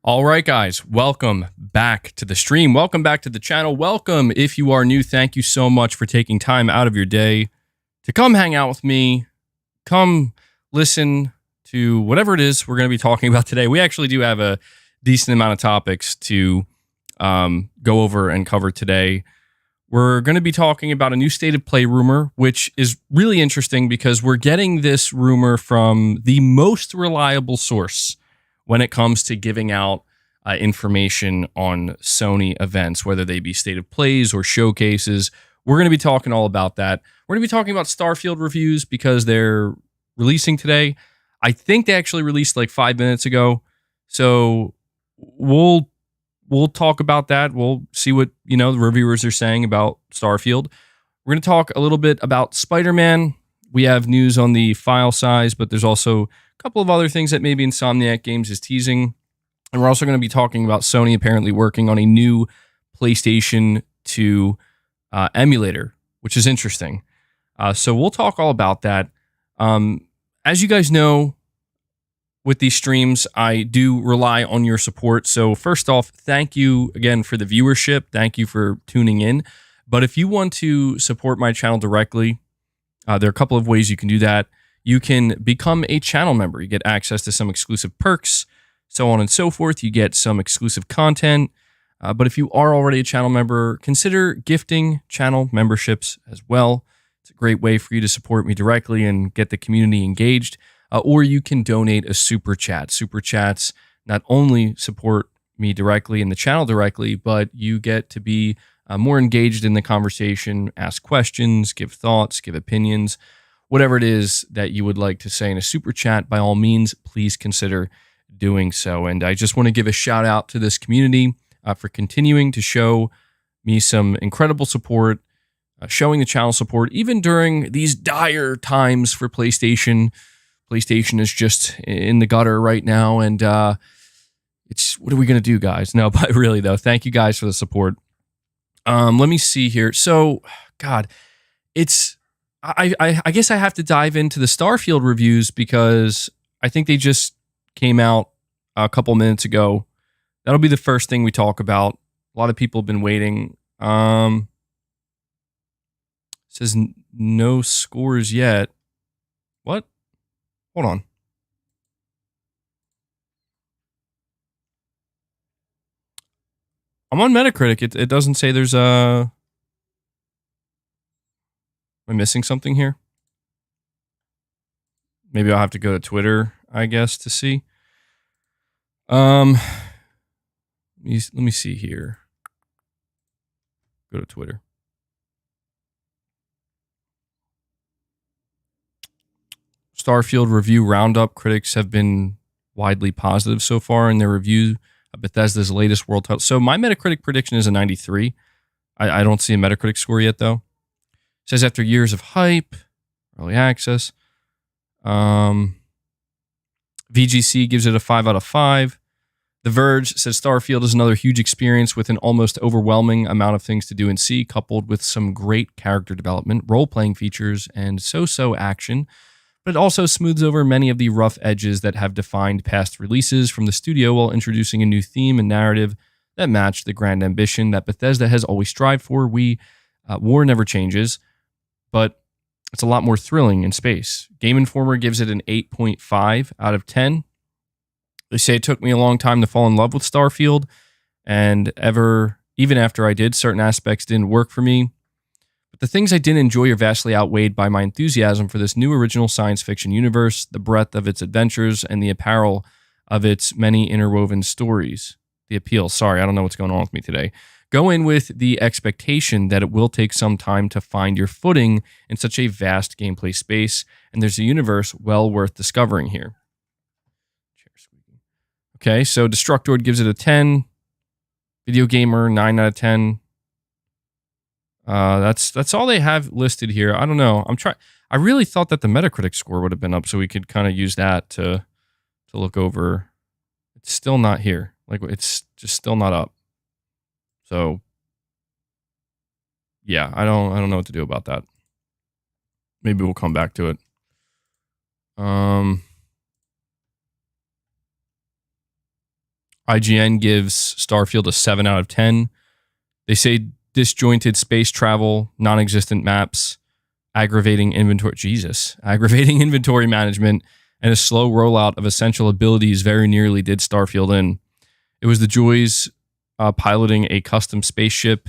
All right, guys, welcome back to the stream. Welcome back to the channel. Welcome if you are new. Thank you so much for taking time out of your day to come hang out with me. Come listen to whatever it is we're going to be talking about today. We actually do have a decent amount of topics to go over and cover today. We're going to be talking about a new state of play rumor, which is really interesting because we're getting this rumor from the most reliable source when it comes to giving out information on Sony events, whether they be state of plays or showcases. We're going to be talking all about that. We're going to be talking about Starfield reviews because they're releasing today. I think they actually released like 5 minutes ago. So we'll talk about that. We'll see what, the reviewers are saying about Starfield. We're going to talk a little bit about Spider-Man. We have news on the file size, but there's also couple of other things that maybe Insomniac Games is teasing. And we're also going to be talking about Sony apparently working on a new PlayStation 2 emulator, which is interesting. So we'll talk all about that. As you guys know, with these streams, I do rely on your support. So first off, thank you again for the viewership. Thank you for tuning in. But if you want to support my channel directly, there are a couple of ways you can do that. You can become a channel member. You get access to some exclusive perks, so on and so forth. You get some exclusive content. But if you are already a channel member, consider gifting channel memberships as well. It's a great way for you to support me directly and get the community engaged. Or you can donate a super chat. Super chats not only support me directly and the channel directly, but you get to be more engaged in the conversation, ask questions, give thoughts, give opinions. Whatever it is that you would like to say in a super chat, by all means, please consider doing so. And I just want to give a shout out to this community for continuing to show me some incredible support, showing the channel support, even during these dire times for PlayStation. PlayStation is just in the gutter right now, and it's what are we going to do, guys? No, but really, though, thank you guys for the support. Let me see here. So, God, it's... I guess I have to dive into the Starfield reviews because I think they just came out a couple minutes ago. That'll be the first thing we talk about. A lot of people have been waiting. It says no scores yet. What? Hold on. I'm on Metacritic. It doesn't say there's a... Am I missing something here? Maybe I'll have to go to Twitter, I guess, to see. Let me see here. Go to Twitter. Starfield review roundup. Critics have been widely positive so far in their review of Bethesda's latest world title. So my Metacritic prediction is a 93. I don't see a Metacritic score yet, though. Says after years of hype, early access, VGC gives it a 5 out of 5. The Verge says Starfield is another huge experience with an almost overwhelming amount of things to do and see, coupled with some great character development, role-playing features, and so-so action. But it also smooths over many of the rough edges that have defined past releases from the studio while introducing a new theme and narrative that match the grand ambition that Bethesda has always strived for. War never changes, but it's a lot more thrilling in space. Game Informer gives it an 8.5 out of 10. They say it took me a long time to fall in love with Starfield, and even after I did, certain aspects didn't work for me. But the things I didn't enjoy are vastly outweighed by my enthusiasm for this new original science fiction universe, the breadth of its adventures, and the apparel of its many interwoven stories. The appeal. Sorry, I don't know what's going on with me today. Go in with the expectation that it will take some time to find your footing in such a vast gameplay space, and there's a universe well worth discovering here. Okay, so Destructoid gives it a 10. Video Gamer, 9 out of 10. That's all they have listed here. I don't know. I really thought that the Metacritic score would have been up, so we could kind of use that to look over. It's still not here. Like, it's just still not up. So, yeah, I don't know what to do about that. Maybe we'll come back to it. IGN gives Starfield a 7 out of 10. They say disjointed space travel, non-existent maps, aggravating inventory management, and a slow rollout of essential abilities very nearly did Starfield in. It was the joys piloting a custom spaceship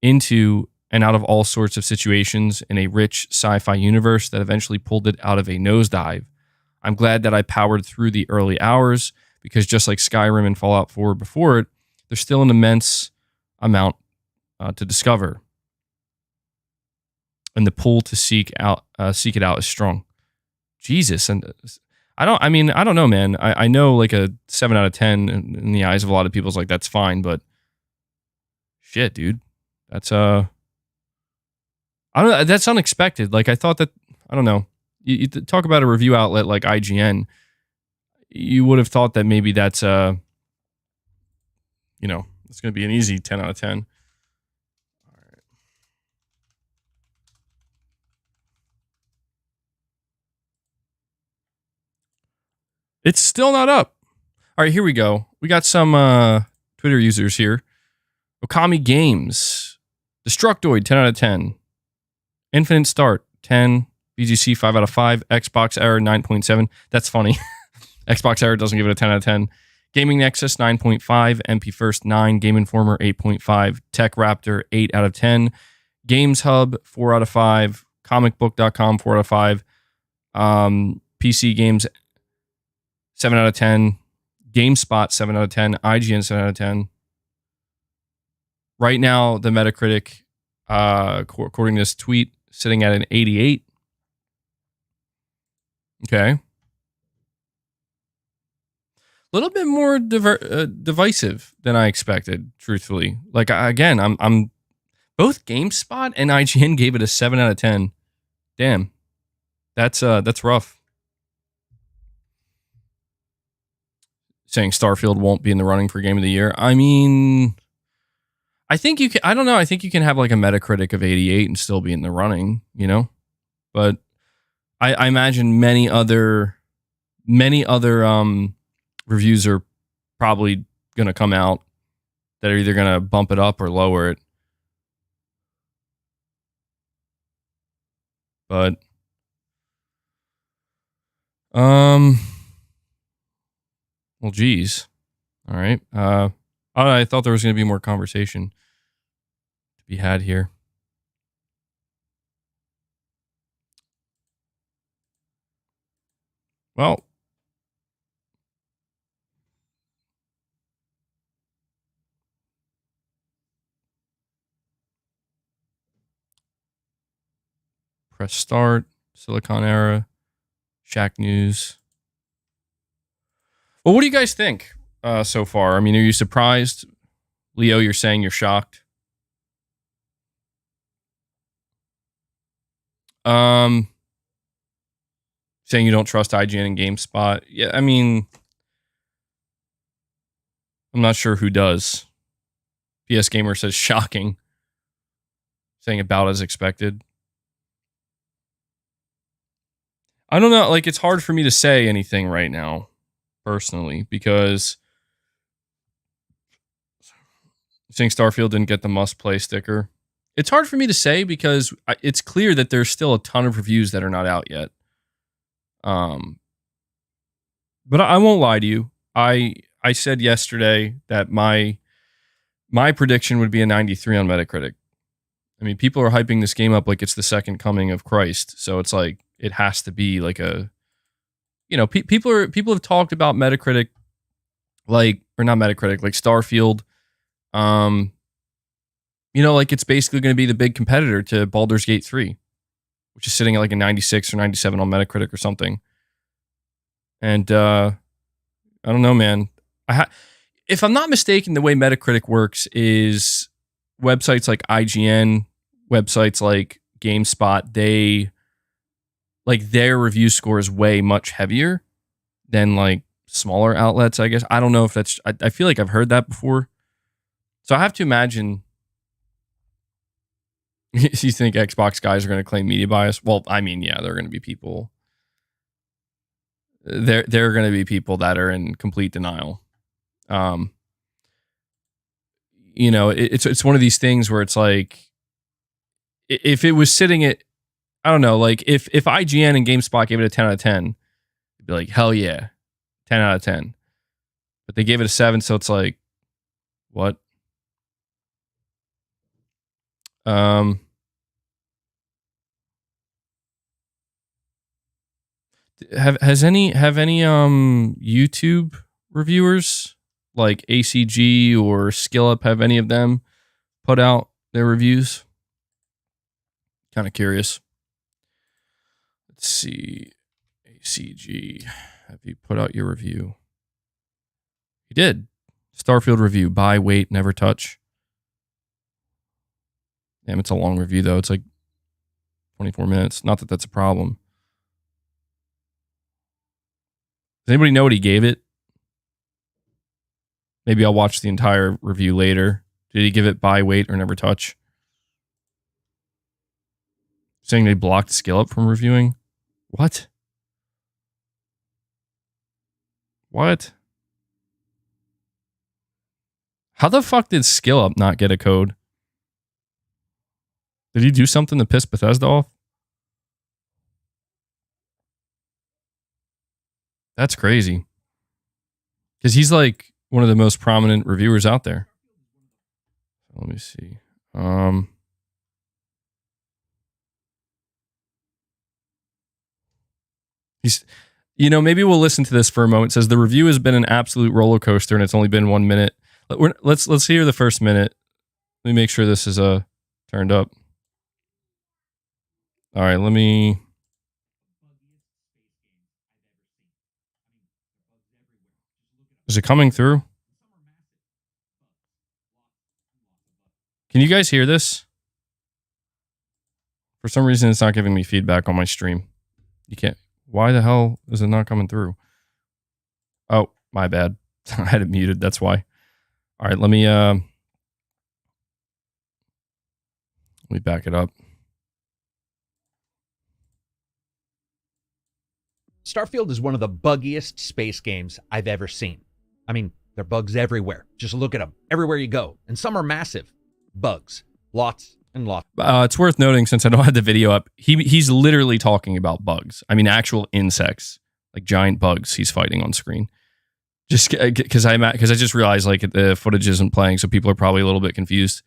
into and out of all sorts of situations in a rich sci-fi universe that eventually pulled it out of a nosedive. I'm glad that I powered through the early hours, because just like Skyrim and Fallout 4 before it, there's still an immense amount to discover. And the pull to seek it out is strong. Jesus. And I don't know, man. I know like a 7 out of 10 in the eyes of a lot of people is like, that's fine, but shit, dude. That's I don't know, that's unexpected. Like, I thought that, I don't know. You talk about a review outlet like IGN, you would have thought that maybe that's it's going to be an easy 10 out of 10. All right. It's still not up. All right, here we go. We got some Twitter users here. Okami Games. Destructoid, 10 out of 10. Infinite Start, 10. BGC, 5 out of 5. Xbox Error, 9.7. That's funny. Xbox Error doesn't give it a 10 out of 10. Gaming Nexus, 9.5. MP First, 9. Game Informer, 8.5. Tech Raptor, 8 out of 10. Games Hub, 4 out of 5. Comicbook.com, 4 out of 5. PC Games, 7 out of 10. GameSpot, 7 out of 10. IGN, 7 out of 10. Right now, the Metacritic, according to this tweet, sitting at an 88. Okay. A little bit more divisive than I expected, truthfully. Like, again, I'm both GameSpot and IGN gave it a 7 out of 10. Damn. That's rough. Saying Starfield won't be in the running for Game of the Year. I mean, I think you can, I don't know. I think you can have like a Metacritic of 88 and still be in the running, but I imagine many other reviews are probably going to come out that are either going to bump it up or lower it. But, well, geez. All right. I thought there was going to be more conversation to be had here. Well, press start, Silicon Era, Shack News. Well, what do you guys think so far? I mean, are you surprised? Leo, you're saying you're shocked. Saying you don't trust IGN and GameSpot. Yeah, I mean, I'm not sure who does. PS Gamer says shocking. Saying about as expected. I don't know. Like, it's hard for me to say anything right now, personally, because saying Starfield didn't get the must-play sticker. It's hard for me to say because it's clear that there's still a ton of reviews that are not out yet. But I won't lie to you. I said yesterday that my prediction would be a 93 on Metacritic. I mean, people are hyping this game up like it's the second coming of Christ. So it's like it has to be like a, people have talked about Metacritic, like, or not Metacritic, like Starfield. Like it's basically going to be the big competitor to Baldur's Gate 3, which is sitting at like a 96 or 97 on Metacritic or something. And I don't know, man. If I'm not mistaken, the way Metacritic works is websites like IGN, websites like GameSpot, their review score is way much heavier than like smaller outlets, I guess. I don't know if that's, I feel like I've heard that before. So I have to imagine. You think Xbox guys are going to claim media bias? Well, I mean, yeah, there are going to be people. There are going to be people that are in complete denial. You know, it's one of these things where it's like, if it was sitting at, I don't know, like if IGN and GameSpot gave it a 10 out of 10, it'd be like, hell yeah, 10 out of 10. But they gave it a 7, so it's like, what? Have any YouTube reviewers like ACG or SkillUp, have any of them put out their reviews? Kind of curious. Let's see. ACG, have you put out your review? You did. Starfield review. Buy, wait, never touch. Damn, it's a long review though. It's like 24 minutes. Not that that's a problem. Does anybody know what he gave it? Maybe I'll watch the entire review later. Did he give it buy, wait, or never touch? Saying they blocked SkillUp from reviewing? What? What? How the fuck did SkillUp not get a code? Did he do something to piss Bethesda off? That's crazy. Because he's like one of the most prominent reviewers out there. Let me see. He's, you know, maybe we'll listen to this for a moment. It says the review has been an absolute roller coaster, and it's only been 1 minute. Let's hear the first minute. Let me make sure this is turned up. All right, let me. Is it coming through? Can you guys hear this? For some reason, it's not giving me feedback on my stream. You can't. Why the hell is it not coming through? Oh, my bad. I had it muted. That's why. All right, let me back it up. Starfield is one of the buggiest space games I've ever seen. I mean, there are bugs everywhere. Just look at them everywhere you go. And some are massive bugs. Lots and lots. It's worth noting, since I don't have the video up, he's literally talking about bugs. I mean, actual insects, like giant bugs he's fighting on screen. Just because I just realized like the footage isn't playing, so people are probably a little bit confused.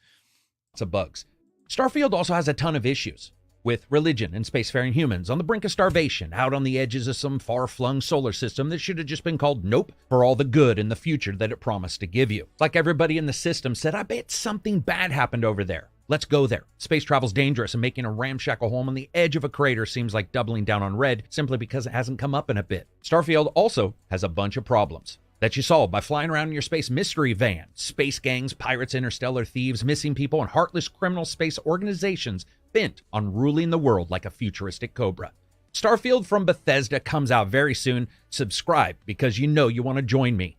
Lots of bugs. Starfield also has a ton of issues with religion and spacefaring humans on the brink of starvation, out on the edges of some far-flung solar system that should have just been called Nope, for all the good in the future that it promised to give you. It's like everybody in the system said, I bet something bad happened over there. Let's go there. Space travel's dangerous, and making a ramshackle home on the edge of a crater seems like doubling down on red simply because it hasn't come up in a bit. Starfield also has a bunch of problems that you solve by flying around in your space mystery van. Space gangs, pirates, interstellar thieves, missing people, and heartless criminal space organizations bent on ruling the world like a futuristic cobra. Starfield from Bethesda comes out very soon. Subscribe because you know you want to join me.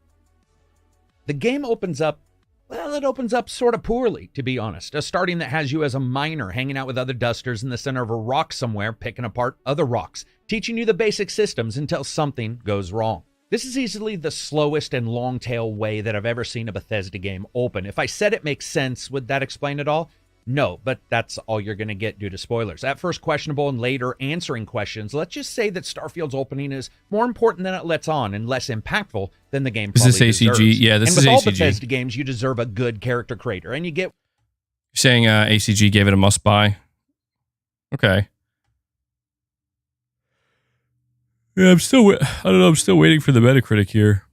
The game opens up, well, it opens up sort of poorly, to be honest. A starting that has you as a miner hanging out with other dusters in the center of a rock somewhere, picking apart other rocks, teaching you the basic systems until something goes wrong. This is easily the slowest and long tail way that I've ever seen a Bethesda game open. If I said it makes sense, would that explain it all? No, but that's all you're going to get due to spoilers. At first questionable and later answering questions, let's just say that Starfield's opening is more important than it lets on and less impactful than the game probably deserves. Is this ACG? Yeah, this is ACG. And with all Bethesda games, you deserve a good character creator, and you get... You're saying ACG gave it a must buy? Okay. Yeah, I'm still waiting for the Metacritic here.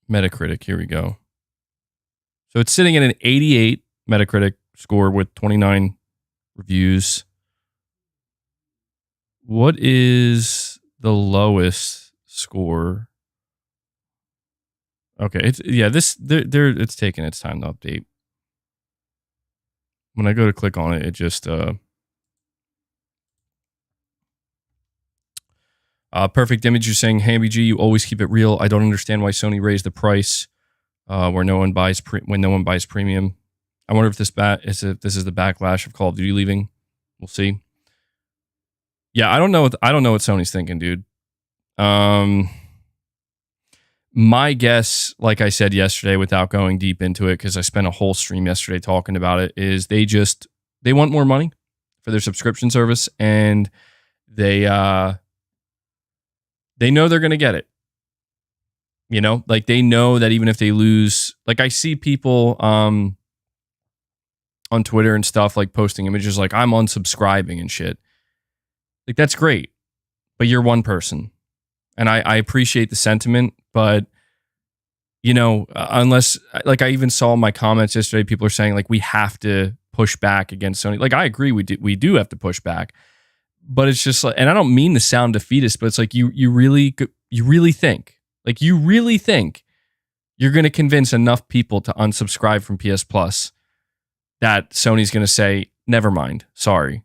Metacritic, here we go. So it's sitting at an 88 Metacritic score with 29 reviews. What is the lowest score? Okay, it's taking its time to update. When I go to click on it, it just Perfect Image is saying, hey, MBG, you always keep it real. I don't understand why Sony raised the price where no one buys when no one buys premium. I wonder if this is the backlash of Call of Duty leaving. We'll see. Yeah, I don't know what Sony's thinking, dude. My guess, like I said yesterday, without going deep into it, because I spent a whole stream yesterday talking about it, is they want more money for their subscription service, and they know they're going to get it. You know, like they know that even if they lose, like I see people on Twitter and stuff like posting images like I'm unsubscribing and shit. Like that's great, but you're one person, and I appreciate the sentiment, but you know, unless like I even saw in my comments yesterday, people are saying like we have to push back against Sony. Like I agree, we do have to push back, but it's just like, and I don't mean to sound defeatist, but it's like you really think you're going to convince enough people to unsubscribe from PS Plus that Sony's going to say, never mind, sorry.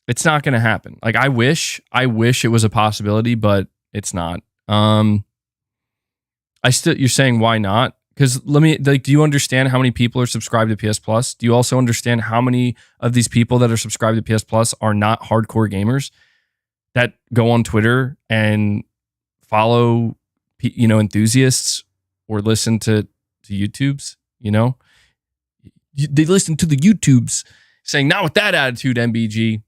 It's not going to happen. Like I wish it was a possibility, but it's not. You're saying why not? Because do you understand how many people are subscribed to PS Plus? Do you also understand how many of these people that are subscribed to PS Plus are not hardcore gamers that go on Twitter and follow, you know, enthusiasts or listen to YouTubes? You know, they listen to the YouTubes saying, "Not with that attitude, MBG."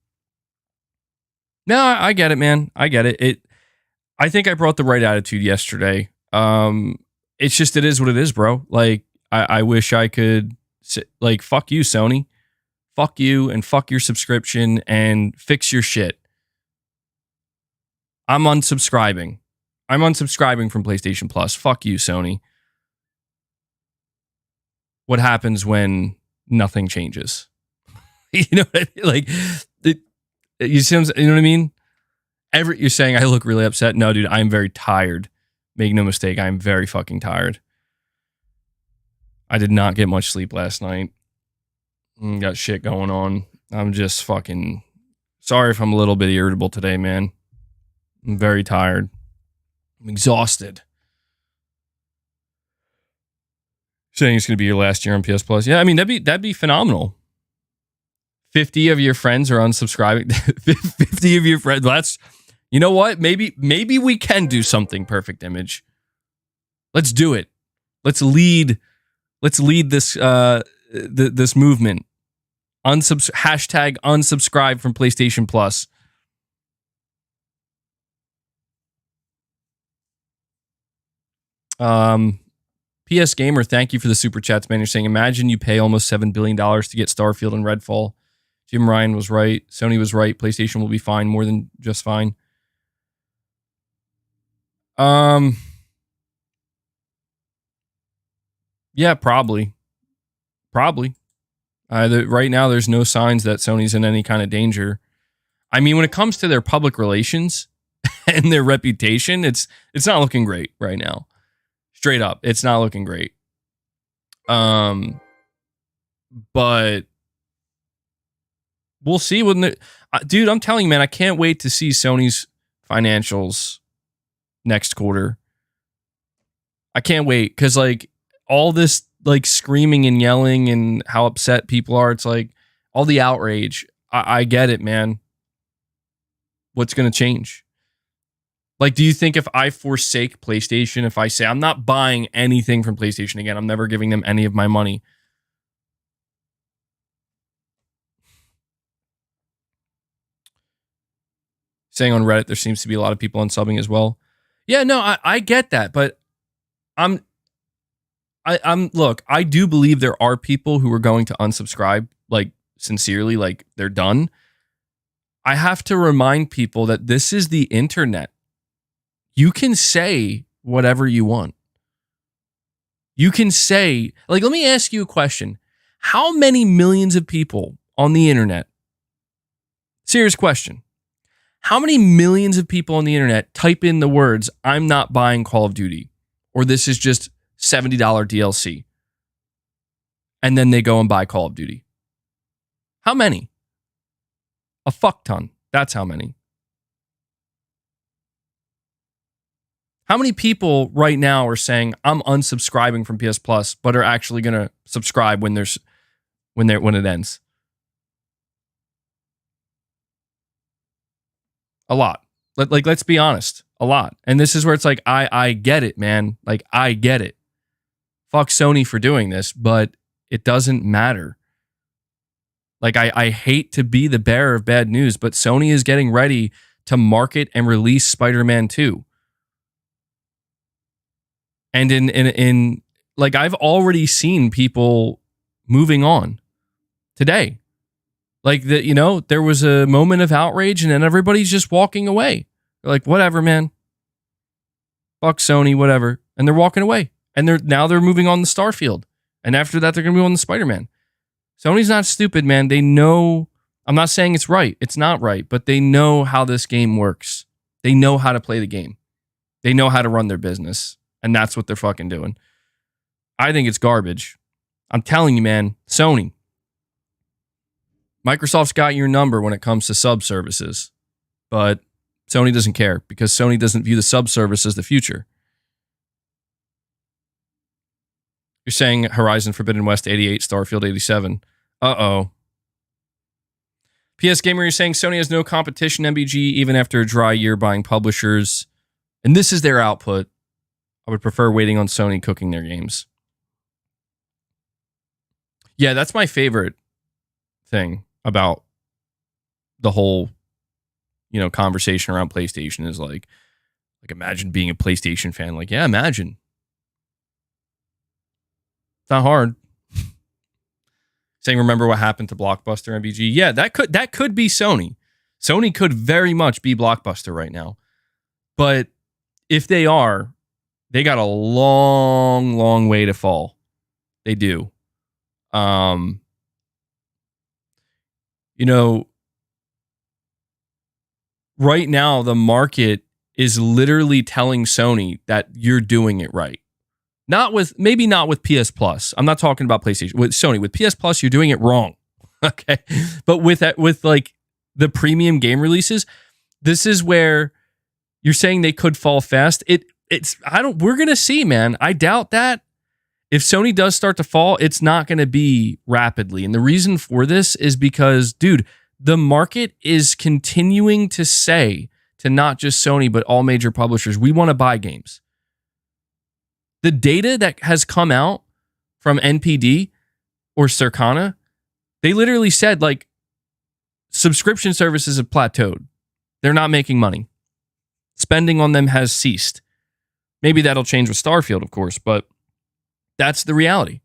No, I get it, man. I get it. I think I brought the right attitude yesterday. It's just, it is what it is, bro. Like, I wish I could like, fuck you, Sony. Fuck you and fuck your subscription and fix your shit. I'm unsubscribing from PlayStation Plus. Fuck you, Sony. What happens when nothing changes? You know what I mean? Like, you know what I mean? You're saying I look really upset. No, dude, I'm very tired. Make no mistake, I'm very fucking tired. I did not get much sleep last night. Got shit going on. I'm just fucking sorry if I'm a little bit irritable today, man. I'm very tired. I'm exhausted. Saying it's going to be your last year on PS Plus. Yeah, I mean, that'd be phenomenal. 50 of your friends are unsubscribing. 50 of your friends. That's, you know what? Maybe we can do something, Perfect Image. Let's do it. Let's lead this this movement. Hashtag unsubscribe from PlayStation Plus. PS Gamer, thank you for the super chats, man. You're saying, imagine you pay almost $7 billion to get Starfield and Redfall. Jim Ryan was right. Sony was right. PlayStation will be fine, more than just fine. Yeah, probably. Right now, there's no signs that Sony's in any kind of danger. I mean, when it comes to their public relations and their reputation, it's not looking great right now. Straight up, it's not looking great. But we'll see when dude, I'm telling you, man, I can't wait to see Sony's financials next quarter. I can't wait, because like all this like screaming and yelling and how upset people are, it's like all the outrage. I get it, man. What's going to change? Like, do you think if I forsake PlayStation, if I say I'm not buying anything from PlayStation again, I'm never giving them any of my money? Saying on Reddit, there seems to be a lot of people unsubbing as well. Yeah, no, I get that, but I'm look, I do believe there are people who are going to unsubscribe, like sincerely, like they're done. I have to remind people that this is the internet. You can say whatever you want. You can say, like, let me ask you a question. How many millions of people on the internet, serious question, how many millions of people on the internet type in the words, I'm not buying Call of Duty, or this is just $70 DLC, and then they go and buy Call of Duty? How many? A fuck ton. That's how many. How many people right now are saying I'm unsubscribing from PS Plus, but are actually going to subscribe when it ends? A lot. Let's be honest. A lot. And this is where it's like, I get it, man. Like, I get it. Fuck Sony for doing this, but it doesn't matter. Like, I hate to be the bearer of bad news, but Sony is getting ready to market and release Spider-Man 2. And in like, I've already seen people moving on today. Like, there was a moment of outrage and then everybody's just walking away. They're like, whatever, man. Fuck Sony, whatever. And they're walking away. And they're moving on to Starfield. And after that, they're going to move on to Spider-Man. Sony's not stupid, man. They know, I'm not saying it's right. It's not right, but they know how this game works. They know how to play the game. They know how to run their business. And that's what they're fucking doing. I think it's garbage. I'm telling you, man, Sony. Microsoft's got your number when it comes to sub services. But Sony doesn't care because Sony doesn't view the sub service as the future. You're saying Horizon Forbidden West 88, Starfield 87. Uh-oh. PS Gamer, you're saying Sony has no competition, MBG, even after a dry year buying publishers. And this is their output. I would prefer waiting on Sony cooking their games. Yeah, that's my favorite thing about the whole, conversation around PlayStation is like imagine being a PlayStation fan. Like, yeah, imagine. It's not hard. Saying, remember what happened to Blockbuster MBG? Yeah, that could be Sony. Sony could very much be Blockbuster right now. But if they are, they got a long, long way to fall. They do. Right now, the market is literally telling Sony that you're doing it right. Maybe not with PS Plus. I'm not talking about PlayStation. With Sony, with PS Plus, you're doing it wrong. Okay. But with like the premium game releases, this is where you're saying they could fall fast. We're going to see, man. I doubt that. If Sony does start to fall, it's not going to be rapidly. And the reason for this is because, dude, the market is continuing to say to not just Sony, but all major publishers, we want to buy games. The data that has come out from NPD or Circana, they literally said, like, subscription services have plateaued. They're not making money. Spending on them has ceased. Maybe that'll change with Starfield, of course, but that's the reality.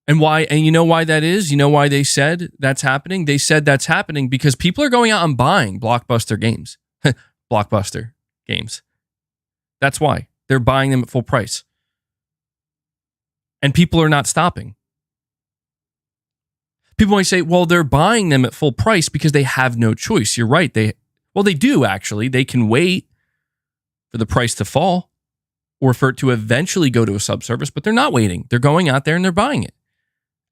And why? And you know why that is? You know why they said that's happening? They said that's happening because people are going out and buying Blockbuster games. Blockbuster games. That's why. They're buying them at full price. And people are not stopping. People might say, well, they're buying them at full price because they have no choice. You're right. They do, actually. They can wait for the price to fall or for it to eventually go to a subservice, but they're not waiting. They're going out there and they're buying it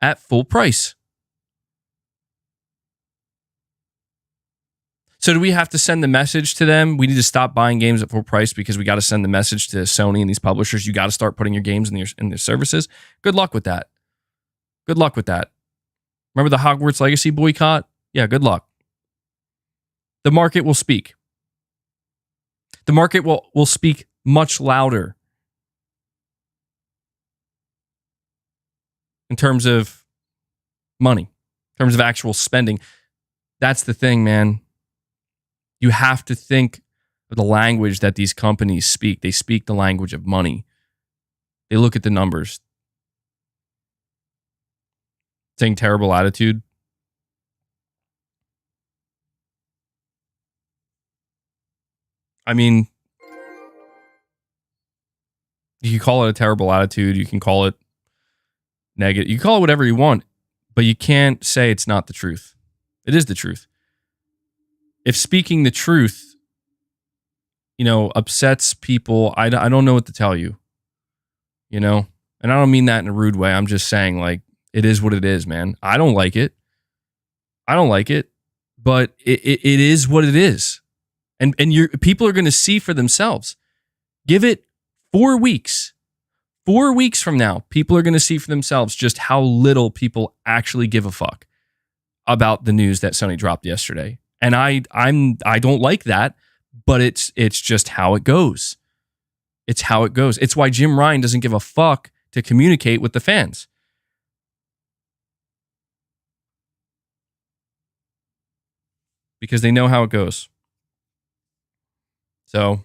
at full price. So do we have to send the message to them? We need to stop buying games at full price because we got to send the message to Sony and these publishers. You got to start putting your games in their services. Good luck with that. Good luck with that. Remember the Hogwarts Legacy boycott? Yeah, good luck. The market will speak. The market will speak much louder in terms of money, in terms of actual spending. That's the thing, man. You have to think of the language that these companies speak. They speak the language of money. They look at the numbers. Saying terrible attitude. I mean, you can call it a terrible attitude. You can call it negative. You can call it whatever you want, but you can't say it's not the truth. It is the truth. If speaking the truth, upsets people, I don't know what to tell you, And I don't mean that in a rude way. I'm just saying, like, it is what it is, man. I don't like it. But it is what it is. And people are going to see for themselves. Give it 4 weeks. 4 weeks from now, people are going to see for themselves just how little people actually give a fuck about the news that Sony dropped yesterday. And I don't like that, but it's just how it goes. It's how it goes. It's why Jim Ryan doesn't give a fuck to communicate with the fans. Because they know how it goes. So,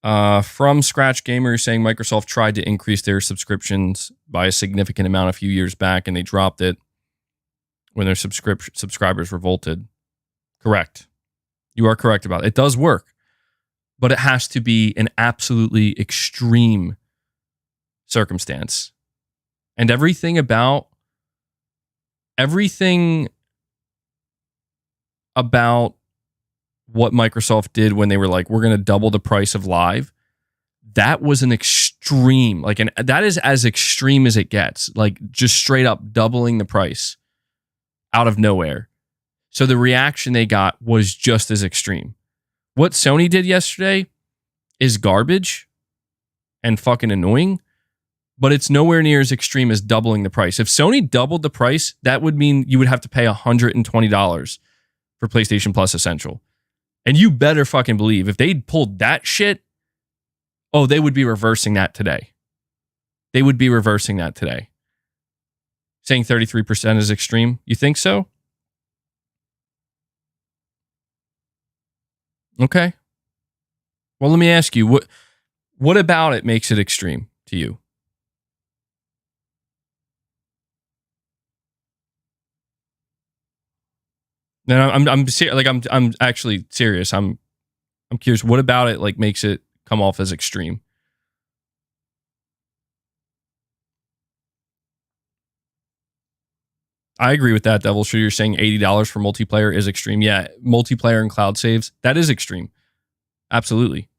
from Scratch Gamer saying Microsoft tried to increase their subscriptions by a significant amount a few years back and they dropped it when their subscribers revolted. Correct. You are correct about it. It does work, but it has to be an absolutely extreme circumstance. And everything about what Microsoft did when they were like, we're going to double the price of live, that was an extreme, that is as extreme as it gets, like just straight up doubling the price out of nowhere. So the reaction they got was just as extreme. What Sony did yesterday is garbage and fucking annoying, but it's nowhere near as extreme as doubling the price. If Sony doubled the price, that would mean you would have to pay $120 for PlayStation Plus Essential. And you better fucking believe if they'd pulled that shit, oh, they would be reversing that today. They would be reversing that today. Saying 33% is extreme. You think so? Okay. Well, let me ask you, what about it makes it extreme to you? No, I'm actually serious. I'm curious. What about it like makes it come off as extreme? I agree with that, Devil. Sure, you're saying $80 for multiplayer is extreme. Yeah, multiplayer and cloud saves, that is extreme. Absolutely.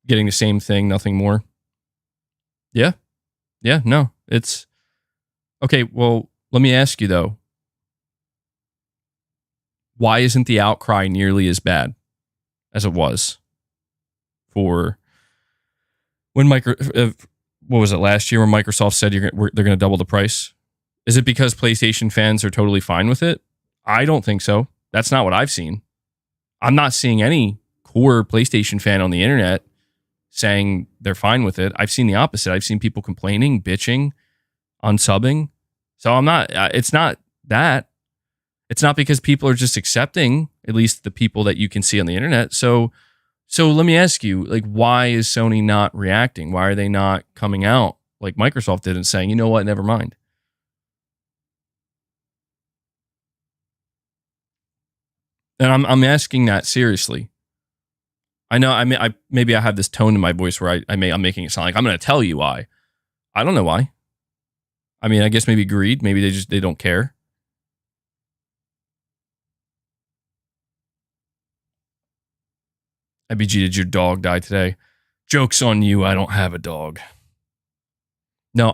Getting the same thing, nothing more. Yeah. Yeah, no. It's okay, well, let me ask you though. Why isn't the outcry nearly as bad as it was for when what was it, last year when Microsoft said they're going to double the price? Is it because PlayStation fans are totally fine with it? I don't think so. That's not what I've seen. I'm not seeing any core PlayStation fan on the internet saying they're fine with it. I've seen the opposite. I've seen people complaining, bitching, unsubbing. So it's not that. It's not because people are just accepting, at least the people that you can see on the internet. So let me ask you, like, why is Sony not reacting? Why are they not coming out like Microsoft did and saying, you know what, never mind? And I'm asking that seriously. I know maybe I have this tone in my voice where I'm making it sound like I'm going to tell you why. I don't know why. I mean, I guess maybe greed. Maybe they don't care. MBG, did your dog die today? Joke's on you. I don't have a dog. No,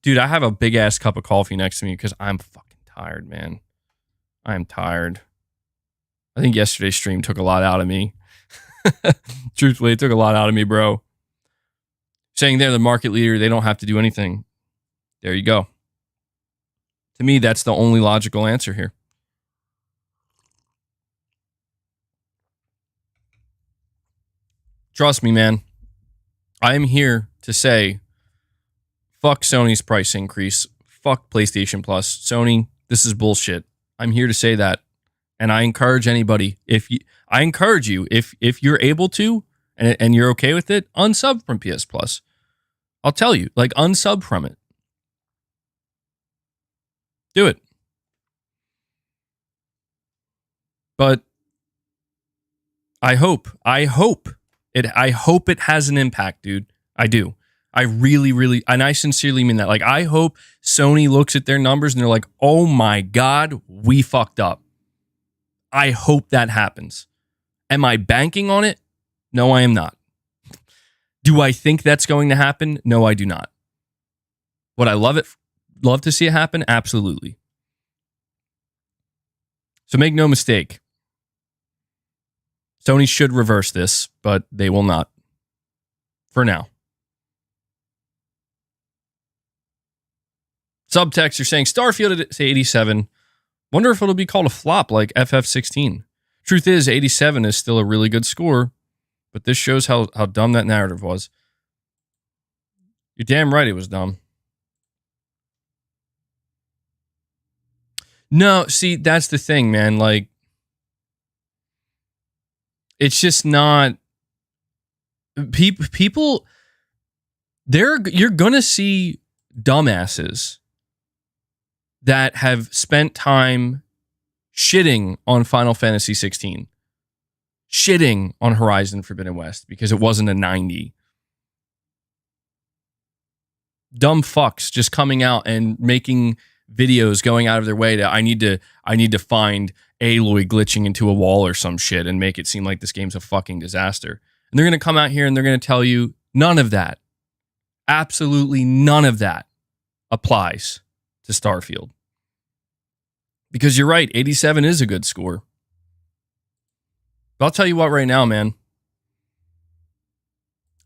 dude, I have a big ass cup of coffee next to me because I'm fucking tired, man. I'm tired. I think yesterday's stream took a lot out of me. Truthfully, it took a lot out of me, bro. Saying they're the market leader, they don't have to do anything. There you go. To me, that's the only logical answer here. Trust me, man. I am here to say, fuck Sony's price increase. Fuck PlayStation Plus. Sony, this is bullshit. I'm here to say that. And I encourage anybody, if you're able to, and you're okay with it, unsub from PS Plus. I'll tell you, like, unsub from it. Do it. But I hope it has an impact, dude. I do. I really, and I sincerely mean that. Like, I hope Sony looks at their numbers and they're like, oh my God, we fucked up. I hope that happens. Am I banking on it? No, I am not. Do I think that's going to happen? No, I do not. Would I love to see it happen? Absolutely. So make no mistake. Sony should reverse this, but they will not. For now. Subtext, you're saying Starfield at say 87. Wonder if it'll be called a flop like FF16. Truth is, 87 is still a really good score, but this shows how dumb that narrative was. You're damn right it was dumb. No, see, that's the thing, man. Like, it's just not... People... You're gonna see dumbasses that have spent time shitting on Final Fantasy 16, shitting on Horizon Forbidden West because it wasn't a 90. Dumb fucks just coming out and making videos going out of their way to I need to find Aloy glitching into a wall or some shit and make it seem like this game's a fucking disaster. And they're going to come out here and they're going to tell you none of that. Absolutely none of that applies to Starfield. Because you're right, 87 is a good score. But I'll tell you what right now, man.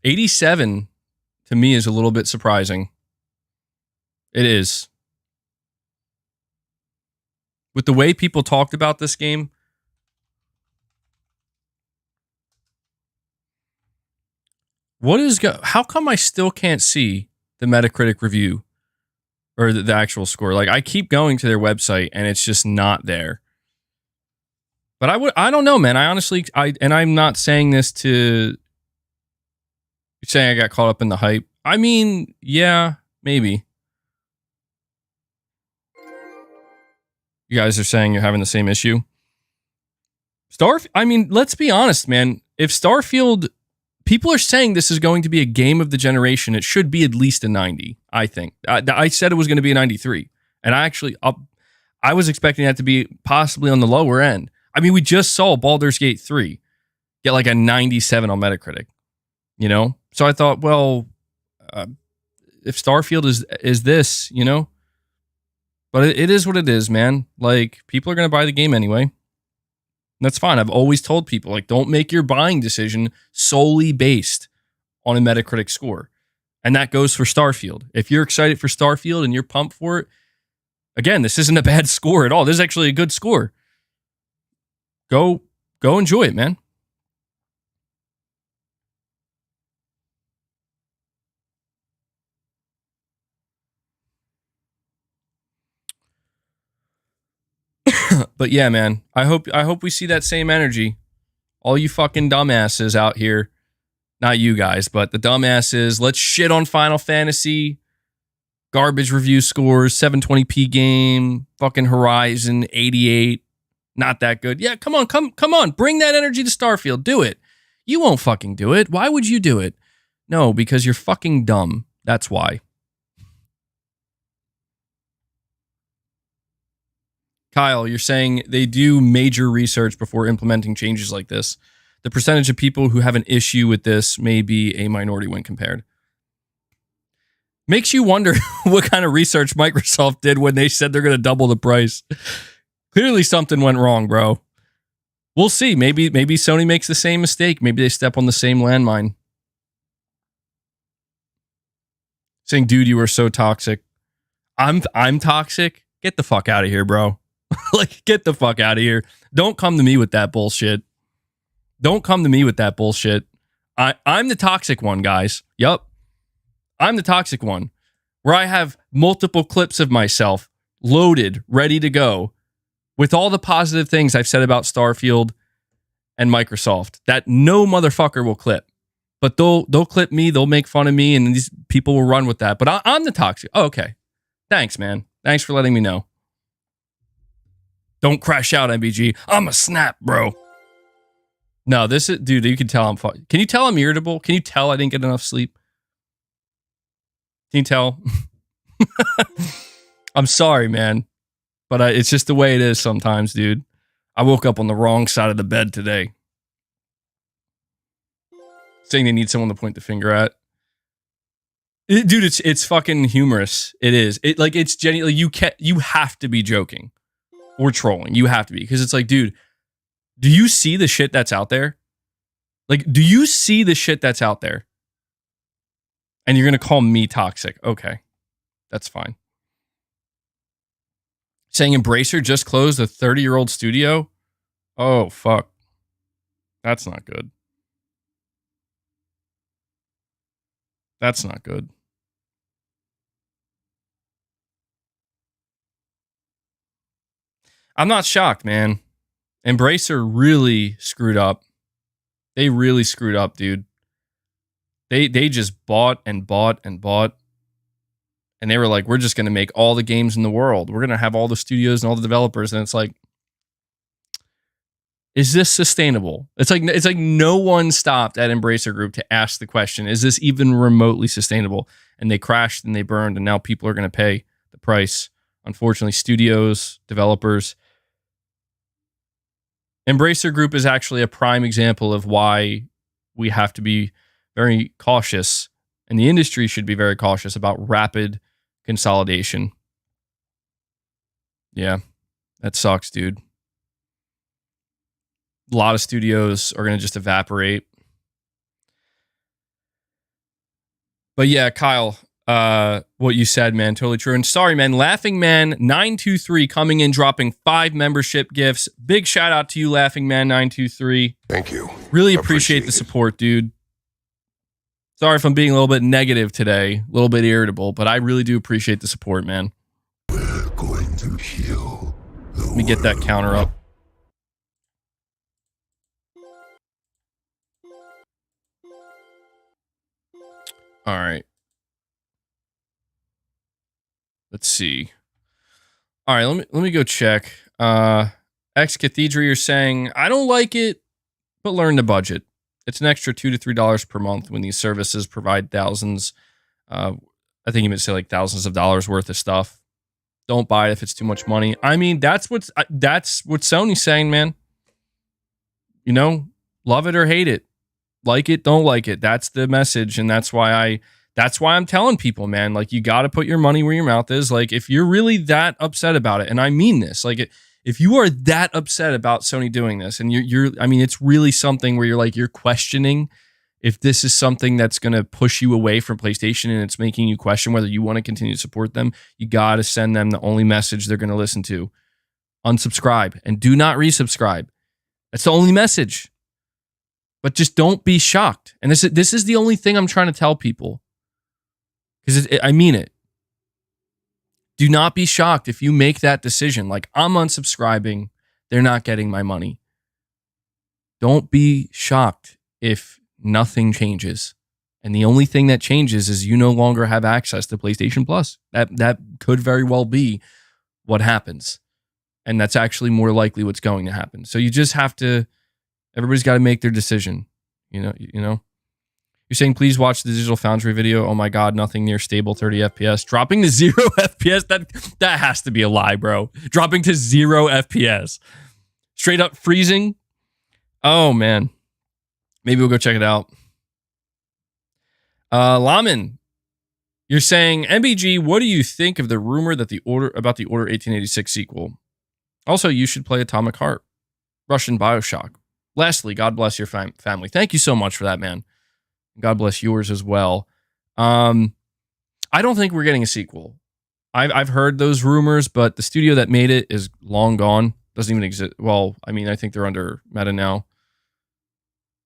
87 to me is a little bit surprising. It is. With the way people talked about this game, how come I still can't see the Metacritic review or the actual score? Like, I keep going to their website and it's just not there. But I don't know, man. I honestly, and I'm not saying this to saying I got caught up in the hype. I mean, yeah, maybe. You guys are saying you're having the same issue. I mean, let's be honest, man. If Starfield, people are saying this is going to be a game of the generation, it should be at least a 90, I think. I said it was going to be a 93. And I was expecting that to be possibly on the lower end. I mean, we just saw Baldur's Gate 3 get like a 97 on Metacritic, you know? So I thought, well, if Starfield is this, you know? But it is what it is, man. Like, people are going to buy the game anyway. That's fine. I've always told people, like, don't make your buying decision solely based on a Metacritic score. And that goes for Starfield. If you're excited for Starfield and you're pumped for it, again, this isn't a bad score at all. This is actually a good score. Go enjoy it, man. But yeah, man, I hope we see that same energy. All you fucking dumbasses out here, not you guys, but the dumbasses, let's shit on Final Fantasy, garbage review scores, 720p game, fucking Horizon 88, not that good. Yeah, come on, bring that energy to Starfield, do it. You won't fucking do it. Why would you do it? No, because you're fucking dumb. That's why. Kyle, you're saying they do major research before implementing changes like this. The percentage of people who have an issue with this may be a minority when compared. Makes you wonder what kind of research Microsoft did when they said they're going to double the price. Clearly something went wrong, bro. We'll see. Maybe Sony makes the same mistake. Maybe they step on the same landmine. Saying, dude, you are so toxic. I'm toxic? Get the fuck out of here, bro. Like, get the fuck out of here. Don't come to me with that bullshit. Don't come to me with that bullshit. I'm the toxic one, guys. Yup. I'm the toxic one. Where I have multiple clips of myself loaded, ready to go, with all the positive things I've said about Starfield and Microsoft that no motherfucker will clip. But they'll clip me, they'll make fun of me, and these people will run with that. But I'm the toxic. Oh, okay. Thanks, man. Thanks for letting me know. Don't crash out, MBG. I'm a snap, bro. No, this is... Dude, you can tell I'm... Can you tell I'm irritable? Can you tell I didn't get enough sleep? Can you tell? I'm sorry, man. But it's just the way it is sometimes, dude. I woke up on the wrong side of the bed today. Saying they need someone to point the finger at. Dude, it's fucking humorous. It is. It's genuinely... You have to be joking. or trolling. You have to be, because it's like, dude, do you see the shit that's out there? Like, do you see the shit that's out there? And you're going to call me toxic. Okay, that's fine. Saying Embracer just closed a 30-year-old studio? Oh, fuck. That's not good. That's not good. I'm not shocked, man. Embracer really screwed up. They really screwed up, dude. They just bought and bought and bought. And they were like, we're just going to make all the games in the world. We're going to have all the studios and all the developers. And it's like, is this sustainable? It's like no one stopped at Embracer Group to ask the question, is this even remotely sustainable? And they crashed and they burned, and now people are going to pay the price. Unfortunately, studios, developers. Embracer Group is actually a prime example of why we have to be very cautious, and the industry should be very cautious about rapid consolidation. Yeah, that sucks, dude. A lot of studios are going to just evaporate. But yeah, Kyle, what you said, man, totally true. And sorry, man, Laughing Man 923 coming in, dropping 5 membership gifts. Big shout out to you, Laughing Man 923. Thank you. Really appreciate the support, dude. Sorry if I'm being a little bit negative today, a little bit irritable, but I really do appreciate the support, man. We're going to heal the Let me get that counter up. All right. Let's see. All right, let me go check. Ex Cathedra, you're saying, I don't like it, but learn the budget. It's an extra $2 to $3 per month when these services provide thousands. I think you meant to say like thousands of dollars worth of stuff. Don't buy it if it's too much money. I mean, that's what Sony's saying, man. You know, love it or hate it. Like it, don't like it. That's the message, and that's why I'm telling people, man, like, you got to put your money where your mouth is. Like, if you're really that upset about it, and I mean this, like, if you are that upset about Sony doing this, and I mean, it's really something where you're questioning if this is something that's going to push you away from PlayStation, and it's making you question whether you want to continue to support them, you got to send them the only message they're going to listen to. Unsubscribe and do not resubscribe. That's the only message. But just don't be shocked. And this is the only thing I'm trying to tell people. Because I mean it. Do not be shocked if you make that decision. Like, I'm unsubscribing. They're not getting my money. Don't be shocked if nothing changes. And the only thing that changes is you no longer have access to PlayStation Plus. That could very well be what happens. And that's actually more likely what's going to happen. So you just have to, everybody's got to make their decision. You know. You're saying, please watch the Digital Foundry video. Oh my God, nothing near stable 30 FPS. Dropping to 0 FPS? That has to be a lie, bro. Dropping to 0 FPS. Straight up freezing? Oh, man. Maybe we'll go check it out. Lamin, you're saying, MBG, what do you think of the rumor that about the Order 1886 sequel? Also, you should play Atomic Heart. Russian Bioshock. Lastly, God bless your family. Thank you so much for that, man. God bless yours as well. I don't think we're getting a sequel. I've heard those rumors, but the studio that made it is long gone. Doesn't even exist. Well, I mean, I think they're under Meta now.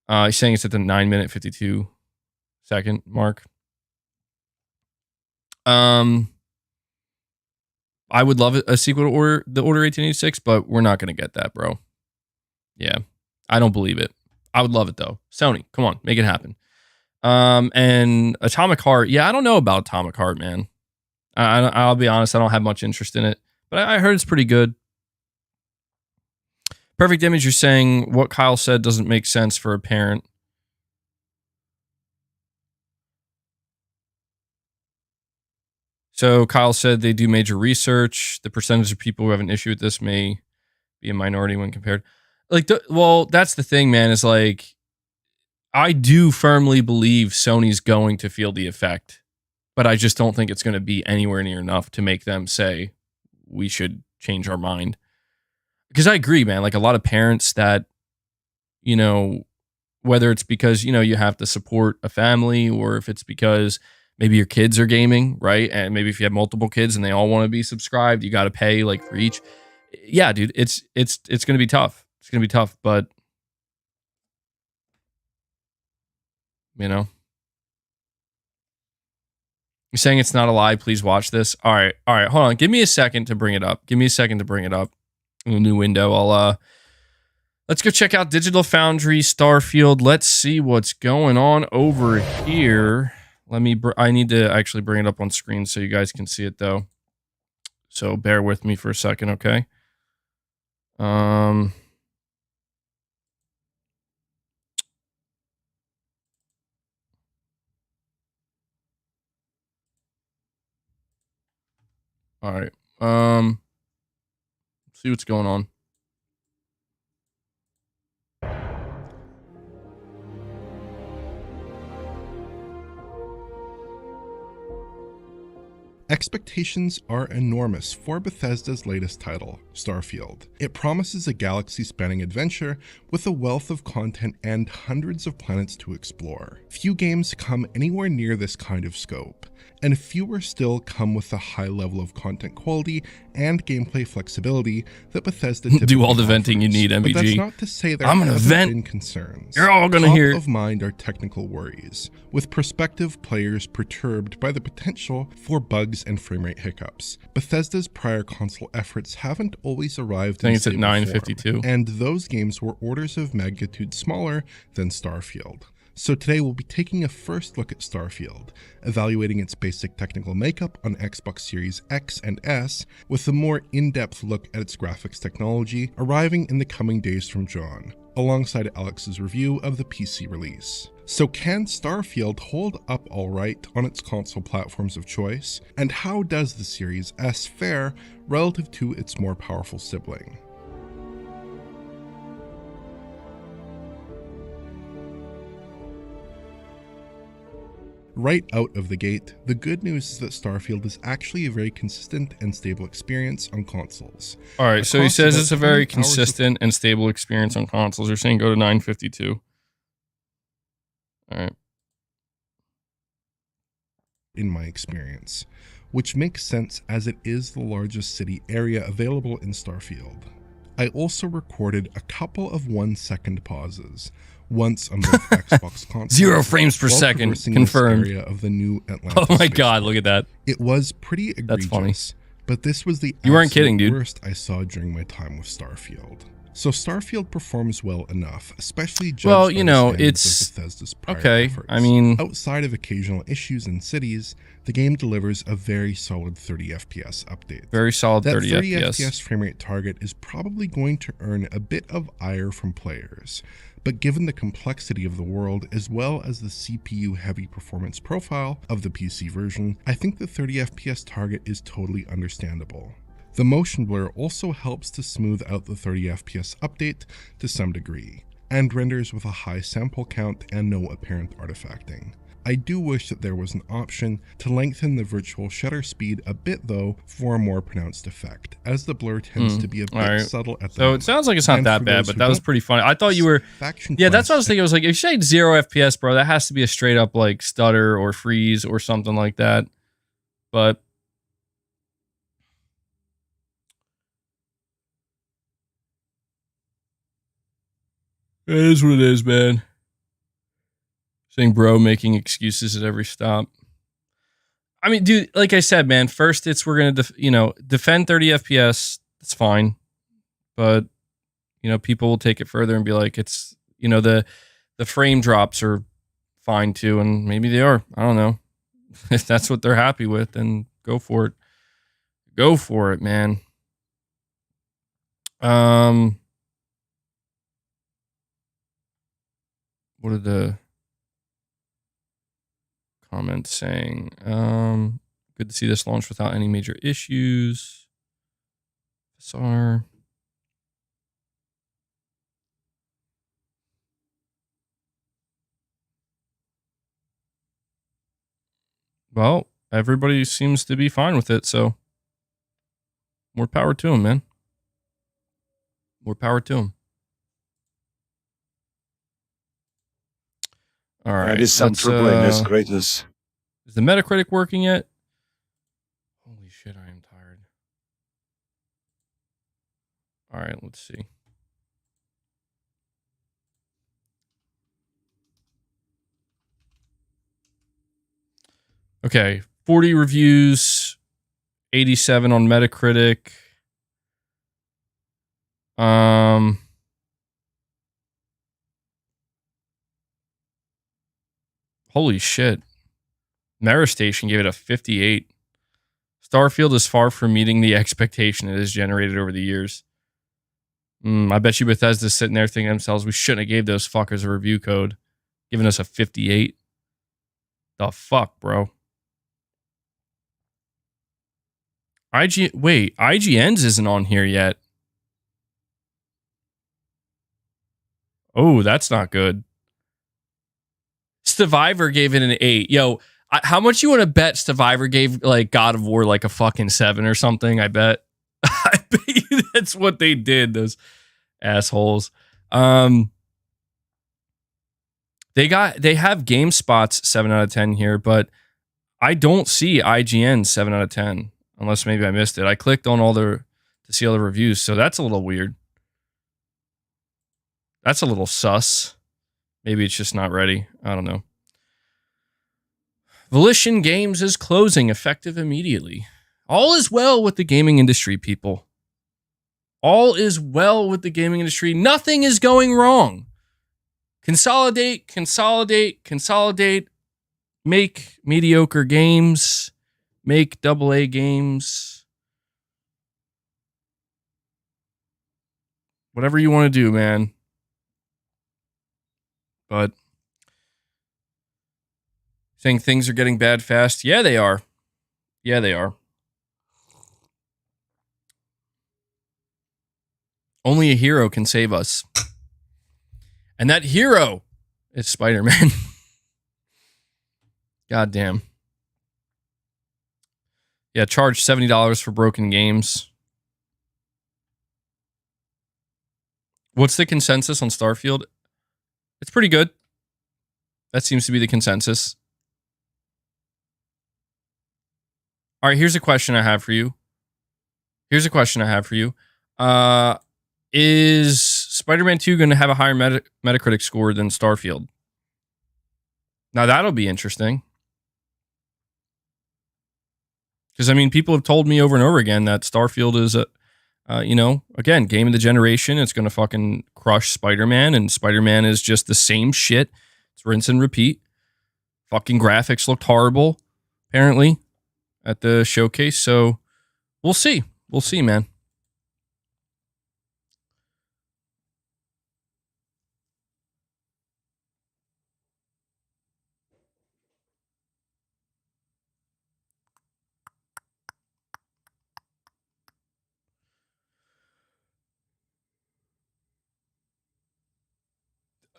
He's saying it's at the 9-minute 52-second mark. I would love a sequel to the Order 1886, but we're not going to get that, bro. Yeah, I don't believe it. I would love it though. Sony, come on, make it happen. And Atomic Heart, yeah, I don't know about Atomic Heart, man. I'll be honest, I don't have much interest in it, but I heard it's pretty good. Perfect Image, you're saying what Kyle said doesn't make sense for a parent. So Kyle said they do major research. The percentage of people who have an issue with this may be a minority when compared. Well, that's the thing, man, is like, I do firmly believe Sony's going to feel the effect, but I just don't think it's going to be anywhere near enough to make them say we should change our mind. because I agree, man. Like a lot of parents that, you know, whether it's because, you know, you have to support a family, or if it's because maybe your kids are gaming, right? And maybe if you have multiple kids and they all want to be subscribed, you got to pay like for each. Yeah, dude, it's going to be tough. It's going to be tough, but you know, you're saying it's not a lie. Please watch this. All right. Hold on. Give me a second to bring it up. In a new window. Let's go check out Digital Foundry, Starfield. Let's see what's going on over here. I need to actually bring it up on screen so you guys can see it though. So bear with me for a second, okay? All right. See what's going on. Expectations are enormous for Bethesda's latest title, Starfield. It promises a galaxy-spanning adventure with a wealth of content and hundreds of planets to explore. Few games come anywhere near this kind of scope, and fewer still come with the high level of content quality and gameplay flexibility that Bethesda do all the venting you need, MBG. But that's not to say there I'm gonna haven't vent. been concerns. You're all gonna hear it. Top of mind are technical worries, with prospective players perturbed by the potential for bugs and framerate hiccups. Bethesda's prior console efforts haven't always arrived in stable form, 952, and those games were orders of magnitude smaller than Starfield. So today we'll be taking a first look at Starfield, evaluating its basic technical makeup on Xbox Series X and S, with a more in-depth look at its graphics technology, arriving in the coming days from John, alongside Alex's review of the PC release. So can Starfield hold up alright on its console platforms of choice? And how does the Series S fare relative to its more powerful sibling? Right out of the gate, the good news is that Starfield is actually a very consistent and stable experience on consoles. All right, so he Across says about it's a 20 very hours of consistent and stable experience on consoles. You're saying go to 952. All right. in my experience, which makes sense as it is the largest city area available in Starfield. I also recorded a couple of 1-second pauses, once on both Xbox consoles. 0 frames per while second, traversing confirmed. This area of the new Atlanta Oh my spaceport. god, look at that. It was pretty egregious. That's funny. But this was the You weren't absolute kidding, dude. worst I saw during my time with Starfield. So Starfield performs well enough, especially judged Well, by you the know, standards it's of Bethesda's prior okay. efforts. I mean, Outside of occasional issues in cities, the game delivers a very solid 30 FPS update. very solid That 30 30 FPS. FPS frame rate target is probably going to earn a bit of ire from players, but given the complexity of the world as well as the CPU-heavy performance profile of the PC version, I think the 30 FPS target is totally understandable. The motion blur also helps to smooth out the 30 FPS update to some degree, and renders with a high sample count and no apparent artifacting. I do wish that there was an option to lengthen the virtual shutter speed a bit though for a more pronounced effect, as the blur tends to be a bit Alright. subtle at the So it moment. sounds like it's not And that for bad, those but who that was don't pretty funny. I thought you were... faction Yeah, that's what I was class thinking. I was like, if you say 0 FPS, bro, that has to be a straight up like stutter or freeze or something like that. But it is what it is, man. Saying bro making excuses at every stop. I mean, dude, like I said, man, first we're gonna defend 30 FPS. It's fine. But people will take it further and be like, it's the frame drops are fine too, and maybe they are. I don't know. If that's what they're happy with, then go for it. Go for it, man. What are the comments saying? Good to see this launch without any major issues. SR. Well, everybody seems to be fine with it, so more power to them, man. More power to him. All right. That is some triple A greatness. Is the Metacritic working yet? Holy shit, I am tired. All right, let's see. Okay, 40 reviews, 87 on Metacritic. Holy shit. Mirror Station gave it a 58. Starfield is far from meeting the expectation it has generated over the years. I bet you Bethesda's sitting there thinking to themselves, we shouldn't have gave those fuckers a review code. Giving us a 58. The fuck, bro? Wait, IGN's isn't on here yet. Oh, that's not good. Survivor gave it an 8. Yo, how much you want to bet Survivor gave like God of War like a fucking 7 or something? I bet. I bet you that's what they did, those assholes. They have GameSpot's 7 out of 10 here, but I don't see IGN's 7 out of 10 unless maybe I missed it. I clicked on to see all the reviews, so that's a little weird. That's a little sus. Maybe it's just not ready. I don't know. Volition Games is closing, effective immediately. All is well with the gaming industry, people. All is well with the gaming industry. Nothing is going wrong. Consolidate, consolidate, consolidate. Make mediocre games. Make AA games. Whatever you want to do, man. But saying things are getting bad fast. Yeah, they are. Yeah, they are. Only a hero can save us. And that hero is Spider-Man. Goddamn. Yeah, charge $70 for broken games. What's the consensus on Starfield? It's pretty good. That seems to be the consensus. All right, here's a question I have for you. Is Spider-Man 2 going to have a higher Metacritic score than Starfield? Now, that'll be interesting. Because, I mean, people have told me over and over again that Starfield is again, game of the generation. It's going to fucking crush Spider-Man, and Spider-Man is just the same shit. It's rinse and repeat. Fucking graphics looked horrible, apparently, at the showcase. So we'll see. We'll see, man.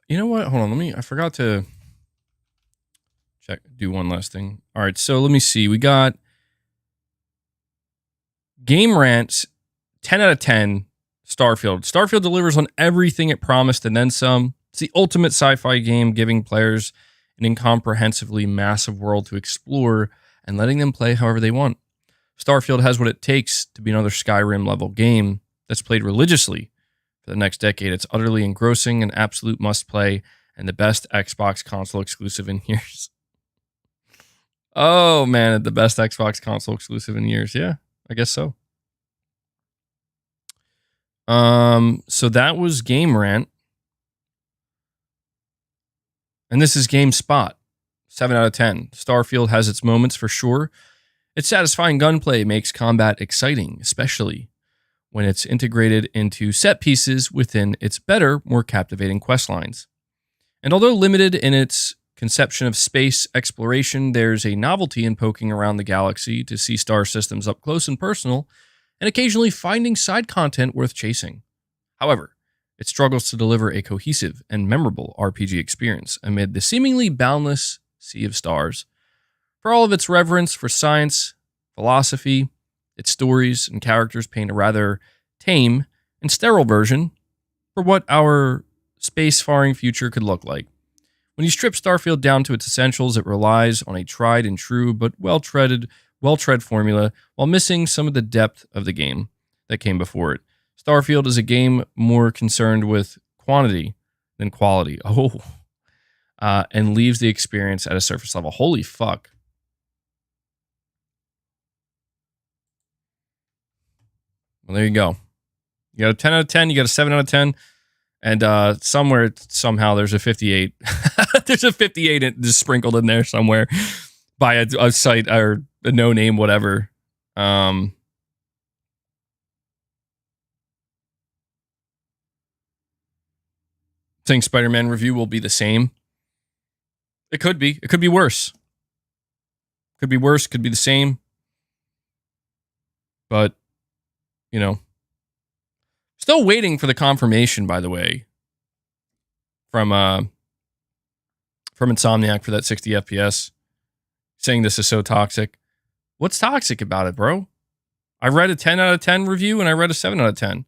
You know what? Hold on. I forgot to do one last thing. All right. So let me see. We got Game Rant 10 out of 10 Starfield. Starfield delivers on everything it promised and then some. It's the ultimate sci-fi game, giving players an incomprehensibly massive world to explore and letting them play however they want. Starfield has what it takes to be another Skyrim level game that's played religiously for the next decade. It's utterly engrossing, an absolute must-play, and the best Xbox console exclusive in years. Oh, man, the best Xbox console exclusive in years. Yeah, I guess so. So that was Game Rant. And this is GameSpot. 7 out of 10. Starfield has its moments for sure. Its satisfying gunplay makes combat exciting, especially when it's integrated into set pieces within its better, more captivating quest lines. And although limited in its conception of space exploration, there's a novelty in poking around the galaxy to see star systems up close and personal, and occasionally finding side content worth chasing. However, it struggles to deliver a cohesive and memorable RPG experience amid the seemingly boundless sea of stars. For all of its reverence for science, philosophy, its stories and characters paint a rather tame and sterile version for what our space-faring future could look like. When you strip Starfield down to its essentials, it relies on a tried and true but well-tread formula while missing some of the depth of the game that came before it. Starfield is a game more concerned with quantity than quality. And leaves the experience at a surface level. Holy fuck. Well, there you go. You got a 10 out of 10, you got a 7 out of 10, and somehow there's a 58. There's a 58 just sprinkled in there somewhere by a site or a no-name whatever. Saying Spider-Man review will be the same. It could be. It could be worse. Could be worse, could be the same. But, you know. Still waiting for the confirmation, by the way, from Insomniac for that 60 FPS. Saying this is so toxic. What's toxic about it, bro? I read a 10 out of 10 review and I read a 7 out of 10.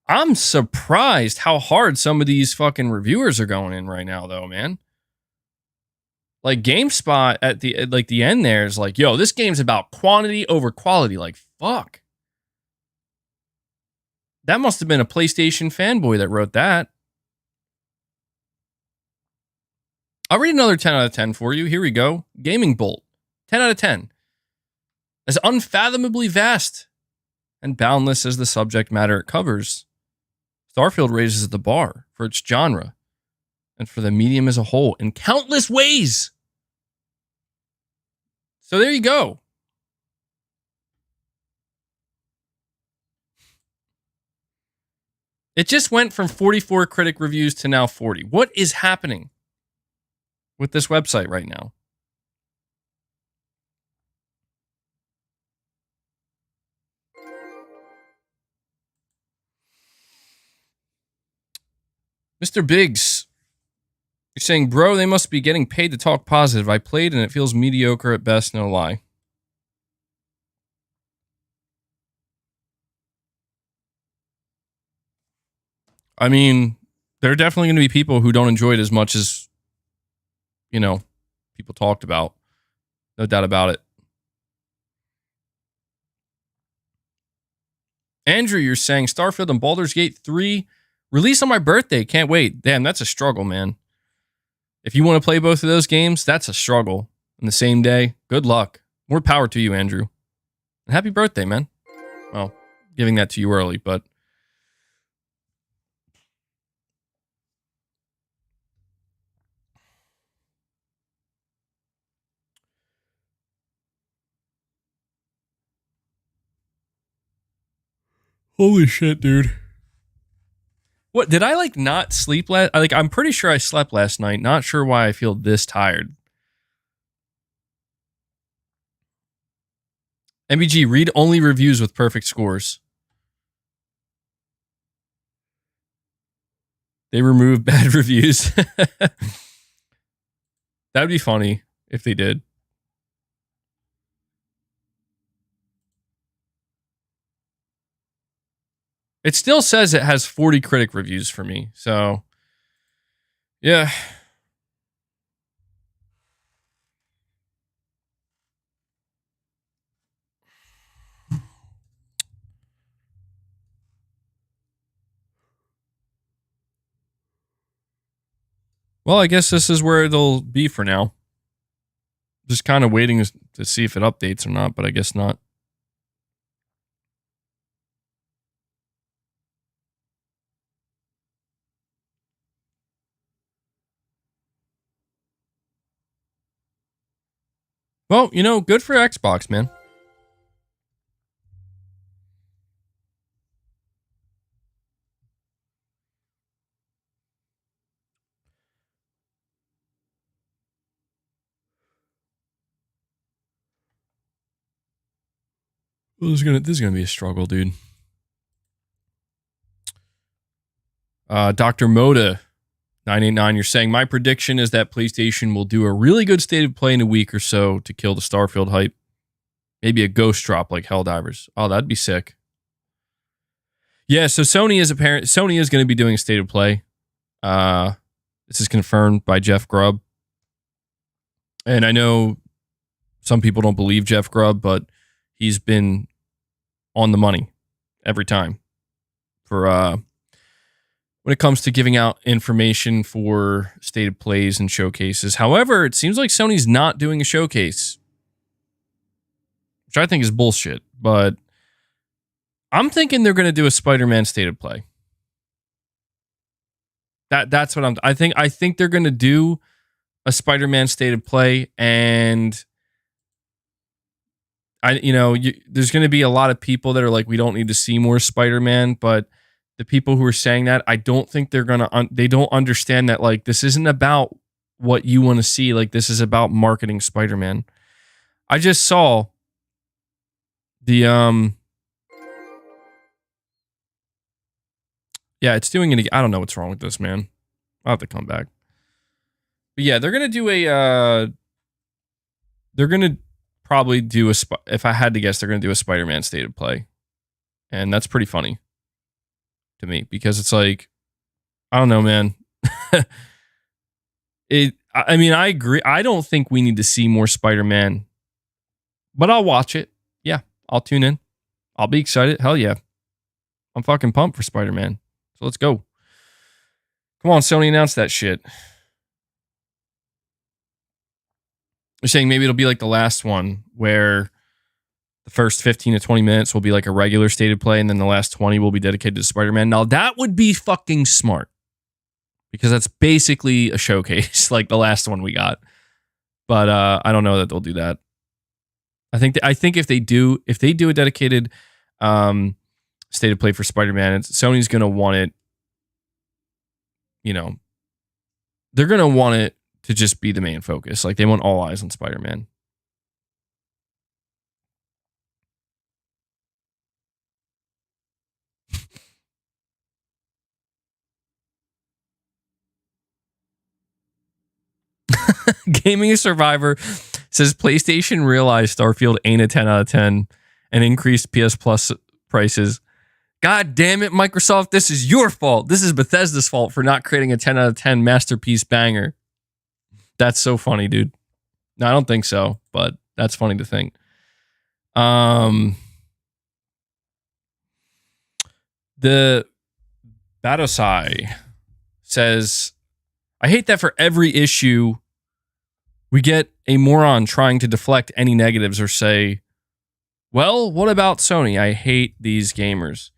I'm surprised how hard some of these fucking reviewers are going in right now, though, man. Like GameSpot at the end there is like, yo, this game's about quantity over quality. Like, fuck. That must have been a PlayStation fanboy that wrote that. I'll read another 10 out of 10 for you. Here we go. Gaming Bolt. 10 out of 10. As unfathomably vast and boundless as the subject matter it covers, Starfield raises the bar for its genre and for the medium as a whole in countless ways. So there you go. It just went from 44 critic reviews to now 40. What is happening with this website right now? Mr. Biggs, you're saying, bro, they must be getting paid to talk positive. I played and it feels mediocre at best, no lie. I mean, there are definitely going to be people who don't enjoy it as much as, you know, people talked about. No doubt about it. Andrew, you're saying Starfield and Baldur's Gate 3 release on my birthday. Can't wait. Damn, that's a struggle, man. If you want to play both of those games, that's a struggle. In the same day, good luck. More power to you, Andrew. And happy birthday, man. Well, giving that to you early, but... Holy shit, dude. What, did I not sleep I'm pretty sure I slept last night. Not sure why I feel this tired. MBG, read only reviews with perfect scores. They remove bad reviews. That would be funny if they did. It still says it has 40 critic reviews for me. So, yeah. Well, I guess this is where it'll be for now. Just kind of waiting to see if it updates or not, but I guess not. Well, you know, good for Xbox, man. Well, this is gonna be a struggle, dude. Dr. Moda 989, you're saying my prediction is that PlayStation will do a really good state of play in a week or so to kill the Starfield hype. Maybe a ghost drop like Helldivers. Oh, that'd be sick. Yeah, so Sony is going to be doing a state of play. This is confirmed by Jeff Grubb. And I know some people don't believe Jeff Grubb, but he's been on the money every time for when it comes to giving out information for state of plays and showcases. However, it seems like Sony's not doing a showcase, which I think is bullshit, but I'm thinking they're going to do a Spider-Man state of play. That's what I think they're going to do a Spider-Man state of play, and there's going to be a lot of people that are like, we don't need to see more Spider-Man, but the people who are saying that, I don't think they're going to they don't understand that, like, this isn't about what you want to see. Like, this is about marketing Spider-Man. I just saw the yeah, it's doing it. I don't know what's wrong with this, man. I'll have to come back. But yeah, they're going to do they're going to probably do if I had to guess, they're going to do a Spider-Man state of play. And that's pretty funny to me, because it's like, I don't know, man. I mean, I agree. I don't think we need to see more Spider-Man, but I'll watch it. Yeah, I'll tune in. I'll be excited. Hell yeah. I'm fucking pumped for Spider-Man. So let's go. Come on, Sony, announce that shit. They're saying maybe it'll be like the last one, where the first 15 to 20 minutes will be like a regular state of play, and then the last 20 will be dedicated to Spider-Man. Now, that would be fucking smart, because that's basically a showcase, like the last one we got. But I don't know that they'll do that. I think if they do a dedicated state of play for Spider-Man, Sony's gonna want it. They're gonna want it to just be the main focus. Like, they want all eyes on Spider-Man. Gaming Survivor says PlayStation realized Starfield ain't a 10 out of 10 and increased PS Plus prices. God damn it, Microsoft, this is your fault. This is Bethesda's fault for not creating a 10 out of 10 masterpiece banger. That's so funny, dude. No, I don't think so, but that's funny to think. The Batosai says, I hate that for every issue we get a moron trying to deflect any negatives or say, well, what about Sony? I hate these gamers.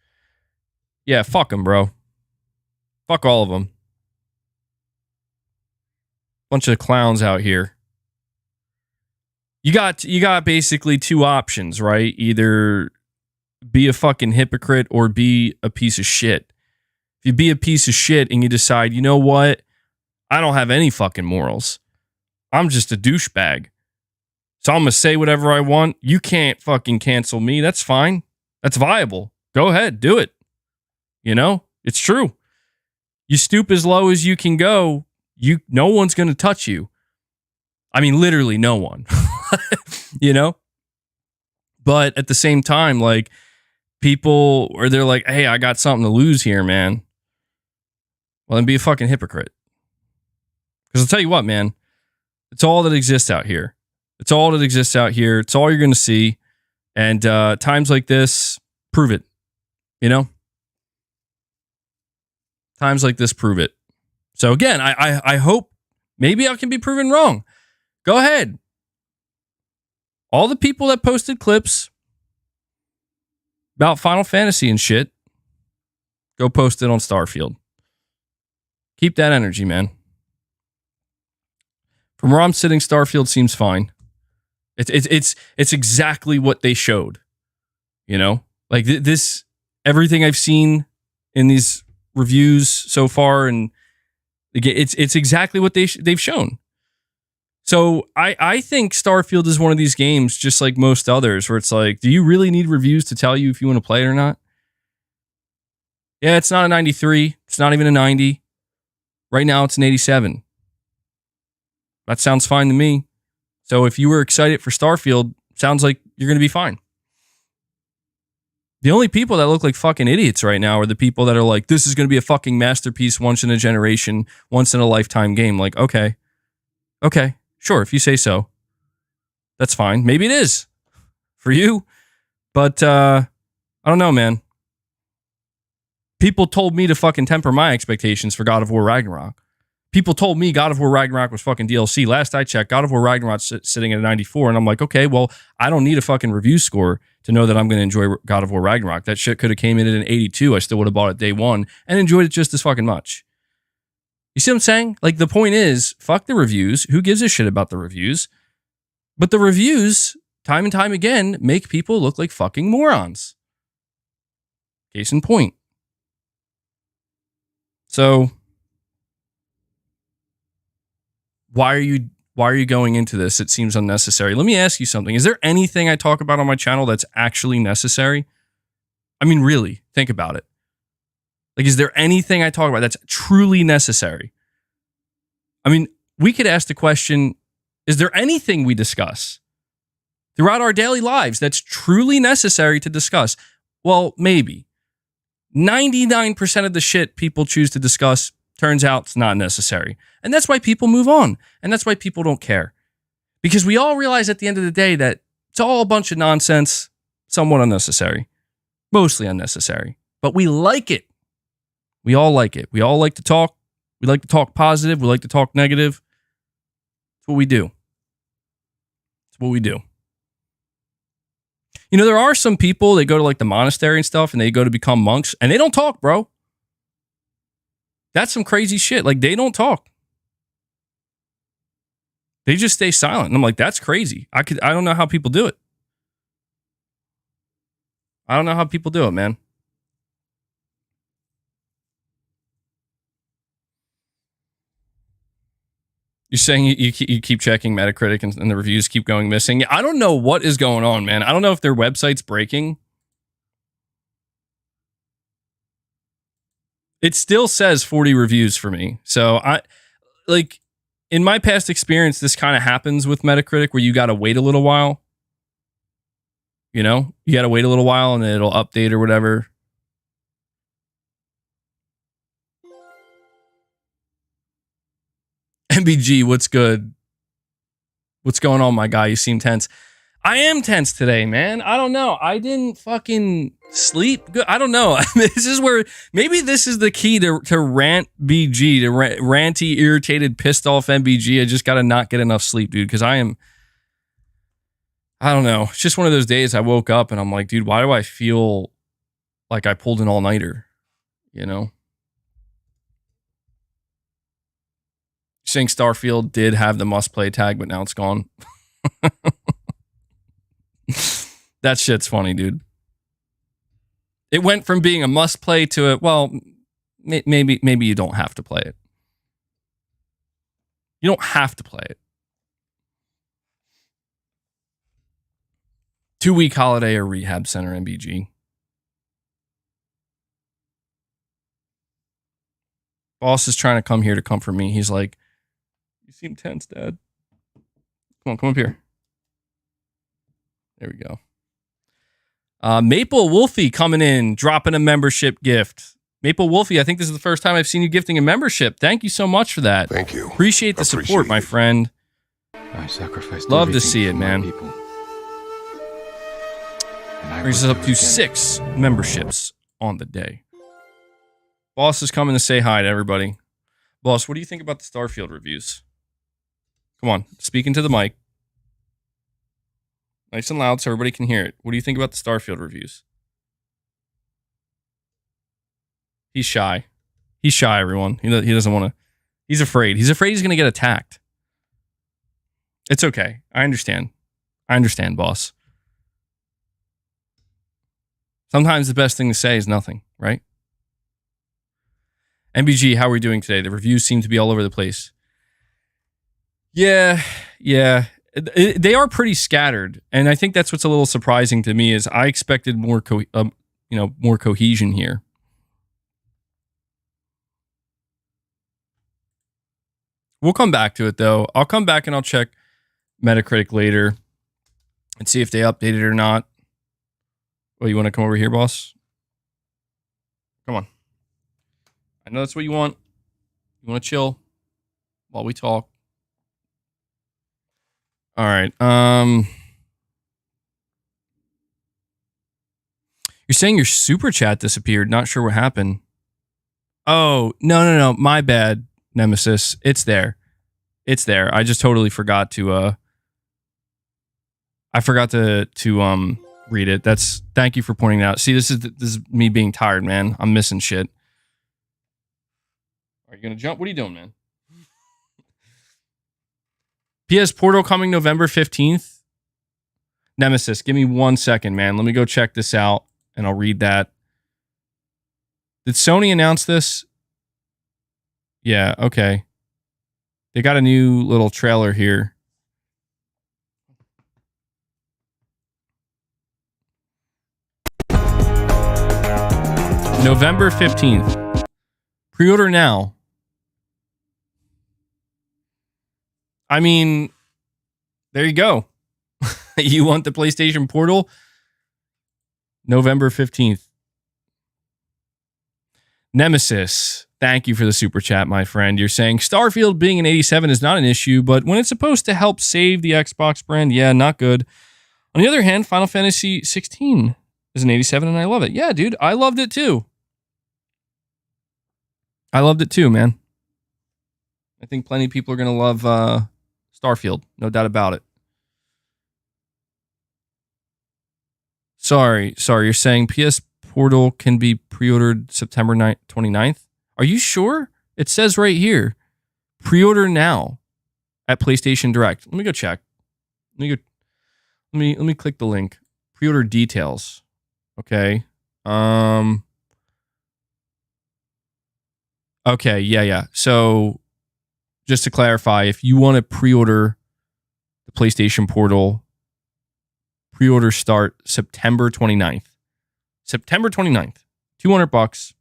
Yeah, fuck them, bro. Fuck all of them. Bunch of clowns out here. You got basically two options, right? Either be a fucking hypocrite or be a piece of shit. If you be a piece of shit and you decide, you know what? I don't have any fucking morals. I'm just a douchebag. So I'm going to say whatever I want. You can't fucking cancel me. That's fine. That's viable. Go ahead. Do it. It's true. You stoop as low as you can go. No one's going to touch you. I mean, literally no one. But at the same time, like, people, or they're like, hey, I got something to lose here, man. Well, then be a fucking hypocrite. Because I'll tell you what, man. It's all that exists out here. It's all that exists out here. It's all you're going to see. And times like this, prove it. Times like this, prove it. So again, I hope maybe I can be proven wrong. Go ahead. All the people that posted clips about Final Fantasy and shit, go post it on Starfield. Keep that energy, man. From where I'm sitting, Starfield seems fine. It's exactly what they showed. Like this, everything I've seen in these reviews so far, and it's exactly what they've shown. So I think Starfield is one of these games, just like most others, where it's like, do you really need reviews to tell you if you want to play it or not? Yeah, it's not a 93. It's not even a 90. Right now, it's an 87. That sounds fine to me. So if you were excited for Starfield, sounds like you're going to be fine. The only people that look like fucking idiots right now are the people that are like, this is going to be a fucking masterpiece, once in a generation, once in a lifetime game. Like, okay, sure, if you say so, that's fine. Maybe it is for you, but I don't know, man. People told me to fucking temper my expectations for God of War Ragnarok. People told me God of War Ragnarok was fucking DLC. Last I checked, God of War Ragnarok's sitting at a 94, and I'm like, okay, well, I don't need a fucking review score to know that I'm going to enjoy God of War Ragnarok. That shit could have came in at an 82. I still would have bought it day one and enjoyed it just as fucking much. You see what I'm saying? Like, the point is, fuck the reviews. Who gives a shit about the reviews? But the reviews, time and time again, make people look like fucking morons. Case in point. So, why are you going into this? It seems unnecessary. Let me ask you something. Is there anything I talk about on my channel that's actually necessary? I mean, really, think about it. Like, is there anything I talk about that's truly necessary? I mean, we could ask the question, is there anything we discuss throughout our daily lives that's truly necessary to discuss? Well, maybe. 99% of the shit people choose to discuss turns out it's not necessary. And that's why people move on. And that's why people don't care. Because we all realize at the end of the day that it's all a bunch of nonsense, somewhat unnecessary, mostly unnecessary. But we like it. We all like it. We all like to talk. We like to talk positive. We like to talk negative. It's what we do. It's what we do. You know, there are some people that go to like the monastery and stuff and they go to become monks and they don't talk, bro. That's some crazy shit. Like, they don't talk. They just stay silent. And I'm like, that's crazy. I don't know how people do it. I don't know how people do it, man. You're saying you keep checking Metacritic and the reviews keep going missing. I don't know what is going on, man. I don't know if their website's breaking. It still says 40 reviews for me. So in my past experience, this kind of happens with Metacritic where you got to wait a little while. You know, you got to wait a little while and it'll update or whatever. MBG, what's good? What's going on, my guy? You seem tense. I am tense today, man. I don't know. I didn't fucking sleep good. I don't know. This is where maybe this is the key to RANT BG, to ranty, irritated, pissed off MBG. I just got to not get enough sleep, dude, because I don't know. It's just one of those days I woke up and I'm like, dude, why do I feel like I pulled an all-nighter? You know? Saying Starfield did have the must-play tag, but now it's gone. That shit's funny, dude. It went from being a must-play to a, well, maybe you don't have to play it. You don't have to play it. 2-week holiday or rehab center, MBG. Boss is trying to come here to comfort me. He's like, you seem tense, Dad. Come up here. There we go. Maple Wolfie coming in, dropping a membership gift. Maple Wolfie, I think this is the first time I've seen you gifting a membership. Thank you so much for that. Thank you. Appreciate the support, my friend. I sacrificed. Love to see it, man. People. Brings us up to 6 memberships on the day. Boss is coming to say hi to everybody. Boss, what do you think about the Starfield reviews? Come on, speak into the mic. Nice and loud so everybody can hear it. What do you think about the Starfield reviews? He's shy. He's shy, everyone. He doesn't want to. He's afraid. He's afraid he's going to get attacked. It's okay. I understand. I understand, boss. Sometimes the best thing to say is nothing, right? MBG, how are we doing today? The reviews seem to be all over the place. Yeah. They are pretty scattered, and I think that's what's a little surprising to me. Is I expected more cohesion here. We'll come back to it though. I'll come back and I'll check Metacritic later and see if they updated it or not. Oh, you want to come over here, boss? Come on. I know that's what you want. You want to chill while we talk. All right. You're saying your super chat disappeared. Not sure what happened. Oh, no. My bad, Nemesis. It's there. It's there. I just totally forgot to read it. Thank you for pointing it out. See, this is me being tired, man. I'm missing shit. Are you gonna jump? What are you doing, man? PS Portal coming November 15th. Nemesis, give me 1 second, man. Let me go check this out and I'll read that. Did Sony announce this? Yeah, okay. They got a new little trailer here. November 15th. Pre-order now. I mean, there you go. You want the PlayStation Portal? November 15th. Nemesis, thank you for the super chat, my friend. You're saying Starfield being an 87 is not an issue, but when it's supposed to help save the Xbox brand, yeah, not good. On the other hand, Final Fantasy 16 is an 87 and I love it. Yeah, dude, I loved it too. I loved it too, man. I think plenty of people are going to love Starfield. No doubt about it. Sorry. You're saying PS Portal can be pre-ordered September 29th? Are you sure? It says right here. Pre-order now at PlayStation Direct. Let me go check. Let me click the link. Pre-order details. Okay. Okay, yeah. So, just to clarify, if you want to pre-order the PlayStation Portal, pre-order start September 29th. September 29th. $200.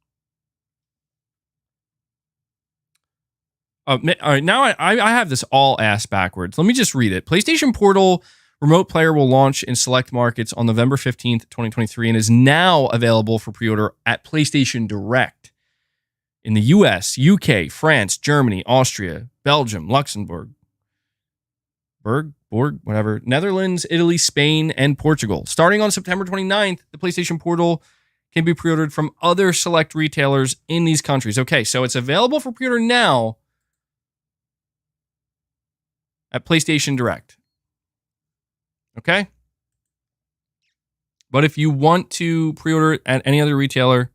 All right, now I have this all ass backwards. Let me just read it. PlayStation Portal Remote Player will launch in select markets on November 15th, 2023, and is now available for pre-order at PlayStation Direct in the US, UK, France, Germany, Austria, Belgium, Luxembourg, Netherlands, Italy, Spain, and Portugal. Starting on September 29th, the PlayStation Portal can be pre-ordered from other select retailers in these countries. Okay, so it's available for pre-order now at PlayStation Direct. Okay? But if you want to pre-order at any other retailer,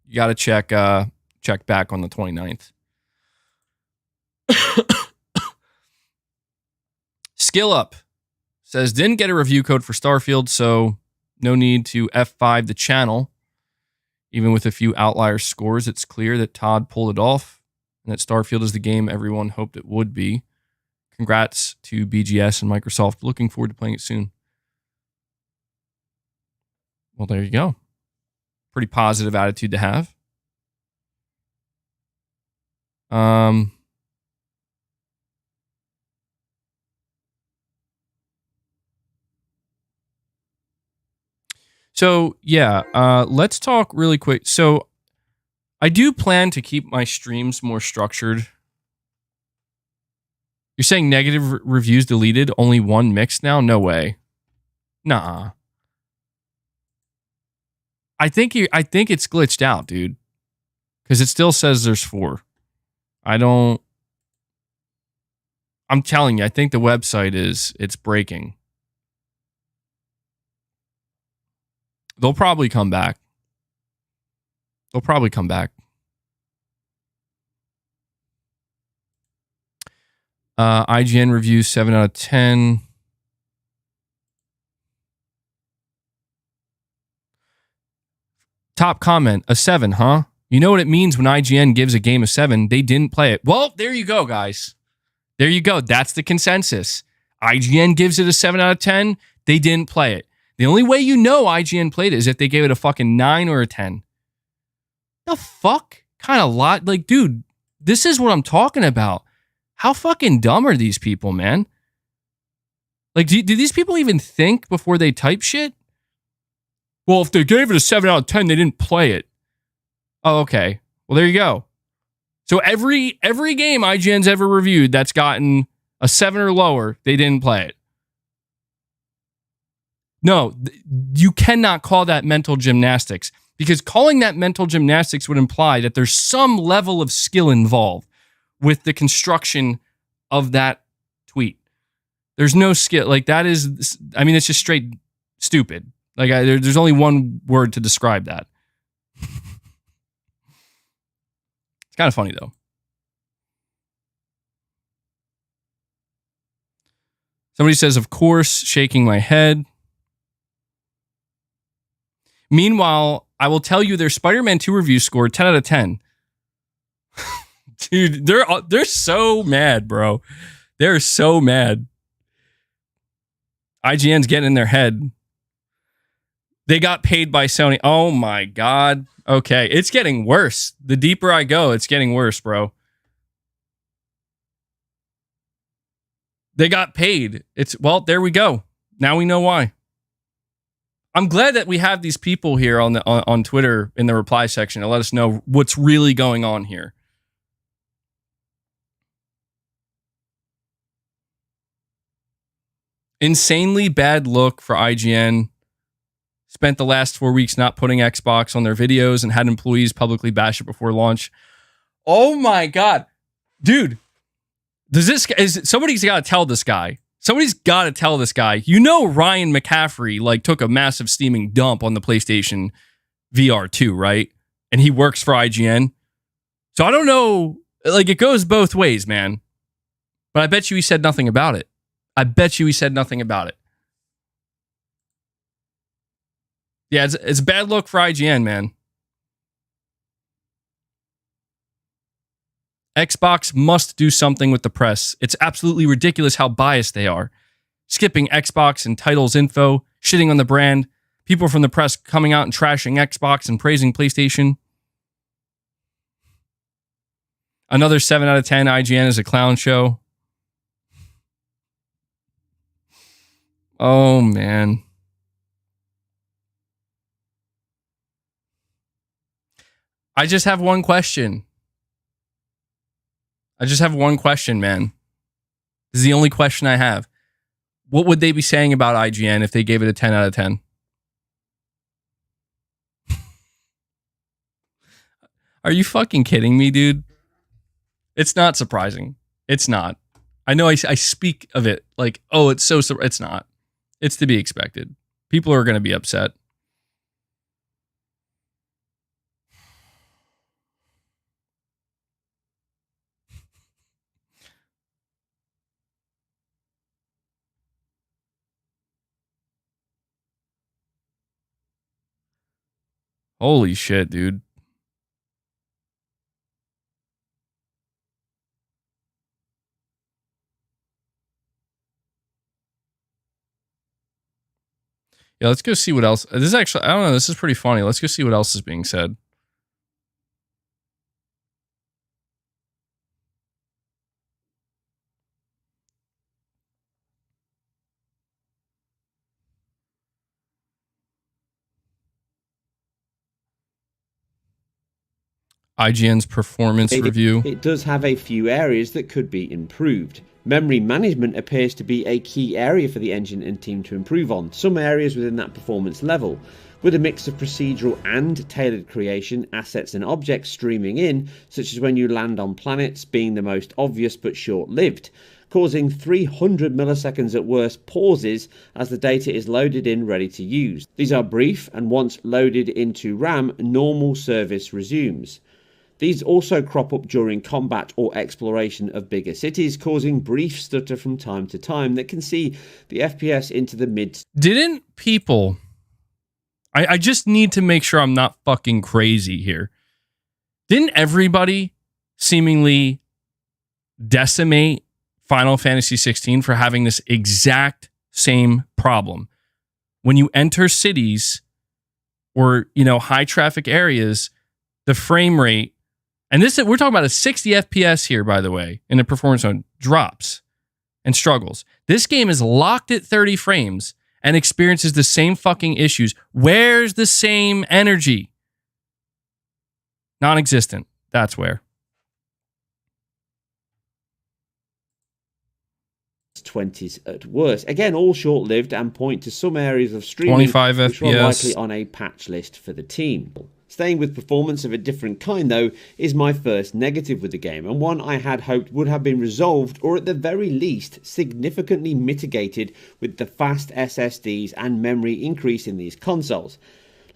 you got to check back on the 29th. Skill Up says, didn't get a review code for Starfield, so no need to F5 the channel. Even with a few outlier scores, it's clear that Todd pulled it off and that Starfield is the game everyone hoped it would be. Congrats to BGS and Microsoft. Looking forward to playing it soon. Well, there you go. Pretty positive attitude to have. So, yeah, let's talk really quick. So, I do plan to keep my streams more structured. You're saying negative reviews deleted, only one mixed now? No way. Nah. I think it's glitched out, dude. Because it still says there's 4. I'm telling you, I think the website it's breaking. They'll probably come back. IGN reviews 7 out of 10. Top comment, a 7, huh? You know what it means when IGN gives a game a 7? They didn't play it. Well, there you go, guys. There you go. That's the consensus. IGN gives it a 7 out of 10. They didn't play it. The only way you know IGN played it is if they gave it a fucking 9 or a 10. The fuck? Kind of lot. Like, dude, this is what I'm talking about. How fucking dumb are these people, man? Like, do these people even think before they type shit? Well, if they gave it a 7 out of 10, they didn't play it. Oh, okay. Well, there you go. So every game IGN's ever reviewed that's gotten a 7 or lower, they didn't play it. No, you cannot call that mental gymnastics, because calling that mental gymnastics would imply that there's some level of skill involved with the construction of that tweet. There's no skill. Like, that is, I mean, it's just straight stupid. Like, there's only one word to describe that. It's kind of funny, though. Somebody says, of course, shaking my head. Meanwhile, I will tell you their Spider-Man 2 review scored 10 out of 10. Dude, they're so mad, bro. They're so mad. IGN's getting in their head. They got paid by Sony. Oh my God. Okay, it's getting worse. The deeper I go, it's getting worse, bro. They got paid. Well, there we go. Now we know why. I'm glad that we have these people here on Twitter in the reply section to let us know what's really going on here. Insanely bad look for IGN. Spent the last 4 weeks not putting Xbox on their videos and had employees publicly bash it before launch. Oh my God. Dude, somebody's got to tell this guy. Somebody's got to tell this guy. You know, Ryan McCaffrey took a massive steaming dump on the PlayStation VR 2, right? And he works for IGN. So I don't know. It goes both ways, man. But I bet you he said nothing about it. Yeah, it's a bad look for IGN, man. Xbox must do something with the press. It's absolutely ridiculous how biased they are. Skipping Xbox and titles info, shitting on the brand, people from the press coming out and trashing Xbox and praising PlayStation. Another 7 out of 10, IGN is a clown show. Oh, man. I just have one question. Man. This is the only question I have. What would they be saying about IGN if they gave it a 10 out of 10? Are you fucking kidding me, dude? It's not surprising. It's not. I know I speak of it like, oh, it's so... It's not. It's to be expected. People are going to be upset. Holy shit, dude. Yeah, let's go see what else. This is actually, I don't know, this is pretty funny. Let's go see what else is being said. IGN's performance review. It does have a few areas that could be improved. Memory management appears to be a key area for the engine and team to improve on, some areas within that performance level. With a mix of procedural and tailored creation, assets and objects streaming in, such as when you land on planets being the most obvious but short-lived, causing 300 milliseconds at worst pauses as the data is loaded in ready to use. These are brief, and once loaded into RAM, normal service resumes. These also crop up during combat or exploration of bigger cities, causing brief stutter from time to time that can see the FPS into the mid. Didn't people... I just need to make sure I'm not fucking crazy here. Didn't everybody seemingly decimate Final Fantasy 16 for having this exact same problem? When you enter cities or, high traffic areas, the frame rate, and we're talking about a 60 FPS here, by the way, in the performance zone, drops and struggles. This game is locked at 30 frames, and experiences the same fucking issues. Where's the same energy? Non-existent. That's where. 20s at worst. Again, all short-lived and point to some areas of streaming 25 which were FPS. likely on a patch list for the team. Staying with performance of a different kind, though, is my first negative with the game, and one I had hoped would have been resolved, or at the very least, significantly mitigated with the fast SSDs and memory increase in these consoles.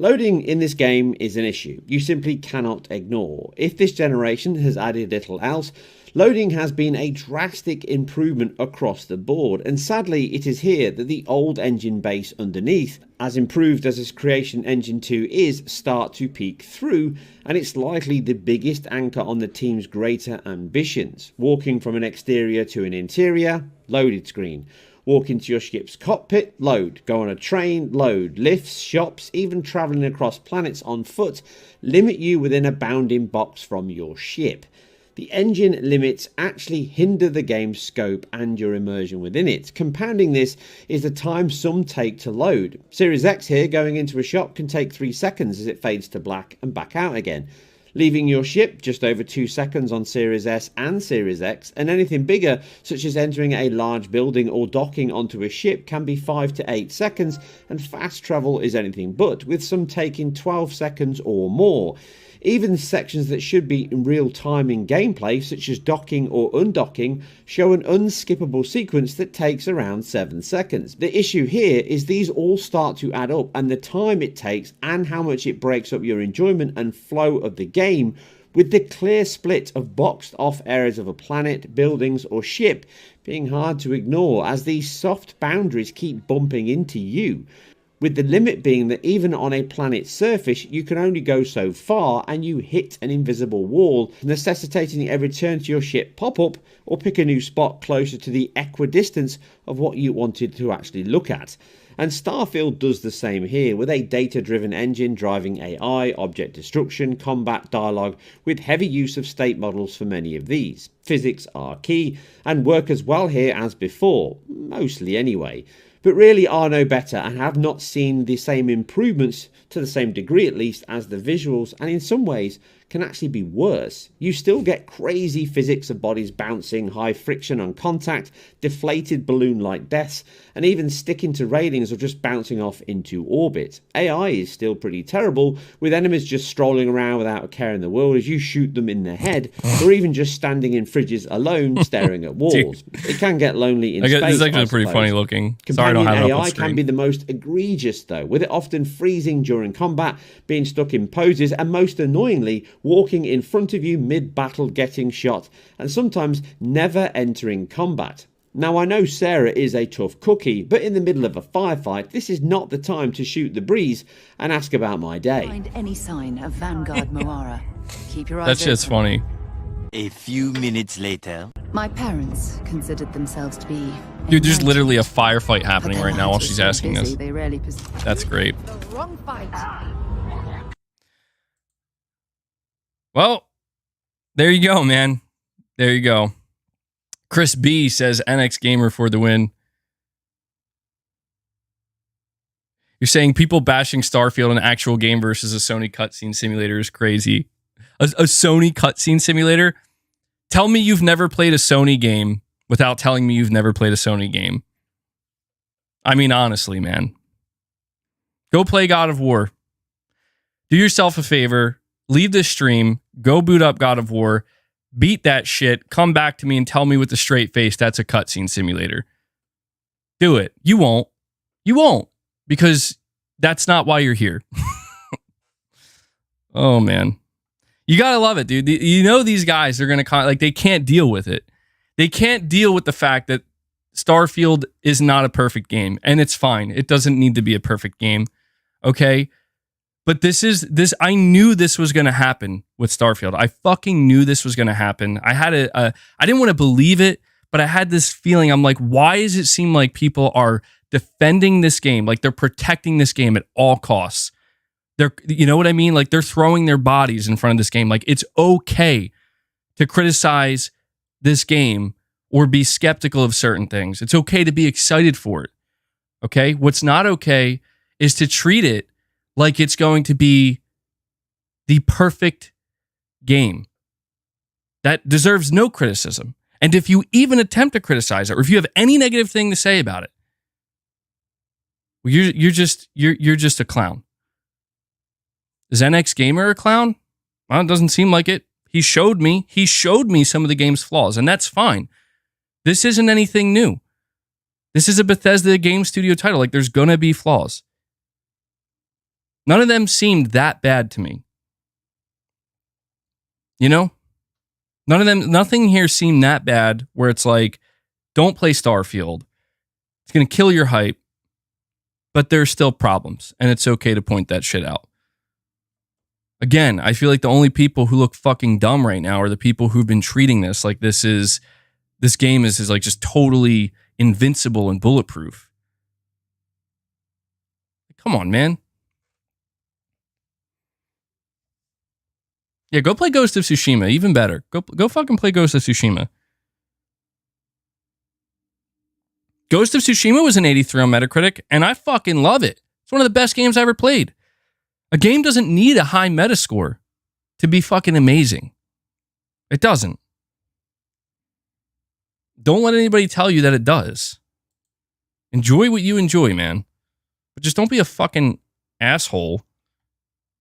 Loading in this game is an issue you simply cannot ignore. If this generation has added little else, loading has been a drastic improvement across the board, and sadly it is here that the old engine base underneath, as improved as its Creation Engine 2 is, start to peek through, and it's likely the biggest anchor on the team's greater ambitions. Walking from an exterior to an interior, loaded screen. Walk into your ship's cockpit, load. Go on a train, load. Lifts, shops, even travelling across planets on foot limit you within a bounding box from your ship. The engine limits actually hinder the game's scope and your immersion within it. Compounding this is the time some take to load. Series X here going into a shop can take 3 seconds as it fades to black and back out again. Leaving your ship just over 2 seconds on Series S and Series X, and anything bigger such as entering a large building or docking onto a ship can be 5 to 8 seconds, and fast travel is anything but, with some taking 12 seconds or more. Even sections that should be in real time in gameplay, such as docking or undocking, show an unskippable sequence that takes around 7 seconds. The issue here is these all start to add up, and the time it takes and how much it breaks up your enjoyment and flow of the game, with the clear split of boxed off areas of a planet, buildings or ship being hard to ignore as these soft boundaries keep bumping into you. With the limit being that even on a planet's surface, you can only go so far and you hit an invisible wall, necessitating a return to your ship pop-up or pick a new spot closer to the equidistance of what you wanted to actually look at. And Starfield does the same here, with a data-driven engine driving AI, object destruction, combat, dialogue, with heavy use of state models for many of these. Physics are key, and work as well here as before, mostly anyway, but really are no better and have not seen the same improvements, to the same degree at least, as the visuals, and in some ways can actually be worse. You still get crazy physics of bodies bouncing, high friction on contact, deflated balloon-like deaths, and even sticking to railings or just bouncing off into orbit. AI is still pretty terrible, with enemies just strolling around without a care in the world as you shoot them in the head, or even just standing in fridges alone staring at walls. It can get lonely in space. This is actually pretty funny looking. Sorry, I don't have it up on AI screen. can be the most egregious though, with it often freezing during combat, being stuck in poses, and most annoyingly, walking in front of you mid-battle getting shot, and sometimes never entering combat. Now I know Sarah is a tough cookie, but in the middle of a firefight, this is not the time to shoot the breeze and ask about my day. Find any sign of Vanguard Moara. Keep your eyes That shit's open. funny. A few minutes later. My parents considered themselves to be... Dude, there's literally a firefight happening right now while she's asking busy, this. They rarely That's great. The wrong fight. Well, there you go, man. There you go. Chris B says NX Gamer for the win. You're saying people bashing Starfield, an actual game versus a Sony cutscene simulator, is crazy. A Sony cutscene simulator? Tell me you've never played a Sony game without telling me you've never played a Sony game. I mean, honestly, man. Go play God of War. Do yourself a favor. Leave this stream. Go boot up God of War. Beat that shit. Come back to me and tell me with a straight face that's a cutscene simulator. Do it. You won't. You won't. Because that's not why you're here. Oh, man. You gotta love it, dude. You know these guys are gonna they can't deal with it. They can't deal with the fact that Starfield is not a perfect game, and it's fine. It doesn't need to be a perfect game, okay? But I knew this was gonna happen with Starfield. I fucking knew this was gonna happen. I didn't want to believe it, but I had this feeling. I'm like, why does it seem like people are defending this game, like they're protecting this game at all costs? You know what I mean? Like they're throwing their bodies in front of this game. Like it's okay to criticize this game or be skeptical of certain things. It's okay to be excited for it. Okay? What's not okay is to treat it like it's going to be the perfect game that deserves no criticism. And if you even attempt to criticize it, or if you have any negative thing to say about it, well, you're just a clown. Is NX Gamer a clown? Well, it doesn't seem like it. He showed me some of the game's flaws, and that's fine. This isn't anything new. This is a Bethesda game studio title. Like, there's gonna be flaws. None of them seemed that bad to me. You know? Nothing here seemed that bad where it's like, don't play Starfield. It's gonna kill your hype, but there's still problems, and it's okay to point that shit out. Again, I feel like the only people who look fucking dumb right now are the people who've been treating this like this game is like just totally invincible and bulletproof. Come on, man. Yeah, go play Ghost of Tsushima. Even better. Go fucking play Ghost of Tsushima. Ghost of Tsushima was an 83 on Metacritic, and I fucking love it. It's one of the best games I ever played. A game doesn't need a high Metascore to be fucking amazing. It doesn't. Don't let anybody tell you that it does. Enjoy what you enjoy, man. But just don't be a fucking asshole.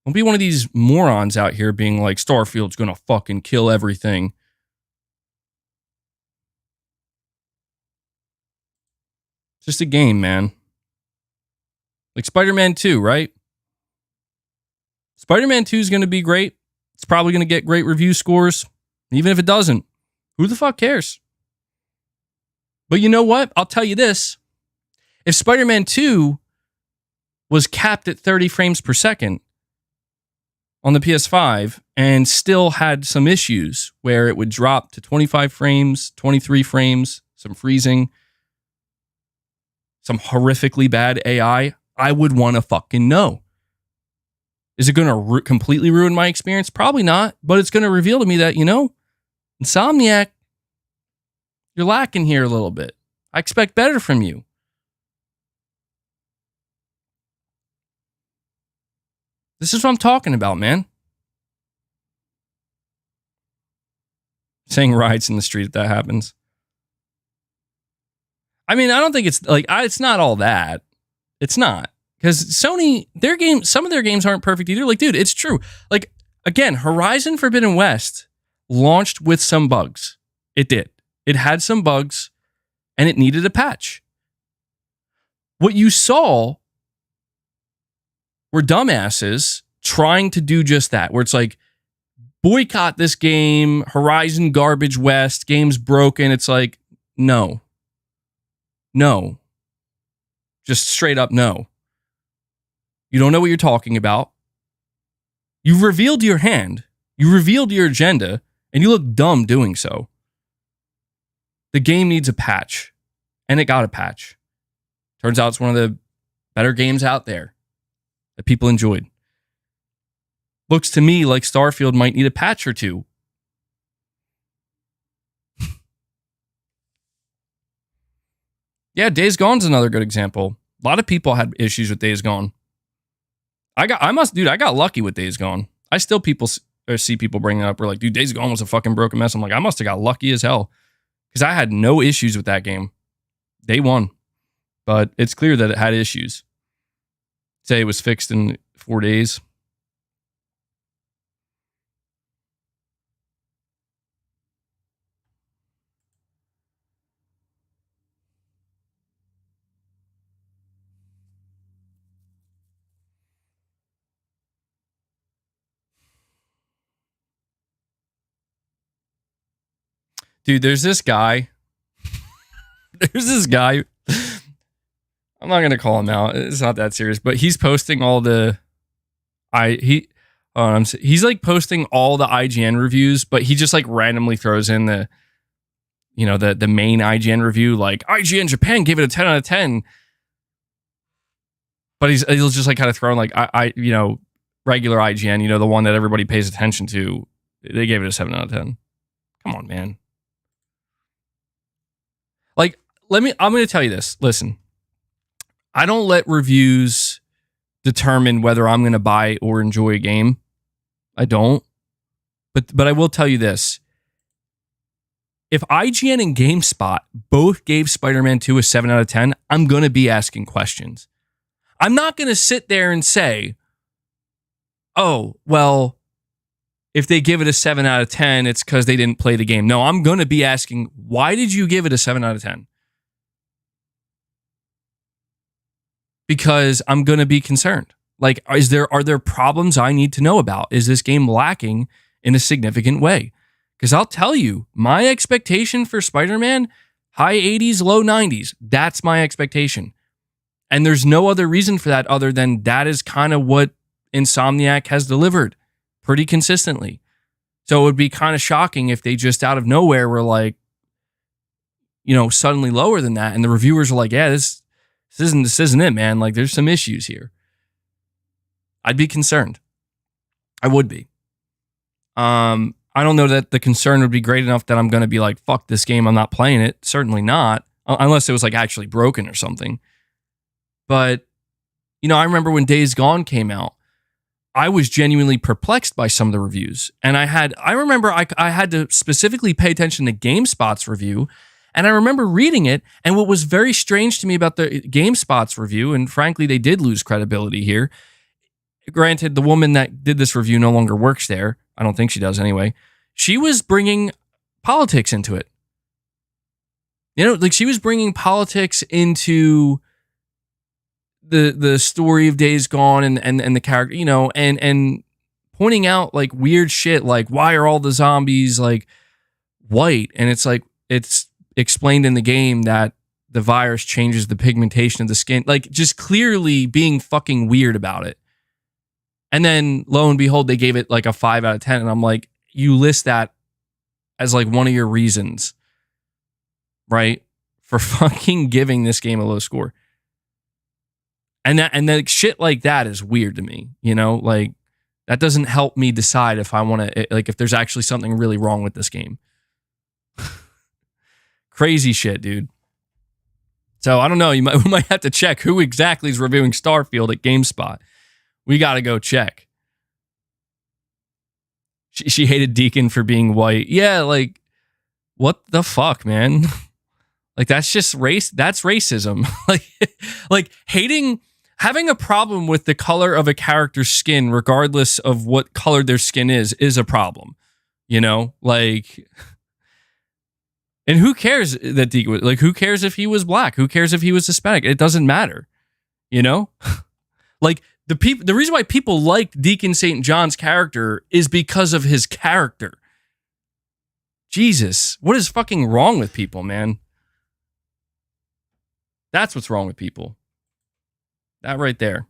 Don't be one of these morons out here being like, Starfield's gonna fucking kill everything. It's just a game, man. Like Spider-Man 2, right? Spider-Man 2 is going to be great. It's probably going to get great review scores. Even if it doesn't, who the fuck cares? But you know what? I'll tell you this. If Spider-Man 2 was capped at 30 frames per second on the PS5 and still had some issues where it would drop to 25 frames, 23 frames, some freezing, some horrifically bad AI, I would want to fucking know. Is it going to completely ruin my experience? Probably not, but it's going to reveal to me that, Insomniac, you're lacking here a little bit. I expect better from you. This is what I'm talking about, man. Saying riots in the street if that happens. I mean, I don't think it's like, it's not all that. It's not. Because Sony, some of their games aren't perfect either. Like, dude, it's true. Like, again, Horizon Forbidden West launched with some bugs. It did. It had some bugs, and it needed a patch. What you saw were dumbasses trying to do just that, where it's like, boycott this game, Horizon garbage West, game's broken. It's like, no. No. Just straight up no. You don't know what you're talking about. You've revealed your hand. You revealed your agenda, and you look dumb doing so. The game needs a patch, and it got a patch. Turns out it's one of the better games out there that people enjoyed. Looks to me like Starfield might need a patch or two. Yeah, Days Gone's another good example. A lot of people had issues with Days Gone. I got lucky with Days Gone. I still see people bring it up. We're like, dude, Days Gone was a fucking broken mess. I'm like, I must have got lucky as hell because I had no issues with that game. Day one. But it's clear that it had issues. Say it was fixed in 4 days. Dude, there's this guy. I'm not gonna call him out. It's not that serious, but he's posting all the he's like posting all the IGN reviews, but he just like randomly throws in the main IGN review, like IGN Japan gave it a 10 out of 10. But he'll just like kind of throw in like regular IGN, the one that everybody pays attention to. They gave it a 7 out of 10. Come on, man. Like, I'm going to tell you this. Listen, I don't let reviews determine whether I'm going to buy or enjoy a game. I don't. But I will tell you this. If IGN and GameSpot both gave Spider-Man 2 a 7 out of 10, I'm going to be asking questions. I'm not going to sit there and say, oh, well, if they give it a 7 out of 10, it's because they didn't play the game. No, I'm going to be asking, why did you give it a 7 out of 10? Because I'm going to be concerned. Like, are there problems I need to know about? Is this game lacking in a significant way? Because I'll tell you, my expectation for Spider-Man, high 80s, low 90s. That's my expectation. And there's no other reason for that other than that is kind of what Insomniac has delivered pretty consistently. So it would be kind of shocking if they just out of nowhere were like, you know, suddenly lower than that. And the reviewers are like, yeah, this isn't it, man. Like, there's some issues here. I'd be concerned. I would be. I don't know that the concern would be great enough that I'm going to be like, fuck this game, I'm not playing it. Certainly not. Unless it was like actually broken or something. But, you know, I remember when Days Gone came out, I was genuinely perplexed by some of the reviews. And I remember I had to specifically pay attention to GameSpot's review. And I remember reading it. And what was very strange to me about the GameSpot's review, and frankly, they did lose credibility here. Granted, the woman that did this review no longer works there. I don't think she does anyway. She was bringing politics into it. You know, like she was bringing politics into the story of Days Gone and the character, you know, and pointing out like weird shit, like why are all the zombies like white? And it's like, it's explained in the game that the virus changes the pigmentation of the skin, like just clearly being fucking weird about it. And then lo and behold, they gave it like a 5 out of 10. And I'm like, you list that as like one of your reasons, right? For fucking giving this game a low score. And that shit like that is weird to me, you know, like that doesn't help me decide if I want to, like, if there's actually something really wrong with this game. Crazy shit, dude. So I don't know. We might have to check who exactly is reviewing Starfield at GameSpot. We got to go check. She hated Deacon for being white. Yeah, like, what the fuck, man? Like, that's just race. That's racism. like having a problem with the color of a character's skin, regardless of what color their skin is a problem. You know, like, and who cares that Deacon, like, who cares if he was black? Who cares if he was Hispanic? It doesn't matter. You know, like, the reason why people like Deacon St. John's character is because of his character. Jesus, what is fucking wrong with people, man? That's what's wrong with people. That right there.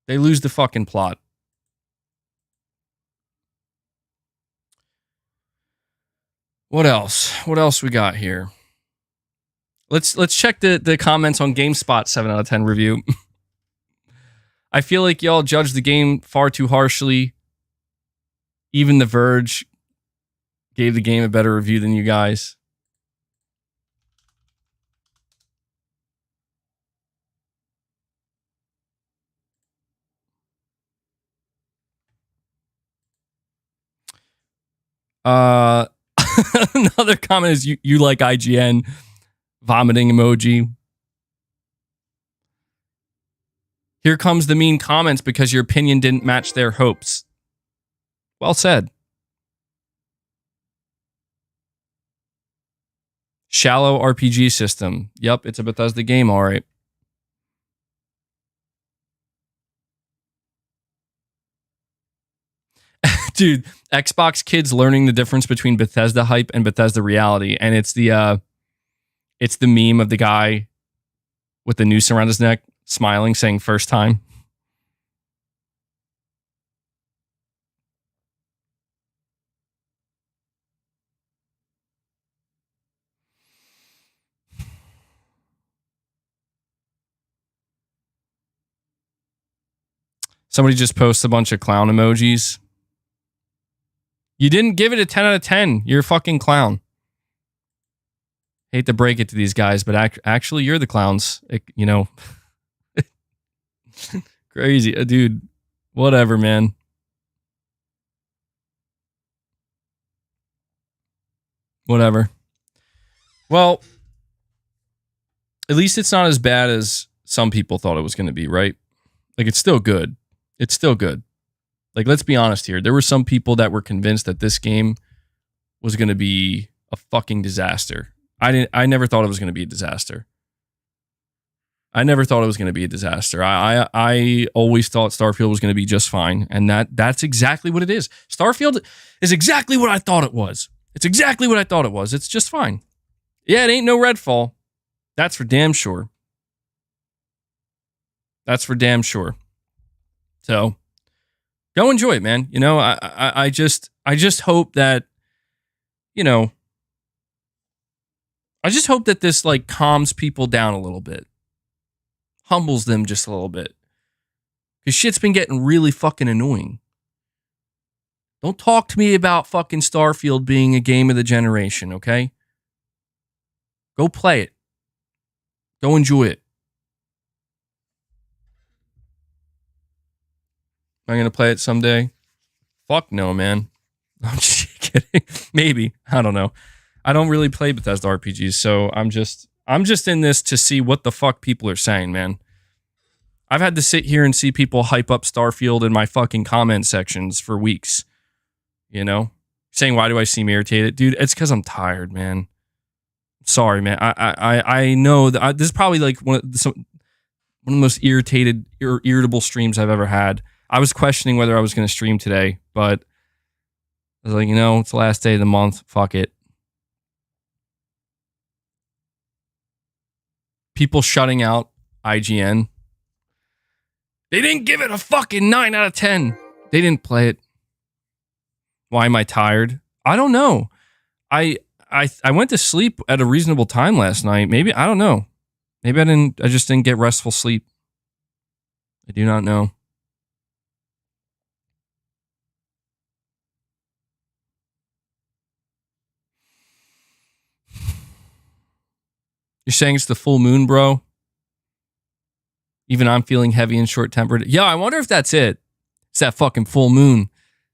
They lose the fucking plot. What else? What else we got here? Let's check the comments on GameSpot 7 out of 10 review. I feel like y'all judge the game far too harshly. Even The Verge gave the game a better review than you guys. Another comment is you like IGN. Vomiting emoji. Here comes the mean comments because your opinion didn't match their hopes. Well said. Shallow RPG system. Yep, it's a Bethesda game, all right. Dude, Xbox kids learning the difference between Bethesda hype and Bethesda reality, and it's the meme of the guy with the noose around his neck, smiling, saying first time. Somebody just posts a bunch of clown emojis. You didn't give it a 10 out of 10. You're a fucking clown. Hate to break it to these guys, but actually you're the clowns. You know, crazy, dude. Whatever, man. Whatever. Well, at least it's not as bad as some people thought it was going to be, right? Like, it's still good. It's still good. Like, let's be honest here. There were some people that were convinced that this game was going to be a fucking disaster. I never thought it was going to be a disaster. I never thought it was going to be a disaster. I always thought Starfield was going to be just fine, and that's exactly what it is. Starfield is exactly what I thought it was. It's exactly what I thought it was. It's just fine. Yeah, it ain't no Redfall. That's for damn sure. That's for damn sure. So, go enjoy it, man. You know, I just hope that, you know, I just hope that this like calms people down a little bit. Humbles them just a little bit. Because shit's been getting really fucking annoying. Don't talk to me about fucking Starfield being a game of the generation, okay? Go play it. Go enjoy it. Am I going to play it someday? Fuck no, man. I'm just kidding. Maybe. I don't know. I don't really play Bethesda RPGs, so I'm just in this to see what the fuck people are saying, man. I've had to sit here and see people hype up Starfield in my fucking comment sections for weeks. You know? Saying, why do I seem irritated? Dude, it's because I'm tired, man. Sorry, man. I know that this is probably like one of the most irritable streams I've ever had. I was questioning whether I was going to stream today, but I was like, you know, it's the last day of the month. Fuck it. People shutting out IGN. They didn't give it a fucking 9 out of 10. They didn't play it. Why am I tired? I don't know. I went to sleep at a reasonable time last night. Maybe, I don't know. Maybe I just didn't get restful sleep. I do not know. You're saying it's the full moon, bro? Even I'm feeling heavy and short-tempered. Yeah, I wonder if that's it. It's that fucking full moon.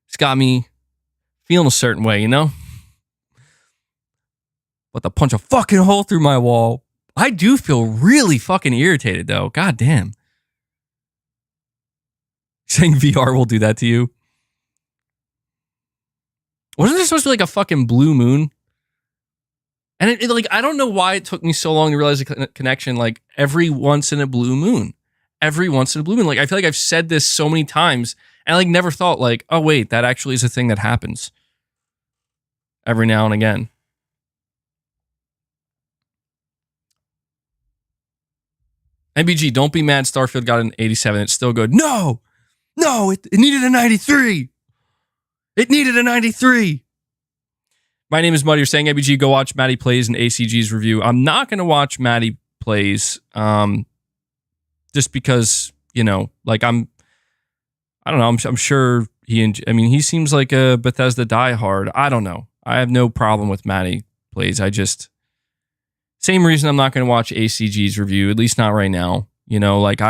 It's got me feeling a certain way, you know? But to punch a fucking hole through my wall. I do feel really fucking irritated, though. God damn. Saying VR will do that to you. Wasn't there supposed to be like a fucking blue moon? And it like, I don't know why it took me so long to realize the connection. Like every once in a blue moon, like I feel like I've said this so many times and I like never thought like, oh wait, that actually is a thing that happens every now and again. MBG, don't be mad. Starfield got an 87. It's still good. No, it needed a 93. It needed a 93. My name is Muddy. You're saying, ABG, go watch Maddie Plays and ACG's review. I'm not going to watch Maddie Plays just because, you know, like I don't know. I'm sure he seems like a Bethesda diehard. I don't know. I have no problem with Maddie Plays. Same reason I'm not going to watch ACG's review, at least not right now. You know, like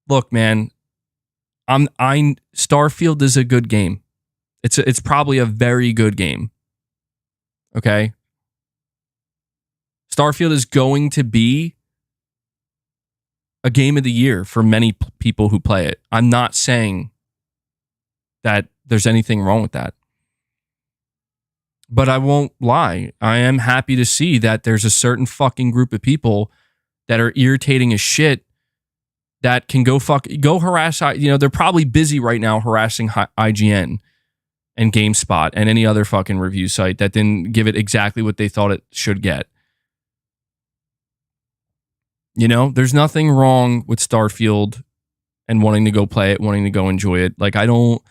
look, man, Starfield is a good game. It's probably a very good game. Okay? Starfield is going to be a game of the year for many people who play it. I'm not saying that there's anything wrong with that. But I won't lie. I am happy to see that there's a certain fucking group of people that are irritating as shit that can go harass. You know, they're probably busy right now harassing IGN and GameSpot and any other fucking review site that didn't give it exactly what they thought it should get. You know, there's nothing wrong with Starfield and wanting to go play it, wanting to go enjoy it. Like, I don't,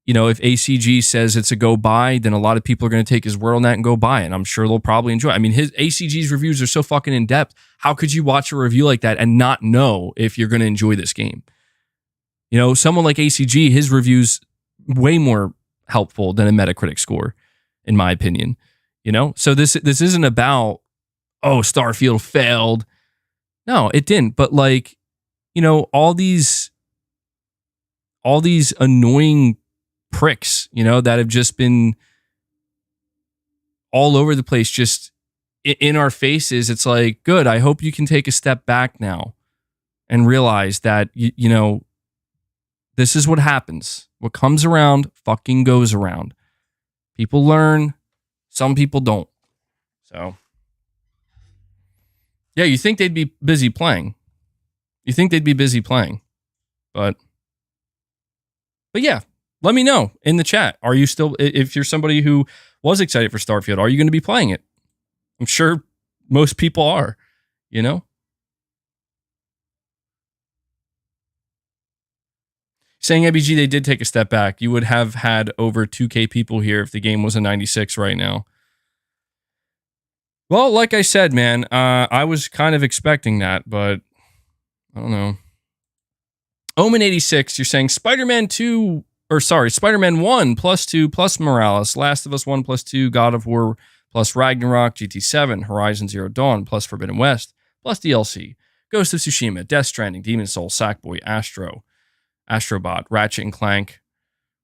you know, if ACG says it's a go buy, then a lot of people are going to take his word on that and go buy it. And I'm sure they'll probably enjoy it. I mean, his ACG's reviews are so fucking in depth. How could you watch a review like that and not know if you're going to enjoy this game? You know, someone like ACG, his reviews way more helpful than a Metacritic score, in my opinion. you know? So this isn't about, oh, Starfield failed. No, it didn't. But like, you know, all these annoying pricks, you know, that have just been all over the place, just in our faces. It's like, good. I hope you can take a step back now and realize that, you know, this is what happens. What comes around fucking goes around. People learn. Some people don't. So, yeah, you think they'd be busy playing. But yeah, let me know in the chat. Are you still, if you're somebody who was excited for Starfield, are you going to be playing it? I'm sure most people are, you know? Saying MBG, they did take a step back. You would have had over 2K people here if the game was a 96 right now. Well, like I said, man, I was kind of expecting that, but I don't know. Omen86, you're saying Spider-Man 1 +2 plus Morales, Last of Us 1 +2, God of War plus Ragnarok, GT7, Horizon Zero Dawn plus Forbidden West plus DLC, Ghost of Tsushima, Death Stranding, Demon's Souls, Sackboy, Astrobot, Ratchet & Clank,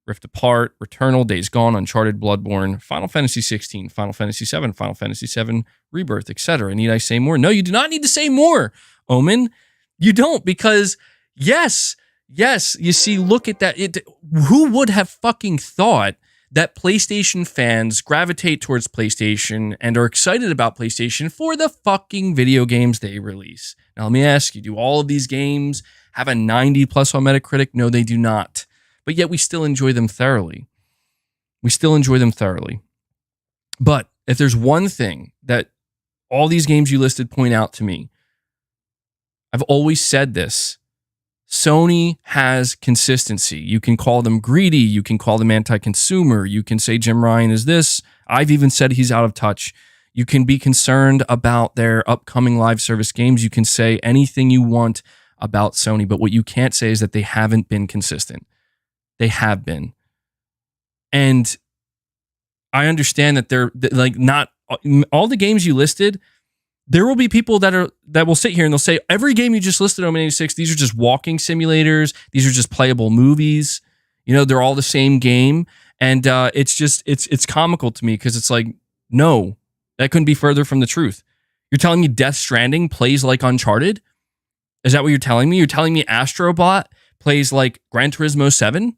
Rift Apart, Returnal, Days Gone, Uncharted, Bloodborne, Final Fantasy 16, Final Fantasy 7, Final Fantasy 7, Rebirth, etc. Need I say more? No, you do not need to say more, Omen. You don't, because yes, you see, look at that. Who would have fucking thought that PlayStation fans gravitate towards PlayStation and are excited about PlayStation for the fucking video games they release? Now, let me ask you, do all of these games have a 90 plus on Metacritic? No, they do not. But yet we still enjoy them thoroughly. But if there's one thing that all these games you listed point out to me, I've always said this. Sony has consistency. You can call them greedy. You can call them anti-consumer. You can say Jim Ryan is this. I've even said he's out of touch. You can be concerned about their upcoming live service games. You can say anything you want about Sony, but what you can't say is that they haven't been consistent. They have been. And I understand that they're like not all the games you listed. There will be people that will sit here and they'll say every game you just listed on 86, these are just walking simulators. These are just playable movies. You know, they're all the same game. And it's comical to me because it's like, no, that couldn't be further from the truth. You're telling me Death Stranding plays like Uncharted? Is that what you're telling me? You're telling me Astrobot plays like Gran Turismo 7?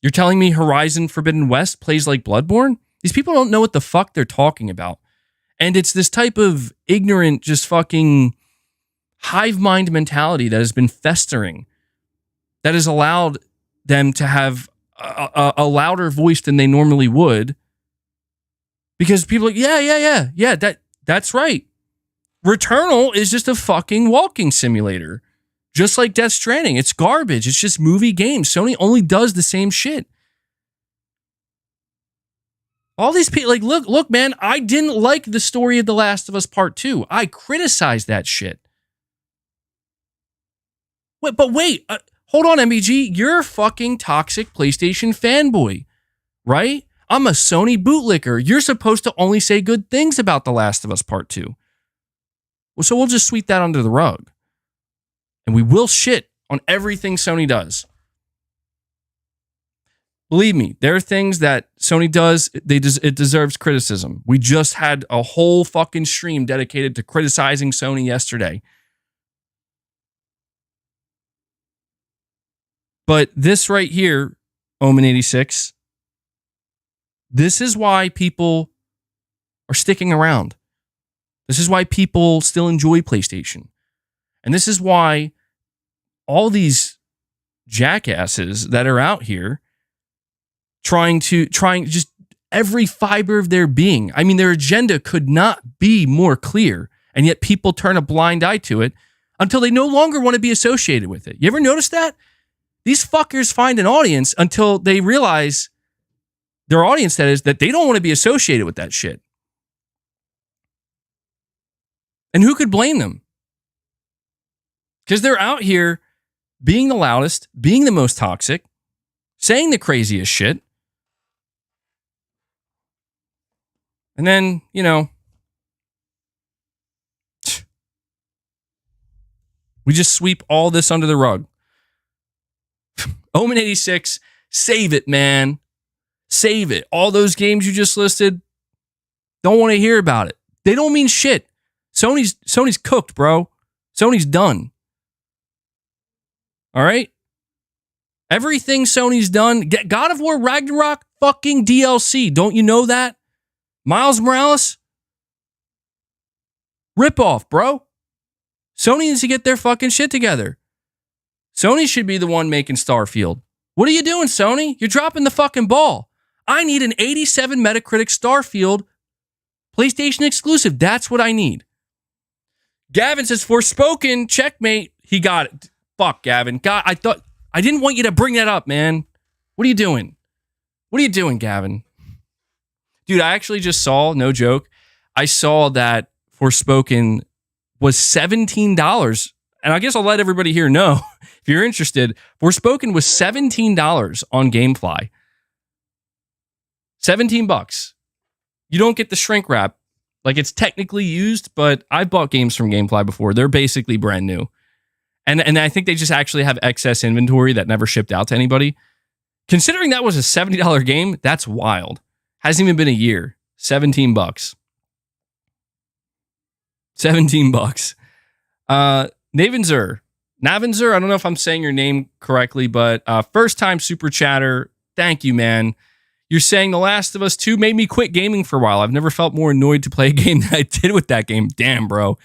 You're telling me Horizon Forbidden West plays like Bloodborne? These people don't know what the fuck they're talking about. And it's this type of ignorant, just fucking hive mind mentality that has been festering, that has allowed them to have a louder voice than they normally would. Because people are like, yeah, that's right. Returnal is just a fucking walking simulator. Just like Death Stranding. It's garbage. It's just movie games. Sony only does the same shit. All these people, like, look, man, I didn't like the story of The Last of Us Part 2. I criticized that shit. Wait, hold on, MBG. You're a fucking toxic PlayStation fanboy, right? I'm a Sony bootlicker. You're supposed to only say good things about The Last of Us Part 2. Well, so we'll just sweep that under the rug. And we will shit on everything Sony does. Believe me, there are things that Sony does, it deserves criticism. We just had a whole fucking stream dedicated to criticizing Sony yesterday. But this right here, Omen86, this is why people are sticking around. This is why people still enjoy PlayStation. And this is why all these jackasses that are out here trying just every fiber of their being. I mean, their agenda could not be more clear, and yet people turn a blind eye to it until they no longer want to be associated with it. You ever notice that? These fuckers find an audience until they realize, their audience that is, that they don't want to be associated with that shit. And who could blame them? Because they're out here being the loudest, being the most toxic, saying the craziest shit. And then, you know, we just sweep all this under the rug. Omen 86, save it, man. Save it. All those games you just listed, don't want to hear about it. They don't mean shit. Sony's cooked, bro. Sony's done. All right? Everything Sony's done. God of War Ragnarok fucking DLC. Don't you know that? Miles Morales? Ripoff, bro. Sony needs to get their fucking shit together. Sony should be the one making Starfield. What are you doing, Sony? You're dropping the fucking ball. I need an 87 Metacritic Starfield PlayStation exclusive. That's what I need. Gavin says, Forspoken, checkmate. He got it. Fuck, Gavin. God, I didn't want you to bring that up, man. What are you doing? What are you doing, Gavin? Dude, I actually just saw, no joke, I saw that Forspoken was $17. And I guess I'll let everybody here know, if you're interested, Forspoken was $17 on GameFly. $17. You don't get the shrink wrap. Like, it's technically used, but I've bought games from GameFly before. They're basically brand new. And I think they just actually have excess inventory that never shipped out to anybody. Considering that was a $70 game, that's wild. Hasn't even been a year. $17. $17. Navinzer, I don't know if I'm saying your name correctly, but first time super chatter. Thank you, man. You're saying The Last of Us 2 made me quit gaming for a while. I've never felt more annoyed to play a game than I did with that game. Damn, bro.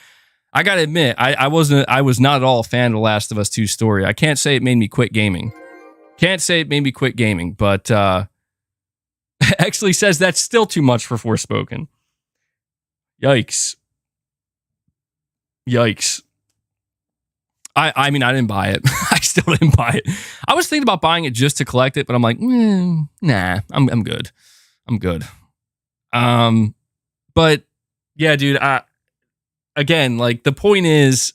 I gotta admit, I was not at all a fan of The Last of Us 2 story. I can't say it made me quit gaming. But actually says that's still too much for Forspoken. Yikes. I mean, I didn't buy it. I still didn't buy it. I was thinking about buying it just to collect it, but I'm like, nah, I'm good. But yeah, dude, again, like, the point is,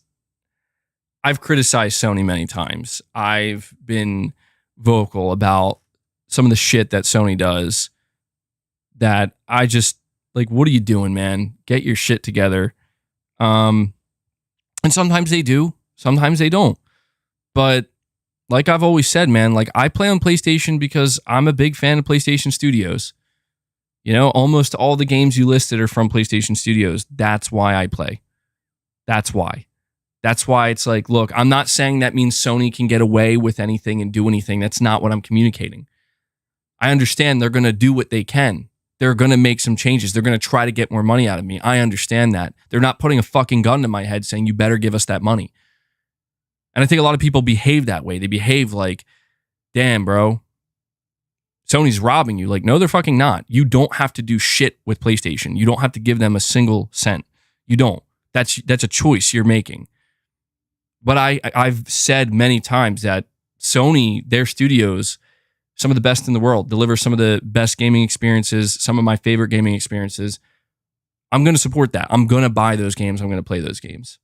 I've criticized Sony many times. I've been vocal about some of the shit that Sony does that I just, like, what are you doing, man? Get your shit together. And sometimes they do, sometimes they don't. But like I've always said, man, like, I play on PlayStation because I'm a big fan of PlayStation Studios. You know, almost all the games you listed are from PlayStation Studios. That's why I play. That's why it's like, look, I'm not saying that means Sony can get away with anything and do anything. That's not what I'm communicating. I understand they're going to do what they can. They're going to make some changes. They're going to try to get more money out of me. I understand that. They're not putting a fucking gun to my head saying, you better give us that money. And I think a lot of people behave that way. They behave like, damn, bro, Sony's robbing you. Like, no, they're fucking not. You don't have to do shit with PlayStation. You don't have to give them a single cent. You don't. That's a choice you're making. But I've said many times that Sony, their studios, some of the best in the world, deliver some of the best gaming experiences, some of my favorite gaming experiences. I'm going to support that. I'm going to buy those games. I'm going to play those games.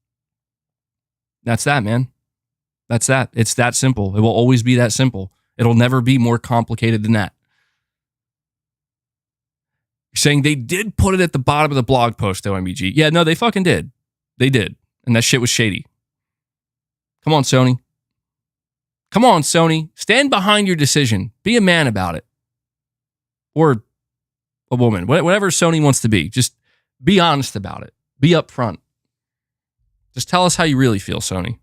That's that, man. That's that. It's that simple. It will always be that simple. It'll never be more complicated than that. You're saying they did put it at the bottom of the blog post, though, MBG. Yeah, no, they fucking did. They did. And that shit was shady. Come on, Sony. Come on, Sony. Stand behind your decision. Be a man about it. Or a woman. Whatever Sony wants to be. Just be honest about it. Be upfront. Just tell us how you really feel, Sony.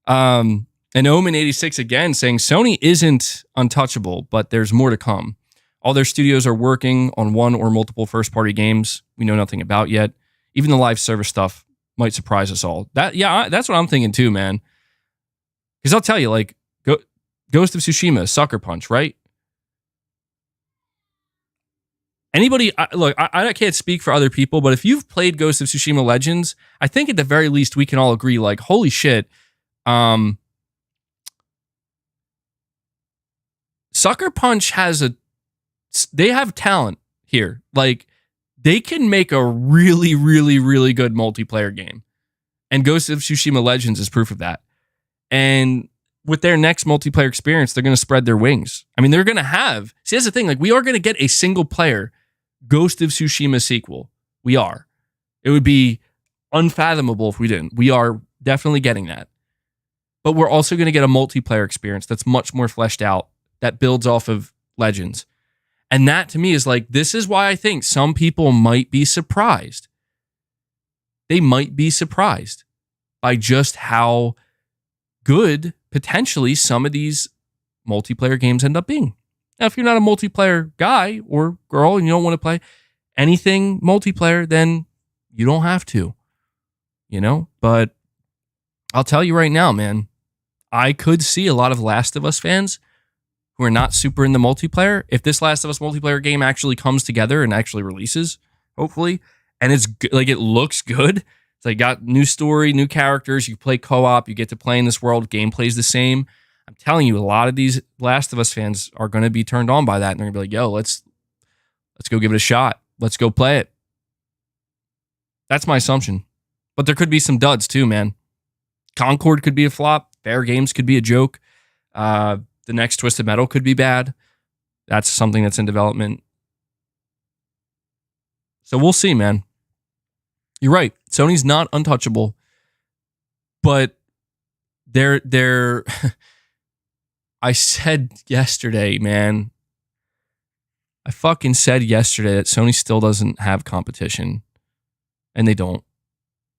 And Omen86 again saying Sony isn't untouchable, but there's more to come. All their studios are working on one or multiple first-party games we know nothing about yet. Even the live service stuff might surprise us all. That's what I'm thinking too, man. Because I'll tell you, like, Ghost of Tsushima, Sucker Punch, right? Anybody, look, I can't speak for other people, but if you've played Ghost of Tsushima Legends, I think at the very least we can all agree, like, holy shit, Sucker Punch they have talent here. Like, they can make a really, really, really good multiplayer game. And Ghost of Tsushima Legends is proof of that. And with their next multiplayer experience, they're going to spread their wings. I mean, they're going to have... See, that's the thing. Like, we are going to get a single player Ghost of Tsushima sequel. We are. It would be unfathomable if we didn't. We are definitely getting that. But we're also going to get a multiplayer experience that's much more fleshed out, that builds off of Legends. And that to me is like, this is why I think some people might be surprised. They might be surprised by just how good potentially some of these multiplayer games end up being. Now, if you're not a multiplayer guy or girl and you don't want to play anything multiplayer, then you don't have to, But I'll tell you right now, man, I could see a lot of Last of Us fans who are not super in the multiplayer. If this Last of Us multiplayer game actually comes together and actually releases, hopefully, and it's like, it looks good. It's like got new story, new characters. You play co-op. You get to play in this world. Gameplay's the same. I'm telling you, a lot of these Last of Us fans are going to be turned on by that, and they're going to be like, "Yo, let's go give it a shot. Let's go play it." That's my assumption. But there could be some duds too, man. Concord could be a flop. Fair Games could be a joke. The next Twisted Metal could be bad. That's something that's in development. So we'll see, man. You're right. Sony's not untouchable, but they're I said yesterday, man. I fucking said yesterday that Sony still doesn't have competition. And they don't.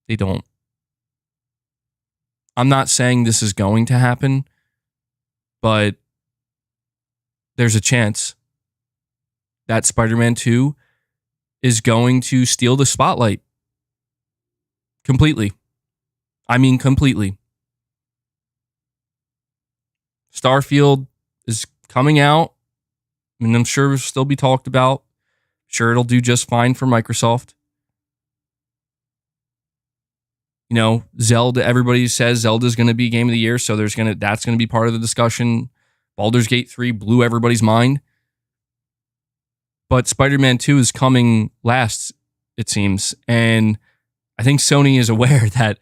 They don't. I'm not saying this is going to happen, but there's a chance that Spider-Man 2 is going to steal the spotlight. Completely. I mean, completely. Starfield is coming out. I mean, I'm sure it'll still be talked about. Sure, it'll do just fine for Microsoft. Zelda, everybody says Zelda's going to be Game of the Year, so that's going to be part of the discussion. Baldur's Gate 3 blew everybody's mind. But Spider-Man 2 is coming last, it seems. And I think Sony is aware that,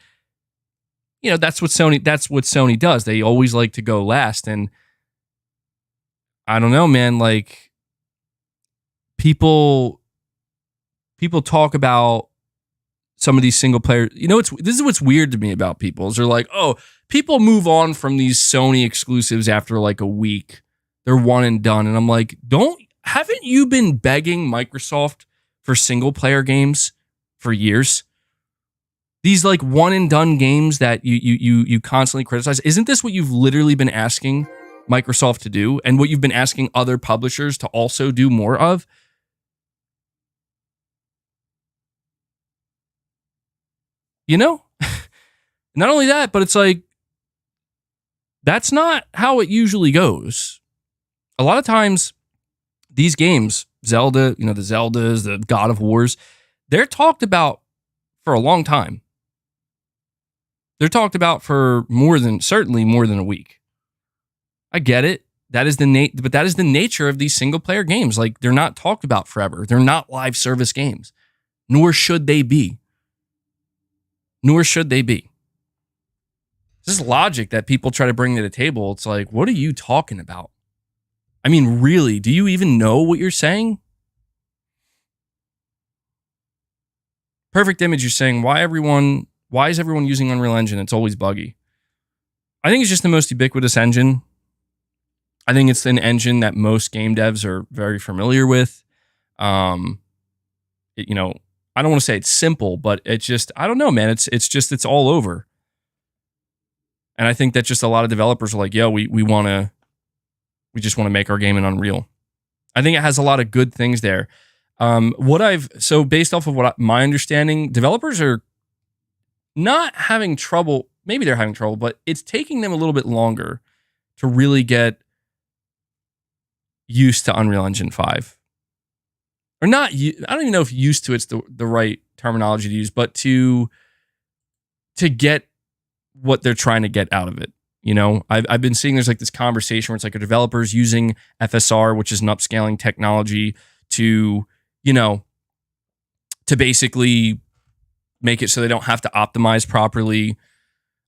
that's what Sony does. They always like to go last. And I don't know, man, like people talk about some of these single player, this is what's weird to me about people is they're like, oh, people move on from these Sony exclusives after like a week. They're one and done. And I'm like, haven't you been begging Microsoft for single player games for years? These like one and done games that you constantly criticize. Isn't this what you've literally been asking Microsoft to do and what you've been asking other publishers to also do more of? Not only that, but it's like, that's not how it usually goes. A lot of times, these games, Zelda, the Zeldas, the God of Wars, they're talked about for a long time. They're talked about for certainly more than a week. I get it. That is but that is the nature of these single player games. Like, they're not talked about forever. They're not live service games, nor should they be. This is logic that people try to bring to the table. It's like, what are you talking about? I mean, really, do you even know what you're saying? Perfect Image, you're saying, why is everyone using Unreal Engine? It's always buggy. I think it's just the most ubiquitous engine. I think it's an engine that most game devs are very familiar with. I don't want to say it's simple, but it's just, I don't know, man. It's all over. And I think that just a lot of developers are like, yo, we just want to make our game in Unreal. I think it has a lot of good things there. So based off of my understanding, developers are not having trouble. Maybe they're having trouble, but it's taking them a little bit longer to really get used to Unreal Engine 5. Or not, I don't even know if used to it's the right terminology to use, but to get what they're trying to get out of it. I've been seeing there's like this conversation where it's like a developer's using FSR, which is an upscaling technology, to basically make it so they don't have to optimize properly.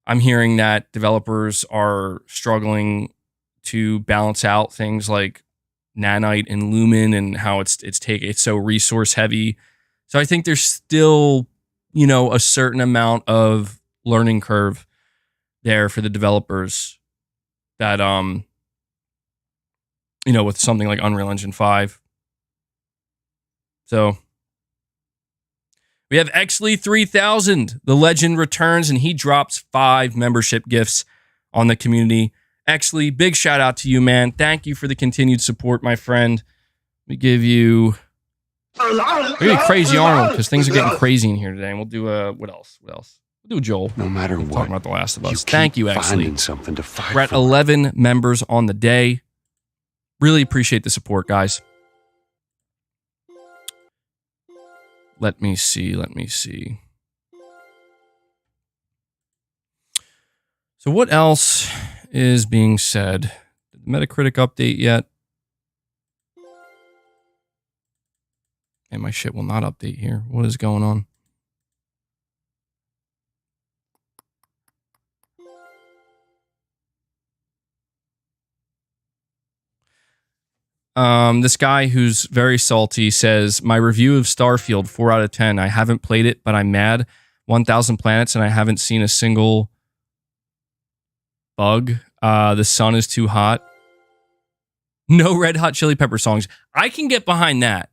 I'm hearing that developers are struggling to balance out things like nanite and lumen and how it's so resource heavy. So I think there's still, you know, a certain amount of learning curve there for the developers that, you know, with something like Unreal Engine 5. So we have Exley 3000. The legend returns and he drops 5 membership gifts on the community. Exley, big shout out to you, man. Thank you for the continued support, my friend. We give you Crazy Arnold because things are getting crazy in here today. And we'll do what else? We'll do Joel. No matter what, talking about The Last of Us. Thank you, Exley. Something to fight We're at for. 11 members on the day. Really appreciate the support, guys. Let me see. So what else is being said? Did the Metacritic update yet? And my shit will not update here. What is going on? This guy who's very salty says, my review of Starfield, 4 out of 10. I haven't played it, but I'm mad. 1,000 planets, and I haven't seen a single bug. The sun is too hot. No Red Hot Chili Pepper songs. I can get behind that.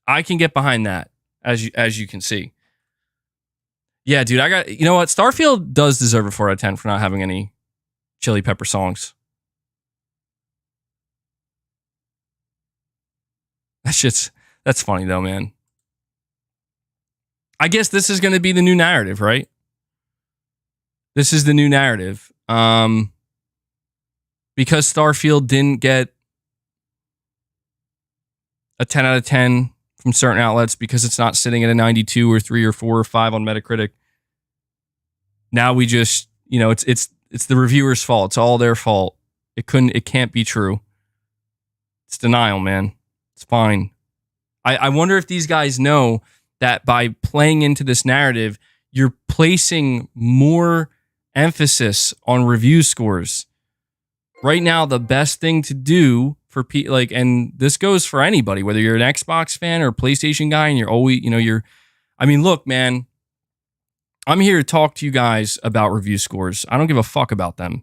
As you can see. Yeah, dude, you know what? Starfield does deserve a 4 out of 10 for not having any Chili Pepper songs. That's funny though, man. I guess this is going to be the new narrative, right? This is the new narrative. Because Starfield didn't get a 10 out of 10 from certain outlets because it's not sitting at a 92 or 3 or 4 or 5 on Metacritic. Now we just, you know, it's the reviewer's fault. It's all their fault. It can't be true. It's denial, man. It's fine. I wonder if these guys know that by playing into this narrative, you're placing more emphasis on review scores. Right now, the best thing to do for and this goes for anybody, whether you're an Xbox fan or a PlayStation guy, and you're always, you know, look, man, I'm here to talk to you guys about review scores. I don't give a fuck about them.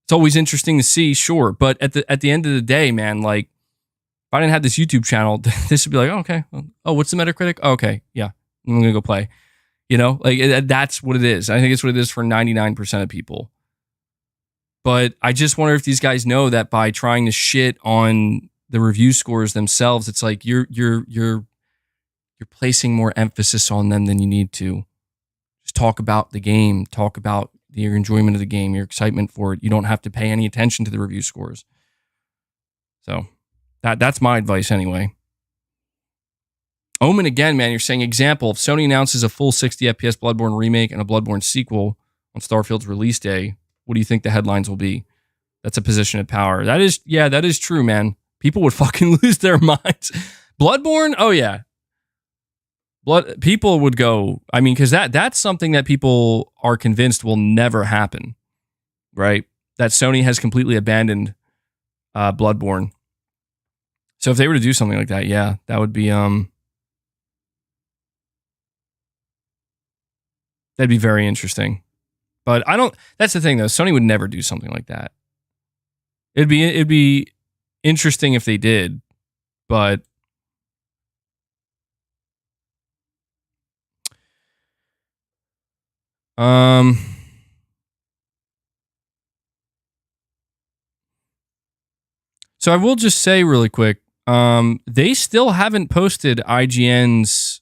It's always interesting to see, sure, but at the end of the day, man, like, if I didn't have this YouTube channel, this would be like, oh, okay. Oh, what's the Metacritic? Oh, okay, yeah, I'm going to go play. You know, like that's what it is. I think it's what it is for 99% of people. But I just wonder if these guys know that by trying to shit on the review scores themselves, it's like you're placing more emphasis on them than you need to. Just talk about the game, talk about your enjoyment of the game, your excitement for it. You don't have to pay any attention to the review scores. So that's my advice anyway. Omen again, man, you're saying, example, if Sony announces a full 60 FPS Bloodborne remake and a Bloodborne sequel on Starfield's release day, what do you think the headlines will be? That's a position of power. That is true, man. People would fucking lose their minds. Bloodborne? Oh, yeah. People would go, I mean, because that's something that people are convinced will never happen, right? That Sony has completely abandoned Bloodborne. So if they were to do something like that, yeah, that would be that'd be very interesting. But that's the thing though, Sony would never do something like that. It'd be interesting if they did, but so I will just say really quick, they still haven't posted IGN's.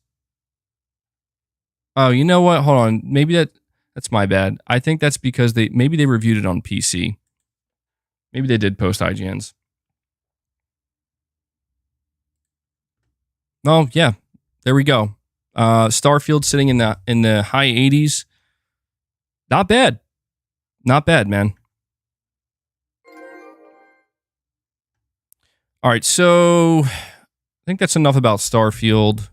Oh, you know what? Hold on. Maybe that's my bad. I think that's because maybe they reviewed it on PC. Maybe they did post IGN's. Oh, yeah. There we go. Starfield sitting in the high 80s. Not bad. Not bad, man. All right, so I think that's enough about Starfield.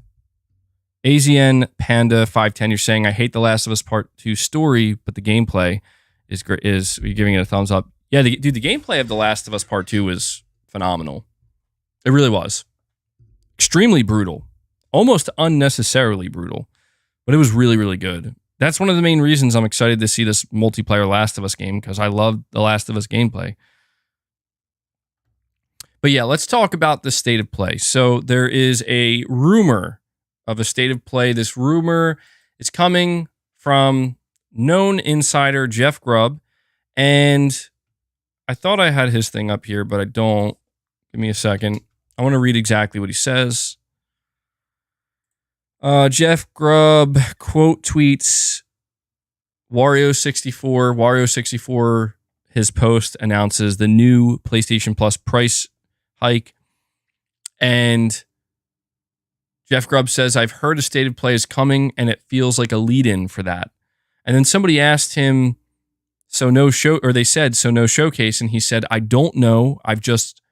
AZN Panda 510, you're saying, I hate The Last of Us Part 2 story, but the gameplay is great. You're giving it a thumbs up. Yeah, dude, the gameplay of The Last of Us Part 2 was phenomenal. It really was. Extremely brutal. Almost unnecessarily brutal. But it was really, really good. That's one of the main reasons I'm excited to see this multiplayer Last of Us game, because I love the Last of Us gameplay. But yeah, let's talk about the state of play. So there is a rumor of a state of play. This rumor is coming from known insider Jeff Grubb. And I thought I had his thing up here, but I don't. Give me a second. I want to read exactly what he says. Jeff Grubb quote tweets Wario64. Wario64, his post announces the new PlayStation Plus price hike. And Jeff Grubb says, I've heard a state of play is coming and it feels like a lead-in for that. And then somebody asked him, they said, so no showcase. And he said, I don't know. I just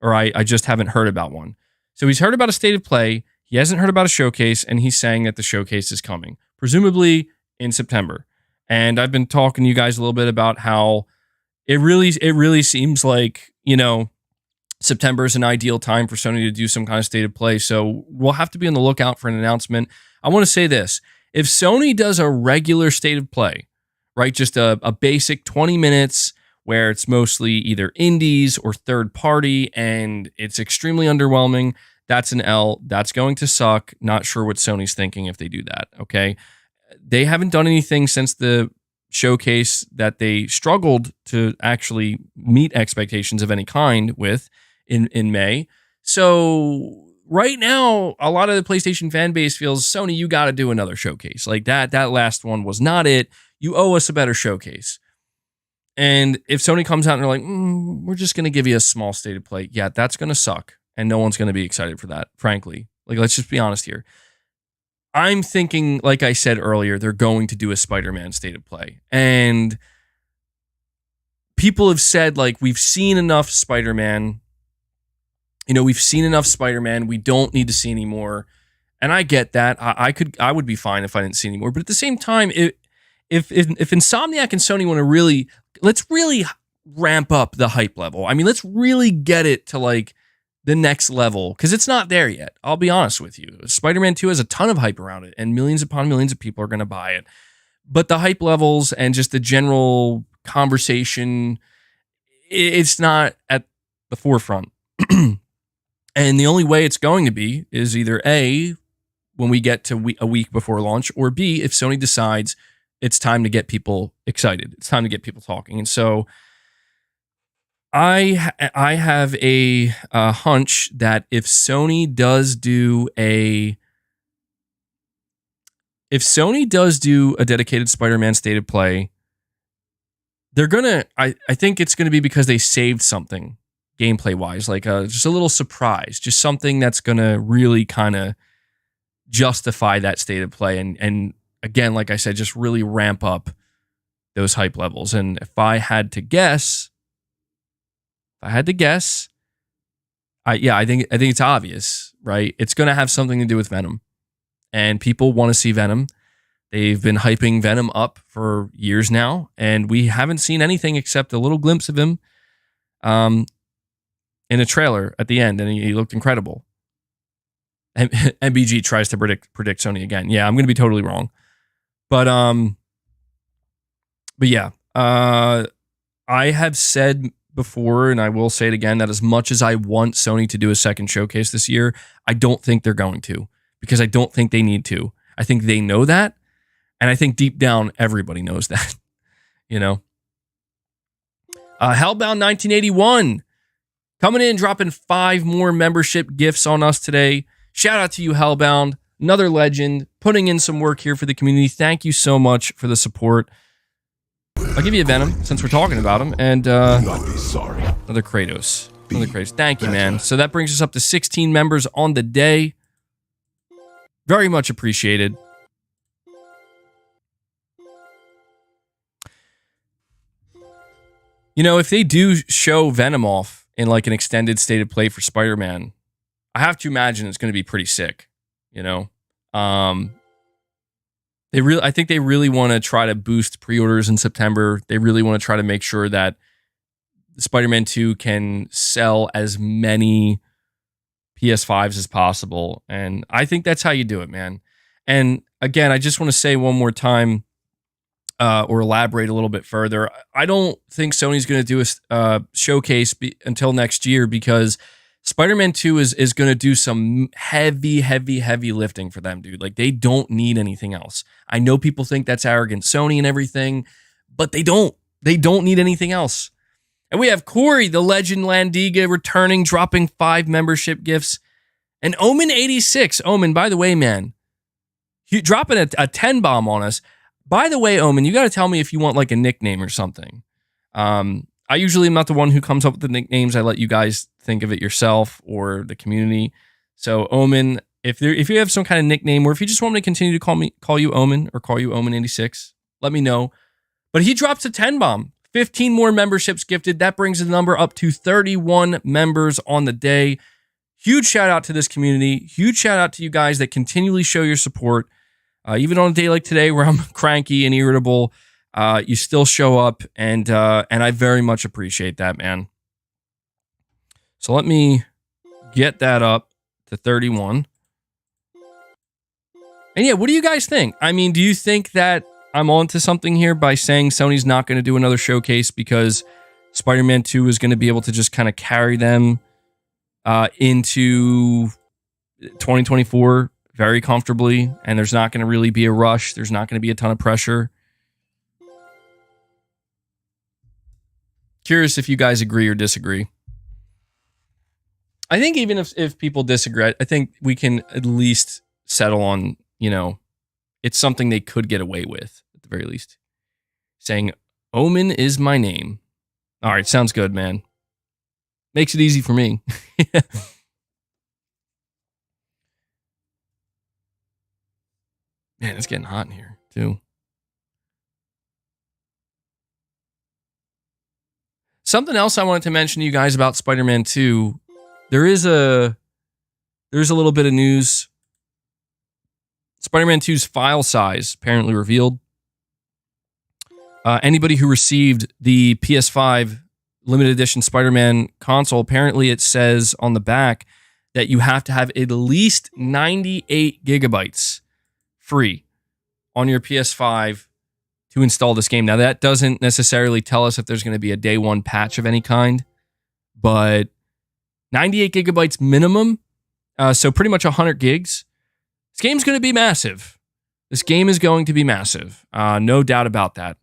haven't heard about one. So he's heard about a state of play. He hasn't heard about a showcase, and he's saying that the showcase is coming, presumably in September. And I've been talking to you guys a little bit about how it really seems like, September is an ideal time for Sony to do some kind of state of play. So we'll have to be on the lookout for an announcement. I want to say this. If Sony does a regular state of play, right, just a basic 20 minutes where it's mostly either indies or third party and it's extremely underwhelming, that's an L. That's going to suck. Not sure what Sony's thinking if they do that, okay? They haven't done anything since the showcase that they struggled to actually meet expectations of any kind with in May. So right now, a lot of the PlayStation fan base feels, Sony, you got to do another showcase. Like that last one was not it. You owe us a better showcase. And if Sony comes out and they're like, we're just going to give you a small state of play, yeah, that's going to suck. And no one's going to be excited for that, frankly. Like, let's just be honest here. I'm thinking, like I said earlier, they're going to do a Spider-Man state of play. And people have said, like, we've seen enough Spider-Man. We've seen enough Spider-Man. We don't need to see any more. And I get that. I would be fine if I didn't see any more. But at the same time, if Insomniac and Sony want to let's really ramp up the hype level. I mean, let's really get it to, like, the next level, because it's not there yet. I'll be honest with you. Spider-Man 2 has a ton of hype around it, and millions upon millions of people are going to buy it. But the hype levels and just the general conversation, it's not at the forefront. And the only way it's going to be is either A, when we get to a week before launch, or B, if Sony decides it's time to get people excited. It's time to get people talking. And so I have a hunch that if Sony does do a dedicated Spider-Man state of play, they're gonna. I think it's gonna be because they saved something gameplay wise, like just a little surprise, just something that's gonna really kind of justify that state of play, and again, like I said, just really ramp up those hype levels. And if I had to guess. I think it's obvious, right? It's going to have something to do with Venom, and people want to see Venom. They've been hyping Venom up for years now, and we haven't seen anything except a little glimpse of him in a trailer at the end, and he looked incredible. MBG tries to predict Sony again. Yeah, I'm going to be totally wrong, but yeah, I have said before, and I will say it again, that as much as I want Sony to do a second showcase this year, I don't think they're going to, because I don't think they need to. I think they know that, and I think deep down everybody knows that. Hellbound 1981 coming in, dropping 5 more membership gifts on us today. Shout out to you, Hellbound, another legend, putting in some work here for the community. Thank you so much for the support. I'll give you a Venom since we're talking about him, and Not be sorry. another Kratos. Thank you, man. So that brings us up to 16 members on the day. Very much appreciated. If they do show Venom off in like an extended state of play for Spider-Man, I have to imagine it's going to be pretty sick. I think they really want to try to boost pre-orders in September. They really want to try to make sure that Spider-Man 2 can sell as many PS5s as possible. And I think that's how you do it, man. And again, I just want to say one more time, or elaborate a little bit further. I don't think Sony's going to do a showcase until next year, because Spider-Man 2 is going to do some heavy lifting for them, dude. Like, they don't need anything else. I know people think that's arrogant Sony and everything, but they don't. They don't need anything else. And we have Corey, the legend Landiga, returning, dropping 5 membership gifts. And Omen86. Omen, by the way, man, dropping a 10 bomb on us. By the way, Omen, you got to tell me if you want like a nickname or something. I usually am not the one who comes up with the nicknames. I let you guys think of it yourself or the community. So Omen, if you have some kind of nickname, or if you just want me to continue to call you Omen or call you Omen86, let me know. But he drops a 10 bomb. 15 more memberships gifted. That brings the number up to 31 members on the day. Huge shout out to this community. Huge shout out to you guys that continually show your support. Even on a day like today where I'm cranky and irritable, you still show up, and I very much appreciate that, man. So let me get that up to 31. And yeah, what do you guys think? I mean, do you think that I'm onto something here by saying Sony's not going to do another showcase because Spider-Man 2 is going to be able to just kind of carry them into 2024 very comfortably, and there's not going to really be a rush. There's not going to be a ton of pressure. Curious if you guys agree or disagree. I think even if people disagree, I think we can at least settle on, it's something they could get away with, at the very least. Saying, Omen is my name. All right, sounds good, man. Makes it easy for me. Man, it's getting hot in here, too. Something else I wanted to mention to you guys about Spider-Man 2. There's a little bit of news. Spider-Man 2's file size apparently revealed. Anybody who received the PS5 limited edition Spider-Man console, apparently it says on the back that you have to have at least 98 gigabytes free on your PS5 to install this game. Now, that doesn't necessarily tell us if there's going to be a day one patch of any kind, but 98 gigabytes minimum, so pretty much 100 gigs. This game's going to be massive. This game is going to be massive. No doubt about that.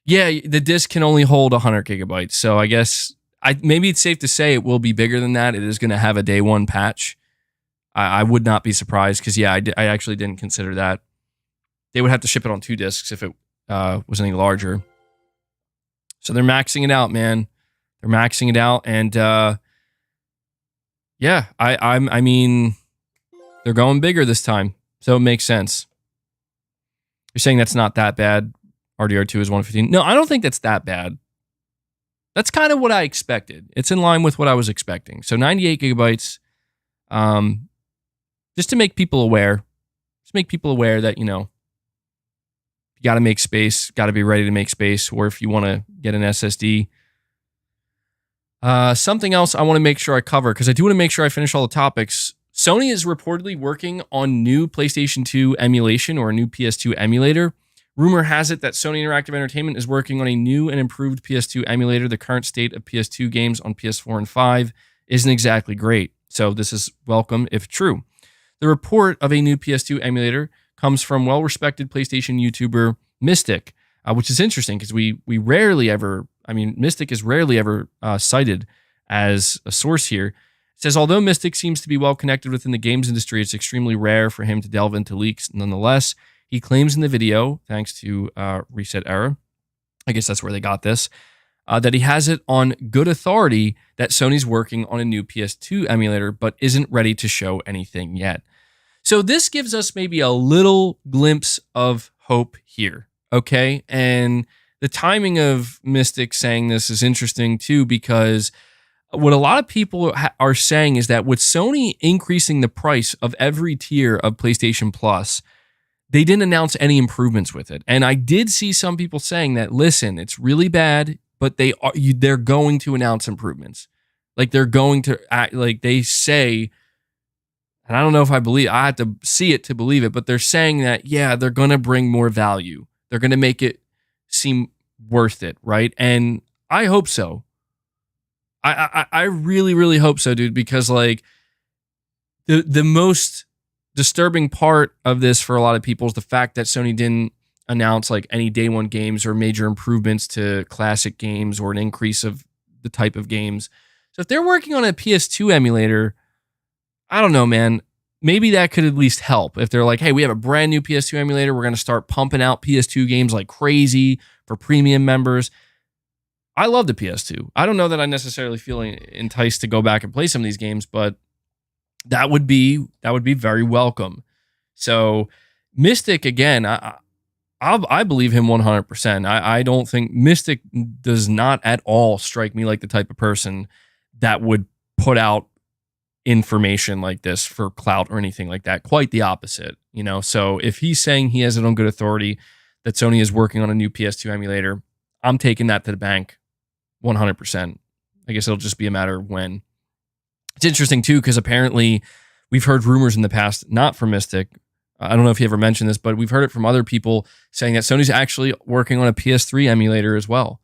Yeah, the disc can only hold 100 gigabytes, so I guess maybe it's safe to say it will be bigger than that. It is going to have a day one patch. I would not be surprised, because, yeah, I actually didn't consider that. They would have to ship it on 2 discs if it was any larger. So they're maxing it out, man. They're maxing it out, and yeah, I mean, they're going bigger this time, so it makes sense. You're saying that's not that bad. RDR2 is 115. No, I don't think that's that bad. That's kind of what I expected. It's in line with what I was expecting. So 98 gigabytes, just to make people aware. Just make people aware that, you got to make space, got to be ready to make space, or if you want to get an SSD. Something else I want to make sure I cover, because I do want to make sure I finish all the topics. Sony is reportedly working on new PlayStation 2 emulation, or a new PS2 emulator. Rumor has it that Sony Interactive Entertainment is working on a new and improved PS2 emulator. The current state of PS2 games on PS4 and 5 isn't exactly great, so this is welcome if true. The report of a new PS2 emulator comes from well-respected PlayStation YouTuber Mystic, which is interesting because we rarely ever, Mystic is rarely ever cited as a source here. It says, although Mystic seems to be well-connected within the games industry, it's extremely rare for him to delve into leaks nonetheless. He claims in the video, thanks to Reset Era, I guess that's where they got this, that he has it on good authority that Sony's working on a new PS2 emulator, but isn't ready to show anything yet. So this gives us maybe a little glimpse of hope here, okay? And the timing of Mystic saying this is interesting too, because what a lot of people are saying is that with Sony increasing the price of every tier of PlayStation Plus, they didn't announce any improvements with it. And I did see some people saying that, listen, it's really bad. but they're going to announce improvements. Like they're going to act like they say, and I don't know if I have to see it to believe it, but they're saying that, yeah, they're going to bring more value. They're going to make it seem worth it, right? And I hope so. I really, really hope so, dude, because like the most disturbing part of this for a lot of people is the fact that Sony didn't announce like any day one games or major improvements to classic games or an increase of the type of games. So if they're working on a PS2 emulator, I don't know, man. Maybe that could at least help. If they're like, hey, we have a brand new PS2 emulator, we're going to start pumping out PS2 games like crazy for premium members. I love the PS2. I don't know that I necessarily feel enticed to go back and play some of these games, but that would be very welcome. So Mystic, again, I believe him 100%. I don't think Mystic does not at all strike me like the type of person that would put out information like this for clout or anything like that. Quite the opposite, you know? So if he's saying he has it on good authority that Sony is working on a new PS2 emulator, I'm taking that to the bank 100%. I guess it'll just be a matter of when. It's interesting too, because apparently we've heard rumors in the past, not from Mystic. I don't know if you ever mentioned this, but we've heard it from other people saying that Sony's actually working on a PS3 emulator as well.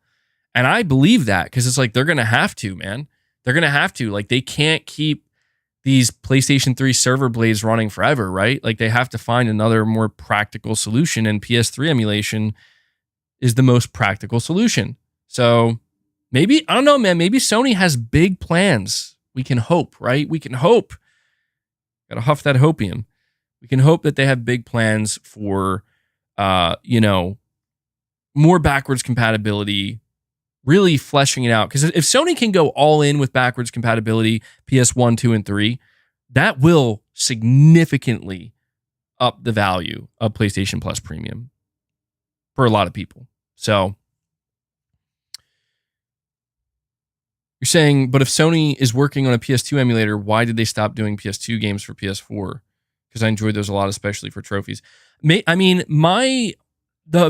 And I believe that because it's like they're going to have to, man. They're going to have to. Like they can't keep these PlayStation 3 server blades running forever, right? Like they have to find another more practical solution, and PS3 emulation is the most practical solution. So maybe, I don't know, man, maybe Sony has big plans. We can hope, right? We can hope. Gotta huff that hopium. We can hope that they have big plans for, more backwards compatibility, really fleshing it out. Because if Sony can go all in with backwards compatibility, PS1, 2, and 3, that will significantly up the value of PlayStation Plus Premium for a lot of people. So you're saying, but if Sony is working on a PS2 emulator, why did they stop doing PS2 games for PS4? Because I enjoyed those a lot, especially for trophies. The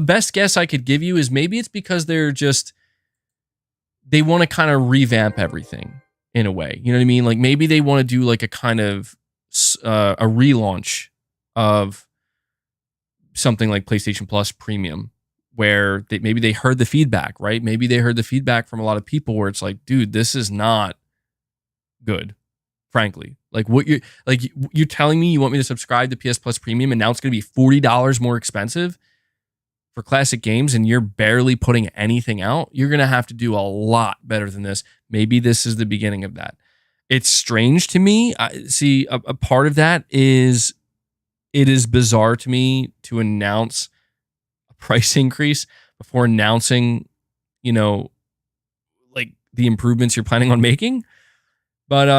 best guess I could give you is maybe it's because they want to kind of revamp everything in a way. You know what I mean? Like maybe they want to do like a kind of a relaunch of something like PlayStation Plus Premium, where maybe they heard the feedback, right? Maybe they heard the feedback from a lot of people where it's like, dude, this is not good, frankly. Like you're telling me you want me to subscribe to PS Plus Premium and now it's going to be $40 more expensive for classic games and you're barely putting anything out? You're going to have to do a lot better than this. Maybe this is the beginning of that. It's strange to me. A part of that is it is bizarre to me to announce a price increase before announcing, like the improvements you're planning on making. But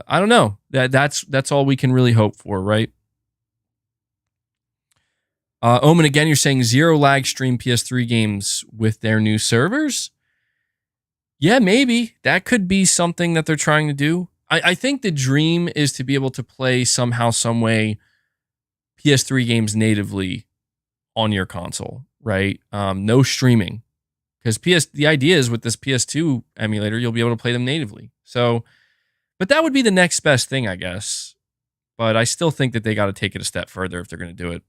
I don't know. That's all we can really hope for, right? Omen, again, you're saying zero lag stream PS3 games with their new servers? Yeah, maybe. That could be something that they're trying to do. I think the dream is to be able to play somehow, some way PS3 games natively on your console, right? No streaming. Because the idea is with this PS2 emulator, you'll be able to play them natively. So, but that would be the next best thing, I guess. But I still think that they got to take it a step further if they're going to do it.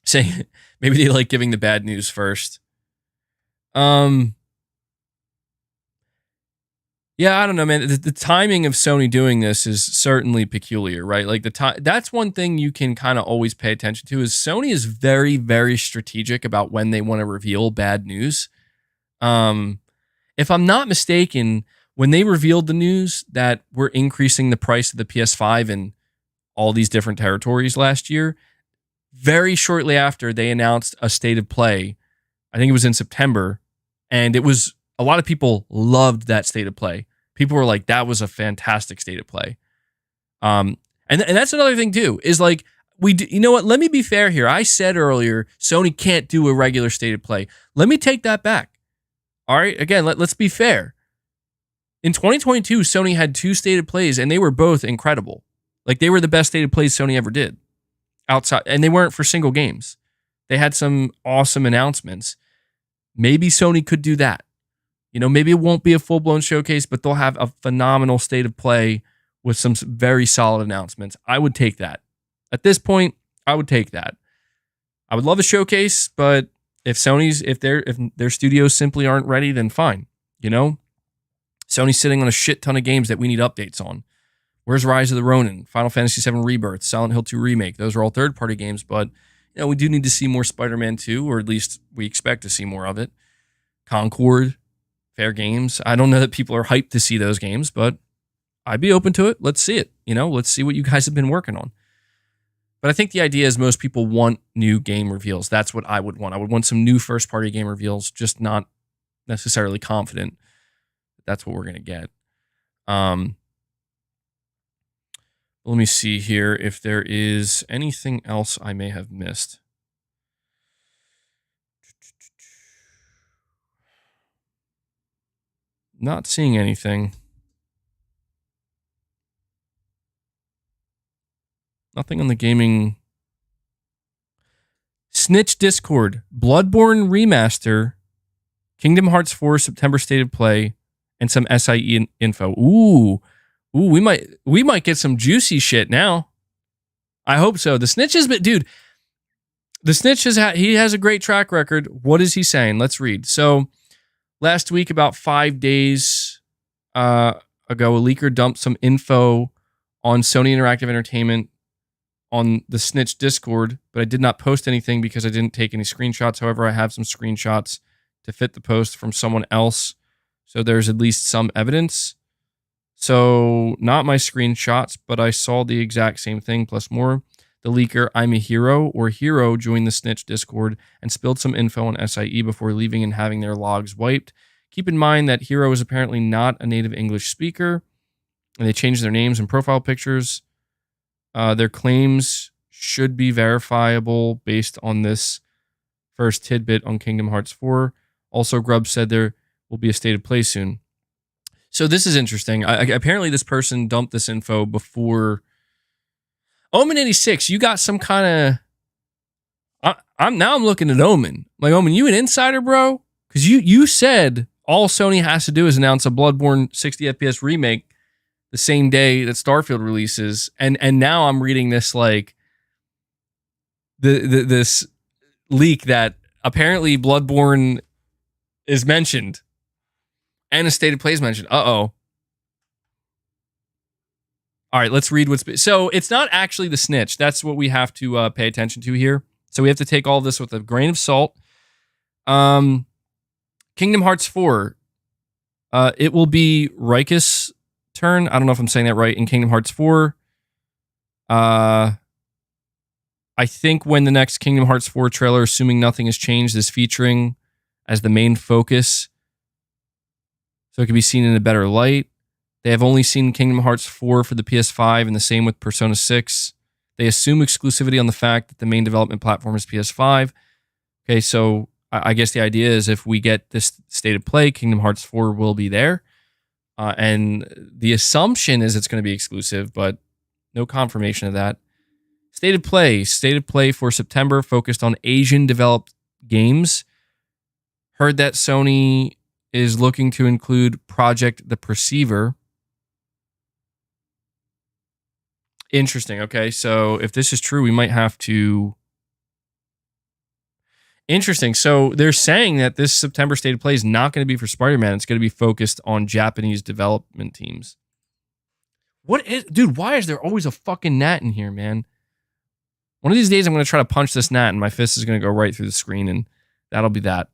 Saying maybe they like giving the bad news first. Yeah, I don't know, man. The timing of Sony doing this is certainly peculiar, right? Like that's one thing you can kind of always pay attention to is Sony is very, very strategic about when they want to reveal bad news. If I'm not mistaken, when they revealed the news that we're increasing the price of the PS5 in all these different territories last year, very shortly after they announced a state of play, I think it was in September, and it was a lot of people loved that state of play. People were like, that was a fantastic state of play. And that's another thing too, is like, you know what? Let me be fair here. I said earlier, Sony can't do a regular state of play. Let me take that back. All right. Again, let's be fair. In 2022, Sony had 2 state of plays and they were both incredible. Like they were the best state of plays Sony ever did outside. And they weren't for single games. They had some awesome announcements. Maybe Sony could do that. You know, maybe it won't be a full-blown showcase, but they'll have a phenomenal state of play with some very solid announcements. I would take that. At this point, I would take that. I would love a showcase, but if their studios simply aren't ready, then fine. You know, Sony's sitting on a shit ton of games that we need updates on. Where's Rise of the Ronin, Final Fantasy VII Rebirth, Silent Hill 2 Remake? Those are all third-party games, but you know, we do need to see more Spider-Man 2, or at least we expect to see more of it. Concord, Fair Games. I don't know that people are hyped to see those games, but I'd be open to it. Let's see it. You know, let's see what you guys have been working on. But I think the idea is most people want new game reveals. That's what I would want. I would want some new first-party game reveals, just not necessarily confident that's what we're going to get. Let me see here if there is anything else I may have missed. Not seeing anything. Nothing on the gaming. Snitch Discord, Bloodborne Remaster, Kingdom Hearts 4 September State of Play, and some SIE info. Ooh, we might get some juicy shit now. I hope so. The Snitch has been, dude. The Snitch he has a great track record. What is he saying? Let's read. So, last week, about 5 days ago, a leaker dumped some info on Sony Interactive Entertainment on the Snitch Discord, but I did not post anything because I didn't take any screenshots. However, I have some screenshots to fit the post from someone else, so there's at least some evidence. So, not my screenshots, but I saw the exact same thing plus more. The leaker, I'm a Hero, or Hero, joined the Snitch Discord and spilled some info on SIE before leaving and having their logs wiped. Keep in mind that Hero is apparently not a native English speaker, and they changed their names and profile pictures. Their claims should be verifiable based on this first tidbit on Kingdom Hearts 4. Also, Grubb said there will be a state of play soon. So this is interesting. Apparently, this person dumped this info before. Omen 86, you got some kind of. I'm looking at Omen. Like, Omen, you an insider, bro? Because you said all Sony has to do is announce a Bloodborne 60 FPS remake the same day that Starfield releases, and now I'm reading this like this leak that apparently Bloodborne is mentioned and a state of play is mentioned. All right, let's read what's. So it's not actually the Snitch. That's what we have to pay attention to here. So we have to take all this with a grain of salt. Kingdom Hearts 4. It will be Rikus' turn. I don't know if I'm saying that right. In Kingdom Hearts 4. I think when the next Kingdom Hearts 4 trailer, assuming nothing has changed, is featuring as the main focus, so it can be seen in a better light. They have only seen Kingdom Hearts 4 for the PS5, and the same with Persona 6. They assume exclusivity on the fact that the main development platform is PS5. Okay, so I guess the idea is if we get this state of play, Kingdom Hearts 4 will be there. And the assumption is it's going to be exclusive, but no confirmation of that. State of play for September focused on Asian developed games. Heard that Sony is looking to include Project the Perceiver. Interesting. Okay, so if this is true, we might have to. Interesting. So they're saying that this September state of play is not going to be for Spider-Man. It's going to be focused on Japanese development teams. Dude, why is there always a fucking gnat in here, man? One of these days I'm going to try to punch this gnat and my fist is going to go right through the screen and that'll be that.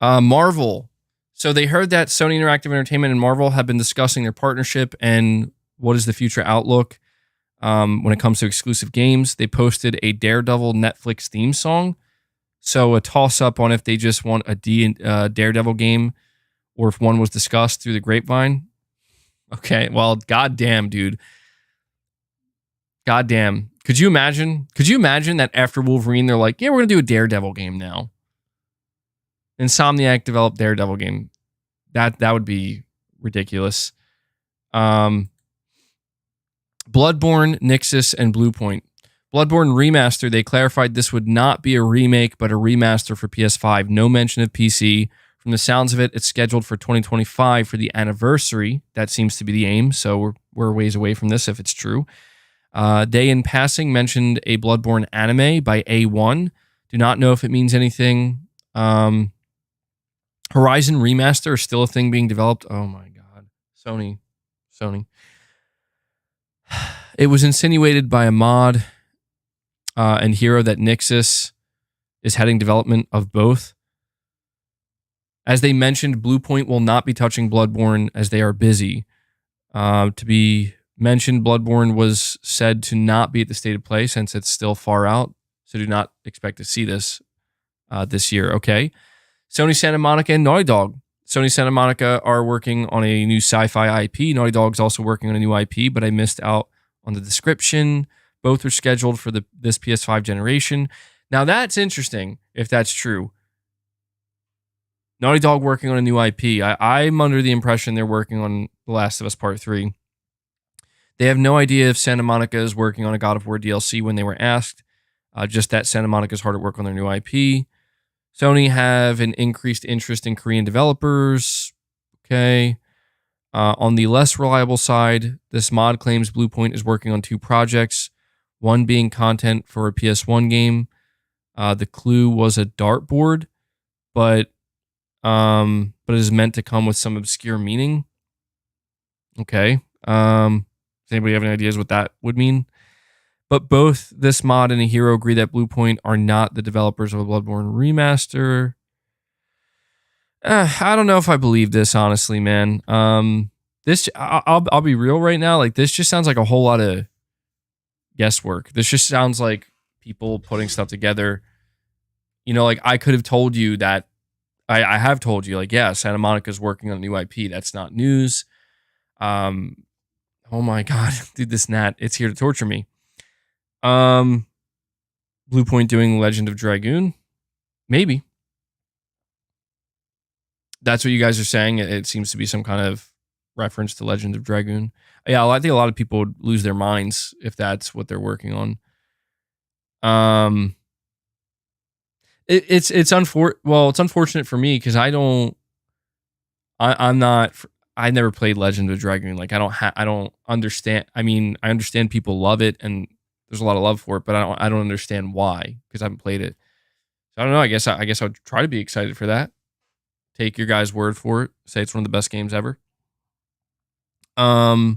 Marvel. So they heard that Sony Interactive Entertainment and Marvel have been discussing their partnership and what is the future outlook when it comes to exclusive games. They posted a Daredevil Netflix theme song. So a toss-up on if they just want a Daredevil game or if one was discussed through the grapevine. Okay, well, goddamn, dude. Goddamn. Could you imagine that after Wolverine, they're like, yeah, we're going to do a Daredevil game now. Insomniac developed Daredevil game. That would be ridiculous. Bloodborne, Nixus, and Bluepoint. Bloodborne Remaster, they clarified this would not be a remake, but a remaster for PS5. No mention of PC. From the sounds of it, it's scheduled for 2025 for the anniversary. That seems to be the aim, so we're a ways away from this if it's true. They, in passing, mentioned a Bloodborne anime by A1. Do not know if it means anything. Horizon Remaster is still a thing being developed. Oh my God. Sony. It was insinuated by a mod and hero that Nixxes is heading development of both. As they mentioned, Bluepoint will not be touching Bloodborne as they are busy. To be mentioned, Bloodborne was said to not be at the state of play since it's still far out, so do not expect to see this this year. Okay. Sony Santa Monica and Naughty Dog. Sony Santa Monica are working on a new sci-fi IP. Naughty Dog's also working on a new IP, but I missed out on the description. Both are scheduled for this PS5 generation. Now that's interesting if that's true. Naughty Dog working on a new IP. I'm under the impression they're working on The Last of Us Part 3. They have no idea if Santa Monica is working on a God of War DLC when they were asked. Just that Santa Monica is hard at work on their new IP. Sony have an increased interest in Korean developers. Okay. On the less reliable side, this mod claims Bluepoint is working on 2 projects, one being content for a PS1 game. The clue was a dartboard, but it is meant to come with some obscure meaning. Okay. Does anybody have any ideas what that would mean? But both this mod and a hero agree that Bluepoint are not the developers of a Bloodborne remaster. I don't know if I believe this, honestly, man. I'll be real right now. Like, this just sounds like a whole lot of guesswork. This just sounds like people putting stuff together. You know, like, I could have told you that. I have told you, like, yeah, Santa Monica's working on a new IP. That's not news. Oh my God, dude, this gnat, it's here to torture me. Bluepoint doing Legend of Dragoon? Maybe. That's what you guys are saying. It seems to be some kind of reference to Legend of Dragoon. Yeah, I think a lot of people would lose their minds if that's what they're working on. It's unfortunate for me because I never played Legend of Dragoon. Like, I don't understand. I mean, I understand people love it and there's a lot of love for it, but I don't understand why because I haven't played it. So I don't know. I guess I would try to be excited for that. Take your guys' word for it. Say it's one of the best games ever. What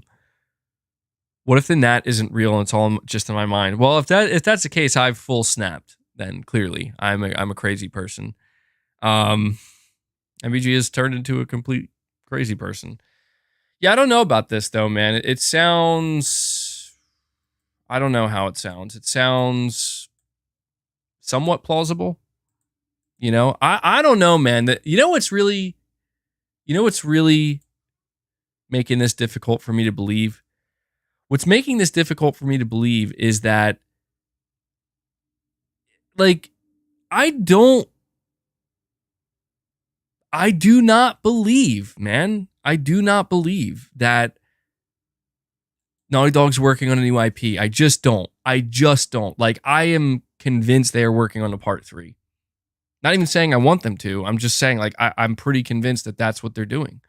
if the gnat isn't real and it's all just in my mind? Well, if that's the case, I've full snapped. Then clearly I'm a crazy person. MBG has turned into a complete crazy person. Yeah, I don't know about this though, man. It sounds. I don't know how it sounds. It sounds somewhat plausible. You know, I don't know, man. You know what's really making this difficult for me to believe? What's making this difficult for me to believe is that, like, I do not believe, man. I do not believe that Naughty Dog's working on a new IP. I just don't. Like, I am convinced they are working on a part 3. Not even saying I want them to. I'm just saying, like, I'm pretty convinced that that's what they're doing.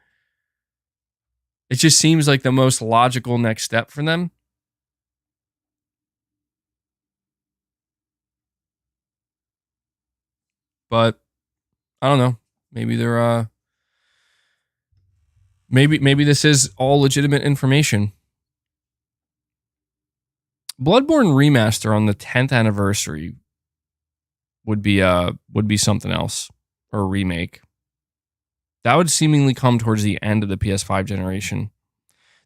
It just seems like the most logical next step for them. But I don't know. Maybe they're maybe this is all legitimate information. Bloodborne Remaster on the 10th anniversary would be something else, or a remake. That would seemingly come towards the end of the PS5 generation.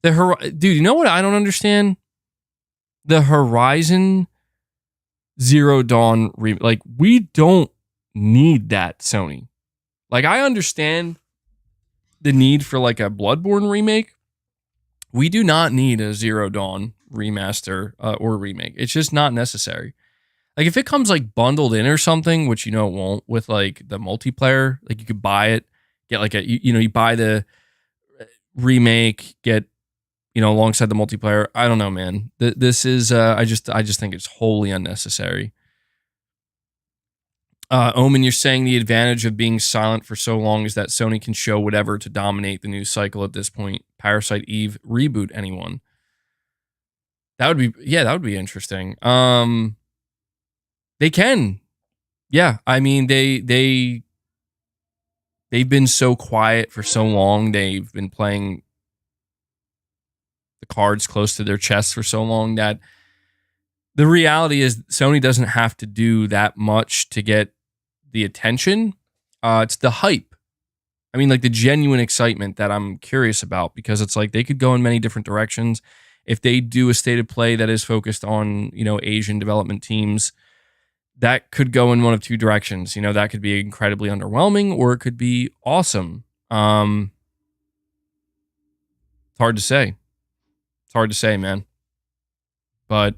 Dude, you know what I don't understand? The Horizon Zero Dawn remake. Like, we don't need that, Sony. Like, I understand the need for like a Bloodborne remake. We do not need a Zero Dawn remaster or remake. It's just not necessary. Like, if it comes like bundled in or something, which you know it won't, with like the multiplayer, like you could buy it, get like you buy the remake, get alongside the multiplayer. I don't know, man. This is I just think it's wholly unnecessary. Omen, you're saying the advantage of being silent for so long is that Sony can show whatever to dominate the news cycle at this point. Parasite Eve reboot anyone? That would be interesting. They can. Yeah, I mean they've been so quiet for so long. They've been playing the cards close to their chest for so long that the reality is Sony doesn't have to do that much to get the attention. It's the hype. I mean, like the genuine excitement that I'm curious about, because it's like they could go in many different directions. If they do a state of play that is focused on, Asian development teams, that could go in one of two directions. That could be incredibly underwhelming or it could be awesome. It's hard to say. It's hard to say, man. But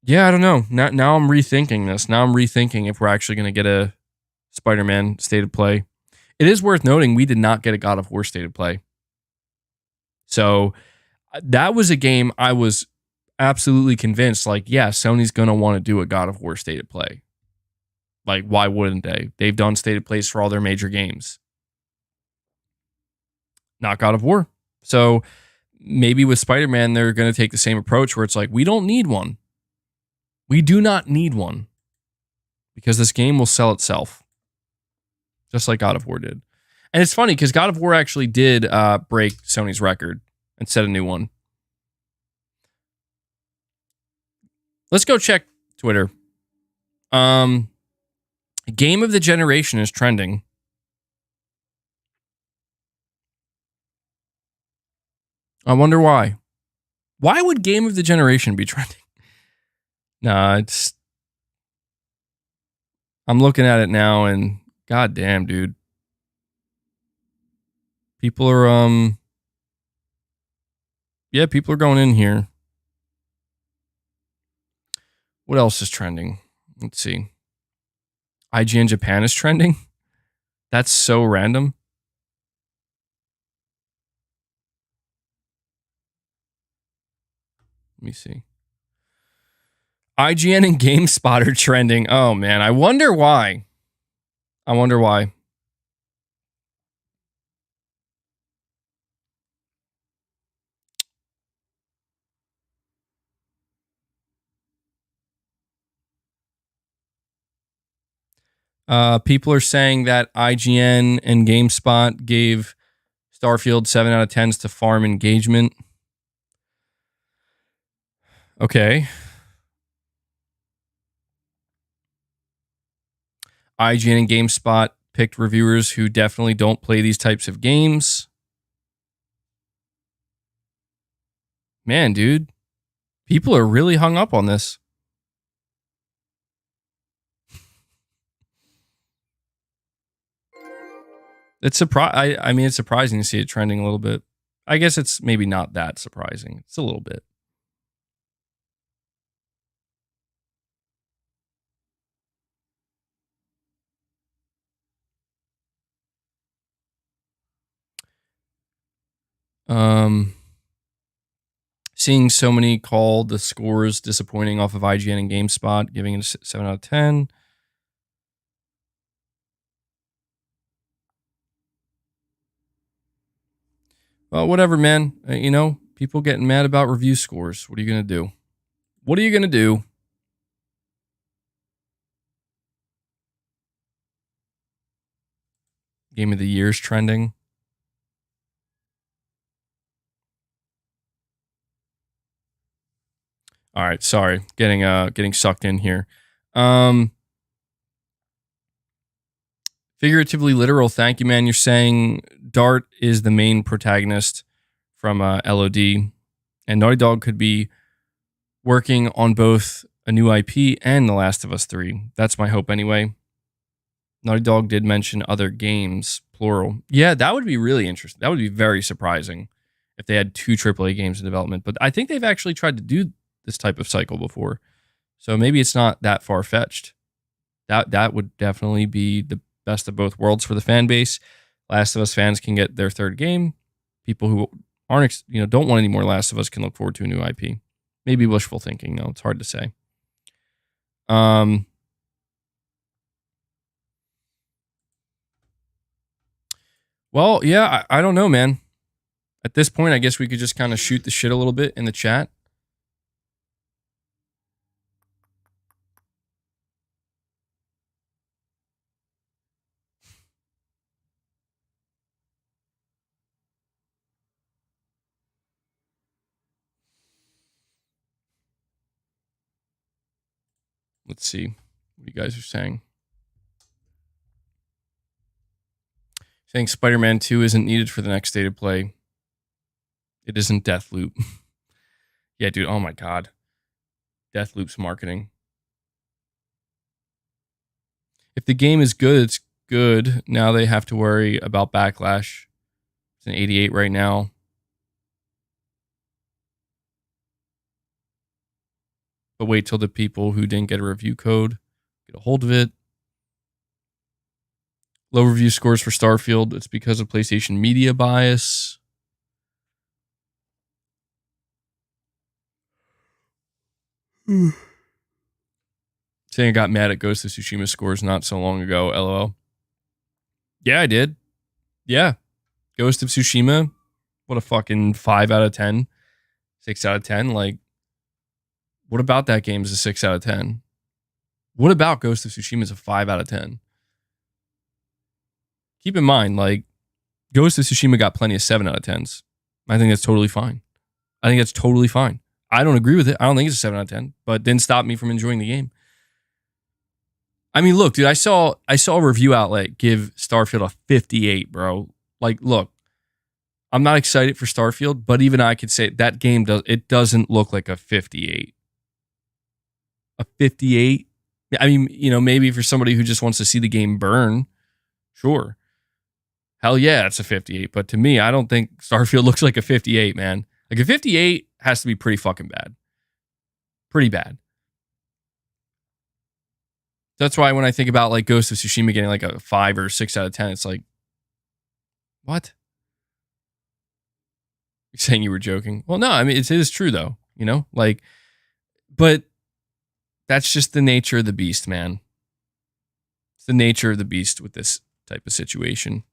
yeah, I don't know. Now I'm rethinking this. Now I'm rethinking if we're actually going to get a Spider-Man state of play. It is worth noting we did not get a God of War state of play. So that was a game I was absolutely convinced, Sony's going to want to do a God of War state of play. Like, why wouldn't they? They've done state of plays for all their major games. Not God of War. So maybe with Spider-Man, they're going to take the same approach where it's like, we don't need one. We do not need one because this game will sell itself, just like God of War did. And it's funny because God of War actually did break Sony's record and set a new one. Let's go check Twitter. Game of the Generation is trending. I wonder why. Why would Game of the Generation be trending? Nah, I'm looking at it now and goddamn, dude. People are people are going in here. What else is trending? Let's see. IGN Japan is trending? That's so random. Let me see. IGN and GameSpot are trending. Oh, man. I wonder why. People are saying that IGN and GameSpot gave Starfield 7 out of 10s to farm engagement. Okay. IGN and GameSpot picked reviewers who definitely don't play these types of games. Man, dude. People are really hung up on this. It's surprising to see it trending a little bit. I guess it's maybe not that surprising. It's a little bit. Seeing so many call the scores disappointing off of IGN and GameSpot, giving it a 7 out of 10. Well, whatever, man. People getting mad about review scores. What are you going to do? What are you going to do? Game of the Year's trending. All right, sorry. Getting sucked in here. Figuratively literal, thank you, man. You're saying Dart is the main protagonist from LOD, and Naughty Dog could be working on both a new IP and The Last of Us 3. That's my hope anyway. Naughty Dog did mention other games, plural. Yeah, that would be really interesting. That would be very surprising if they had 2 AAA games in development. But I think they've actually tried to do this type of cycle before. So maybe it's not that far-fetched. That would definitely be the best of both worlds for the fan base. Last of Us fans can get their 3rd game, people who aren't, don't want any more Last of Us can look forward to a new IP. Maybe wishful thinking. No, it's hard to say. Well, yeah, I don't know, man. At this point, I guess we could just kind of shoot the shit a little bit in the chat. Let's see what you guys are saying. Saying Spider-Man 2 isn't needed for the next state of play. It isn't Deathloop. Yeah, dude. Oh my God. Deathloop's marketing. If the game is good, it's good. Now they have to worry about backlash. It's an 88 right now. But wait till the people who didn't get a review code get a hold of it. Low review scores for Starfield. It's because of PlayStation media bias. Saying I got mad at Ghost of Tsushima scores not so long ago. LOL. Yeah, I did. Yeah. Ghost of Tsushima. What a fucking 5 out of 10. 6 out of 10. Like, what about that game is a 6 out of 10? What about Ghost of Tsushima is a 5 out of 10? Keep in mind, like, Ghost of Tsushima got plenty of 7 out of 10s. I think that's totally fine. I don't agree with it. I don't think it's a 7 out of 10, but it didn't stop me from enjoying the game. I mean, look, dude, I saw a review outlet give Starfield a 58, bro. Like, look, I'm not excited for Starfield, but even I could say that game doesn't look like a 58. A 58? I mean, maybe for somebody who just wants to see the game burn, sure. Hell yeah, it's a 58. But to me, I don't think Starfield looks like a 58, man. Like a 58 has to be pretty fucking bad. Pretty bad. That's why when I think about like Ghost of Tsushima getting like a 5 or 6 out of 10, it's like, what? You're saying you were joking? Well, no, I mean, it is true though, like, but that's just the nature of the beast, man. It's the nature of the beast with this type of situation.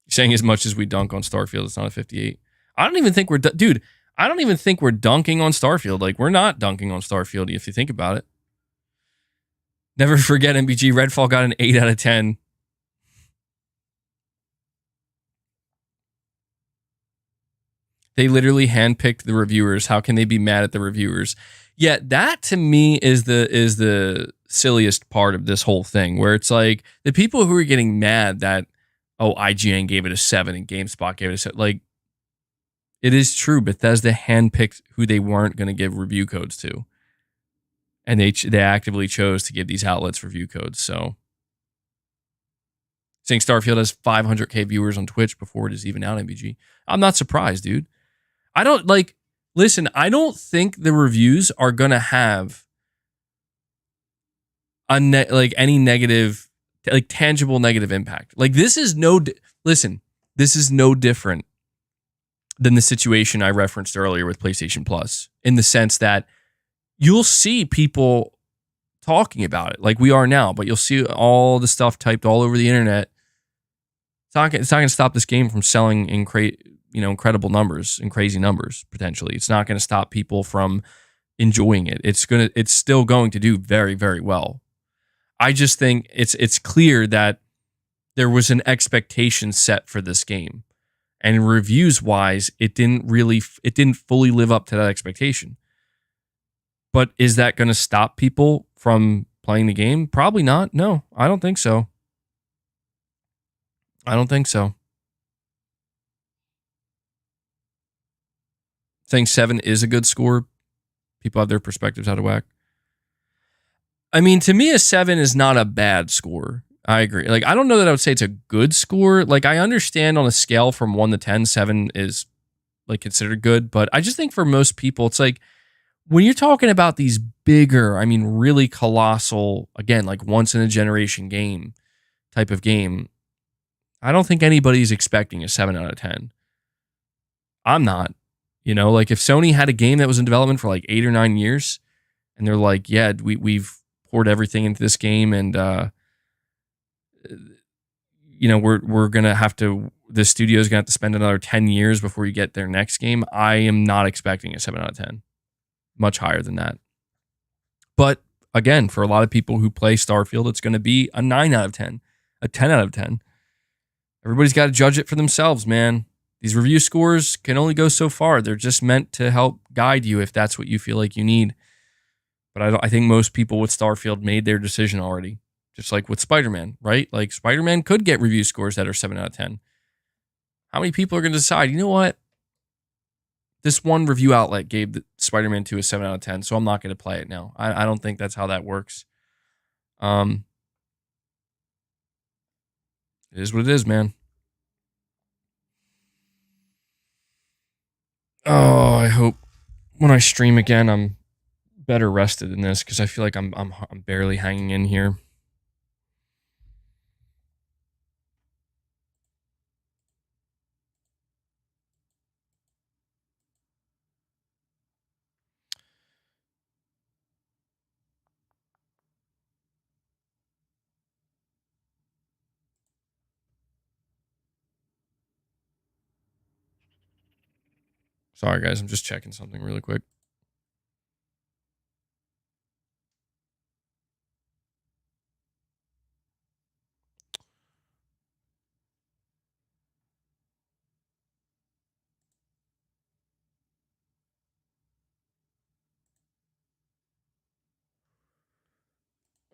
You're saying as much as we dunk on Starfield, it's not a 58. I don't even think we're, dude, I don't even think we're dunking on Starfield. Like, we're not dunking on Starfield if you think about it. Never forget MBG. Redfall got an 8 out of 10. They literally handpicked the reviewers. How can they be mad at the reviewers? Yeah, that to me is the silliest part of this whole thing, where it's like the people who are getting mad that, oh, IGN gave it a 7 and GameSpot gave it a 7. Like, it is true. Bethesda handpicked who they weren't going to give review codes to. And they actively chose to give these outlets review codes. So, saying Starfield has 500K viewers on Twitch before it is even out, MBG. I'm not surprised, dude. I don't think the reviews are going to have any negative, like tangible negative impact. Like this is no different than the situation I referenced earlier with PlayStation Plus, in the sense that you'll see people talking about it like we are now, but you'll see all the stuff typed all over the internet. It's not going to stop this game from selling incredible numbers and crazy numbers, potentially. It's not going to stop people from enjoying it. It's still going to do very, very well. I just think it's clear that there was an expectation set for this game, and reviews wise, it didn't fully live up to that expectation. But is that going to stop people from playing the game? Probably not. No, I don't think so. Saying 7 is a good score. People have their perspectives out of whack. I mean, to me, a 7 is not a bad score. I agree. Like, I don't know that I would say it's a good score. Like, I understand on a scale from 1 to 10, 7 is like considered good. But I just think for most people, it's like, when you're talking about these bigger, I mean, really colossal, again, like once in a generation game type of game, I don't think anybody's expecting a 7 out of 10. I'm not. You know, like if Sony had a game that was in development for like 8 or 9 years and they're like, yeah, we've poured everything into this game and, you know, we're going to have to, the studio's going to have to spend another 10 years before you get their next game. I am not expecting a 7 out of 10. Much higher than that. But again, for a lot of people who play Starfield, it's going to be a 9 out of 10, a 10 out of 10. Everybody's got to judge it for themselves, man. These review scores can only go so far. They're just meant to help guide you if that's what you feel like you need. But I think most people with Starfield made their decision already. Just like with Spider-Man, right? Like Spider-Man could get review scores that are 7 out of 10. How many people are going to decide, you know what? This one review outlet gave the Spider-Man 2 a 7 out of 10, so I'm not going to play it now. I don't think that's how that works. It is what it is, man. Oh, I hope when I stream again, I'm better rested than this because I feel like I'm barely hanging in here. Sorry, guys. I'm just checking something really quick.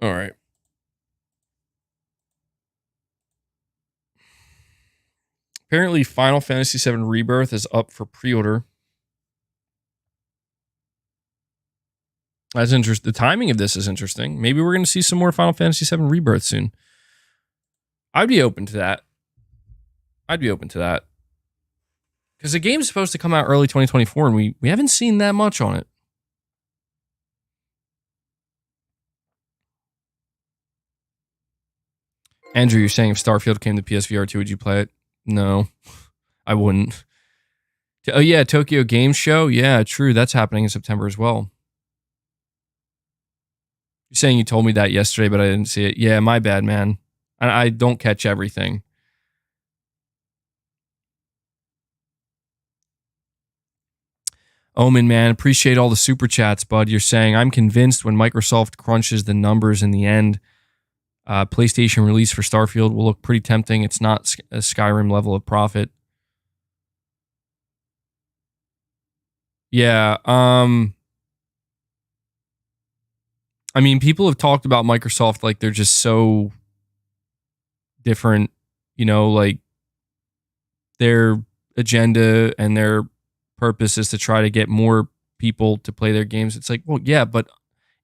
All right. Apparently, Final Fantasy VII Rebirth is up for pre-order. That's interesting. The timing of this is interesting. Maybe we're going to see some more Final Fantasy VII Rebirth soon. I'd be open to that. Because the game's supposed to come out early 2024, and we haven't seen that much on it. Andrew, you're saying if Starfield came to PSVR 2, would you play it? No, I wouldn't. Oh, yeah, Tokyo Game Show. Yeah, true. That's happening in September as well. You're saying you told me that yesterday, but I didn't see it. Yeah, my bad, man. I don't catch everything. Omen, man, appreciate all the super chats, bud. You're saying, I'm convinced when Microsoft crunches the numbers in the end, PlayStation release for Starfield will look pretty tempting. It's not a Skyrim level of profit. Yeah. I mean, people have talked about Microsoft like they're just so different, you know, like their agenda and their purpose is to try to get more people to play their games. It's like, well, yeah, but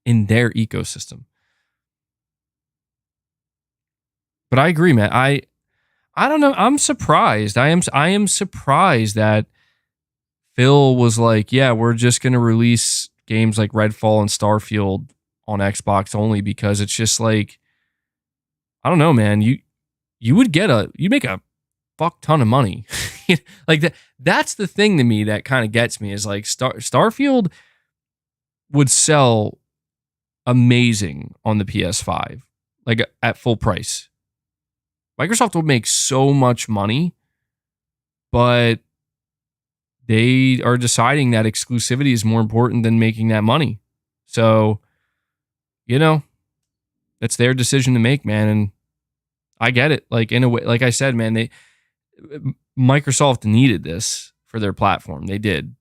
in their ecosystem. But I agree, man. I don't know. I'm surprised. I am surprised that Phil was like, yeah, we're just going to release games like Redfall and Starfield on Xbox only because it's just like, I don't know, man. You'd make a fuck ton of money. Like that's the thing to me that kind of gets me is like Starfield would sell amazing on the PS5, like at full price. Microsoft would make so much money, but they are deciding that exclusivity is more important than making that money. So, you know, that's their decision to make, man. And I get it. Like in a way, like I said, man, Microsoft needed this for their platform. They did.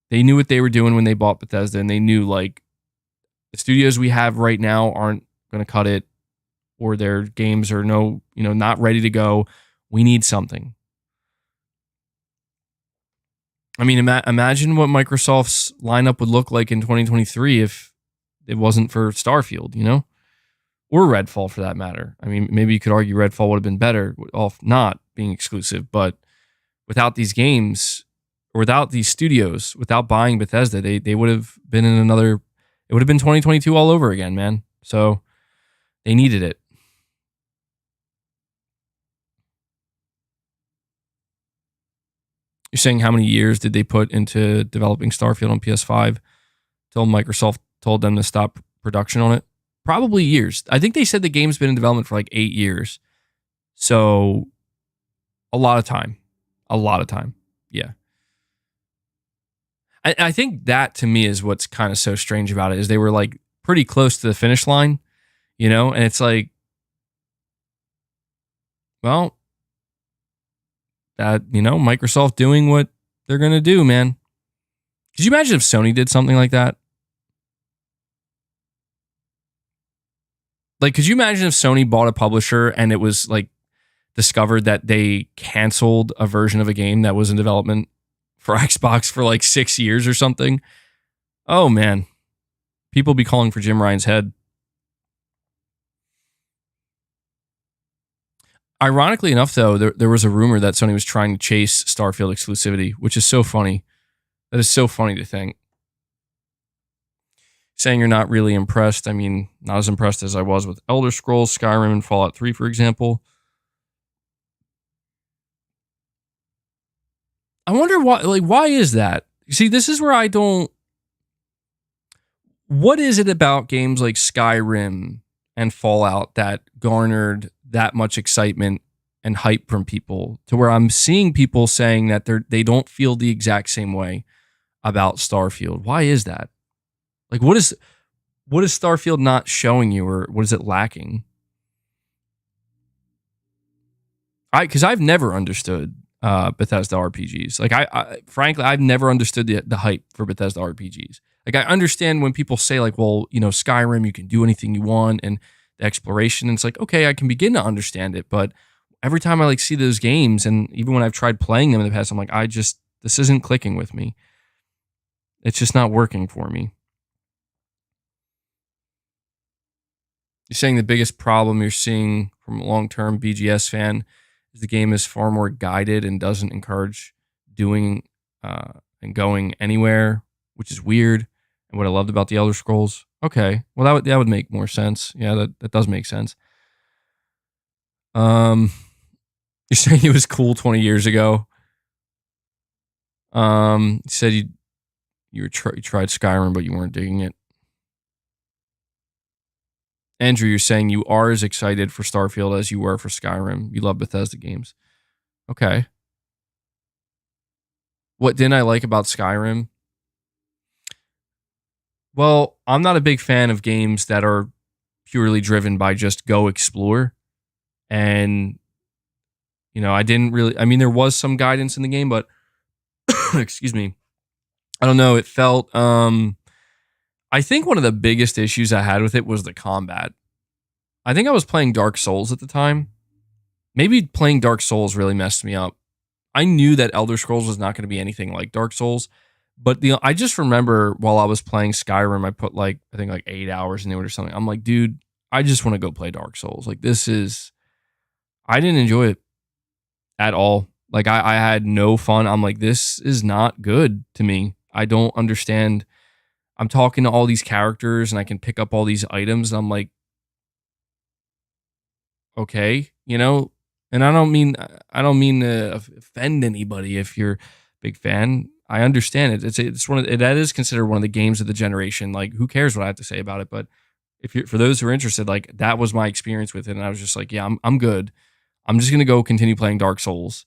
They knew what they were doing when they bought Bethesda, and they knew like the studios we have right now aren't going to cut it, or their games are not ready to go. We need something. I mean, imagine what Microsoft's lineup would look like in 2023 if it wasn't for Starfield, you know? Or Redfall for that matter. I mean, maybe you could argue Redfall would have been better off not being exclusive, but without these games, or without these studios, without buying Bethesda, they would have been in another, it would have been 2022 all over again, man. So they needed it. You're saying how many years did they put into developing Starfield on PS5 till Microsoft told them to stop production on it? Probably years. I think they said the game's been in development for like 8 years. So a lot of time. A lot of time. Yeah. I think that to me is what's kind of so strange about it is they were like pretty close to the finish line, you know? And it's like, well, that, you know, Microsoft doing what they're going to do, man. Could you imagine if Sony did something like that? Like, could you imagine if Sony bought a publisher and it was like discovered that they canceled a version of a game that was in development for Xbox for like 6 years or something? Oh, man. People be calling for Jim Ryan's head. Ironically enough, though, there was a rumor that Sony was trying to chase Starfield exclusivity, which is so funny. That is so funny to think. Saying you're not really impressed. I mean, not as impressed as I was with Elder Scrolls, Skyrim, and Fallout 3, for example. I wonder why, like, why is that? See, this is where I don't... What is it about games like Skyrim and Fallout that garnered that much excitement and hype from people to where I'm seeing people saying that they don't feel the exact same way about Starfield? Why is that? Like, what is Starfield not showing you, or what is it lacking? Because I've never understood Bethesda RPGs. Like, I frankly, I've never understood the hype for Bethesda RPGs. Like, I understand when people say, like, well, you know, Skyrim, you can do anything you want, and the exploration, and it's like, okay, I can begin to understand it, but every time I like see those games, and even when I've tried playing them in the past, I'm like, this isn't clicking with me. It's just not working for me. You're saying the biggest problem you're seeing from a long-term BGS fan is the game is far more guided and doesn't encourage doing and going anywhere, which is weird. And what I loved about the Elder Scrolls. Okay, well that would make more sense. Yeah, that does make sense. You're saying it was cool 20 years ago. You said you tried Skyrim, but you weren't digging it. Andrew, you're saying you are as excited for Starfield as you were for Skyrim. You love Bethesda games. Okay. What didn't I like about Skyrim? Well, I'm not a big fan of games that are purely driven by just go explore. And, you know, I mean, there was some guidance in the game, but, excuse me, I don't know. It felt, I think one of the biggest issues I had with it was the combat. I think I was playing Dark Souls at the time. Maybe playing Dark Souls really messed me up. I knew that Elder Scrolls was not going to be anything like Dark Souls, but I just remember while I was playing Skyrim, I put I think 8 hours into it or something. I'm like, dude, I just want to go play Dark Souls. Like, I didn't enjoy it at all. Like, I had no fun. I'm like, this is not good to me. I don't understand. I'm talking to all these characters and I can pick up all these items. And I'm like, okay, you know, and I don't mean to offend anybody if you're a big fan. I understand it. It's one of that is considered one of the games of the generation. Like, who cares what I have to say about it? But for those who are interested, like, that was my experience with it, and I was just like, yeah, I'm good. I'm just gonna go continue playing Dark Souls,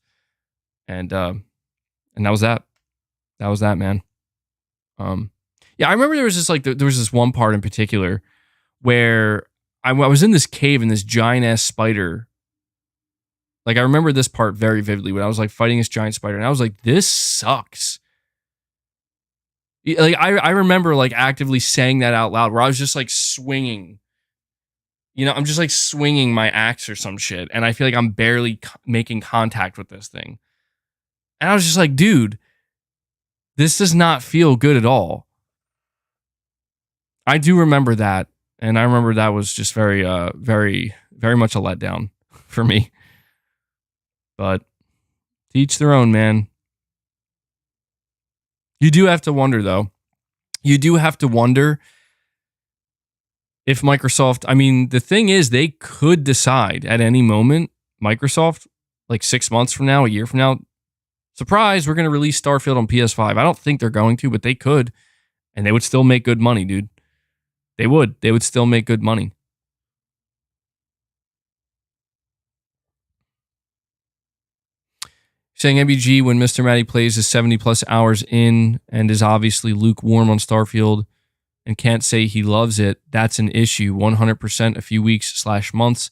and that was that. That was that, man. Yeah, I remember there was this one part in particular where I was in this cave and this giant ass spider. Like, I remember this part very vividly when I was like fighting this giant spider, and I was like, this sucks. Like, I remember like actively saying that out loud, where I was just like swinging. You know, I'm just like swinging my axe or some shit, and I feel like I'm barely making contact with this thing. And I was just like, dude, this does not feel good at all. I do remember that, and I remember that was just very, very, very much a letdown for me. But to each their own, man. You do have to wonder, though. You do have to wonder if Microsoft... I mean, the thing is, they could decide at any moment, Microsoft, like 6 months from now, a year from now, surprise, we're going to release Starfield on PS5. I don't think they're going to, but they could. And they would still make good money, dude. They would. They would still make good money. Saying MBG, when Mr. Matty plays is 70 plus hours in and is obviously lukewarm on Starfield and can't say he loves it, that's an issue. 100% a few weeks/months.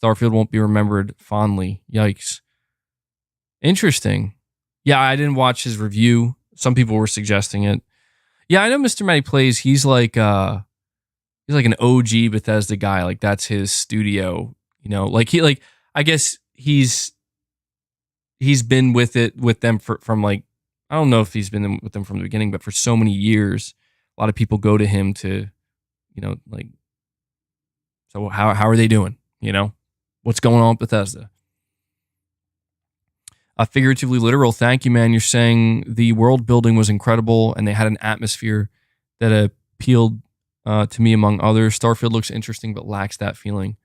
Starfield won't be remembered fondly. Yikes. Interesting. Yeah, I didn't watch his review. Some people were suggesting it. Yeah, I know Mr. Matty plays. He's like an OG Bethesda guy. Like that's his studio. You know, I guess he's been with them from like, I don't know if he's been with them from the beginning, but for so many years, a lot of people go to him to, you know, like, so how are they doing? You know, what's going on with Bethesda? Figuratively literal, thank you, man. You're saying the world building was incredible and they had an atmosphere that appealed to me among others. Starfield looks interesting but lacks that feeling.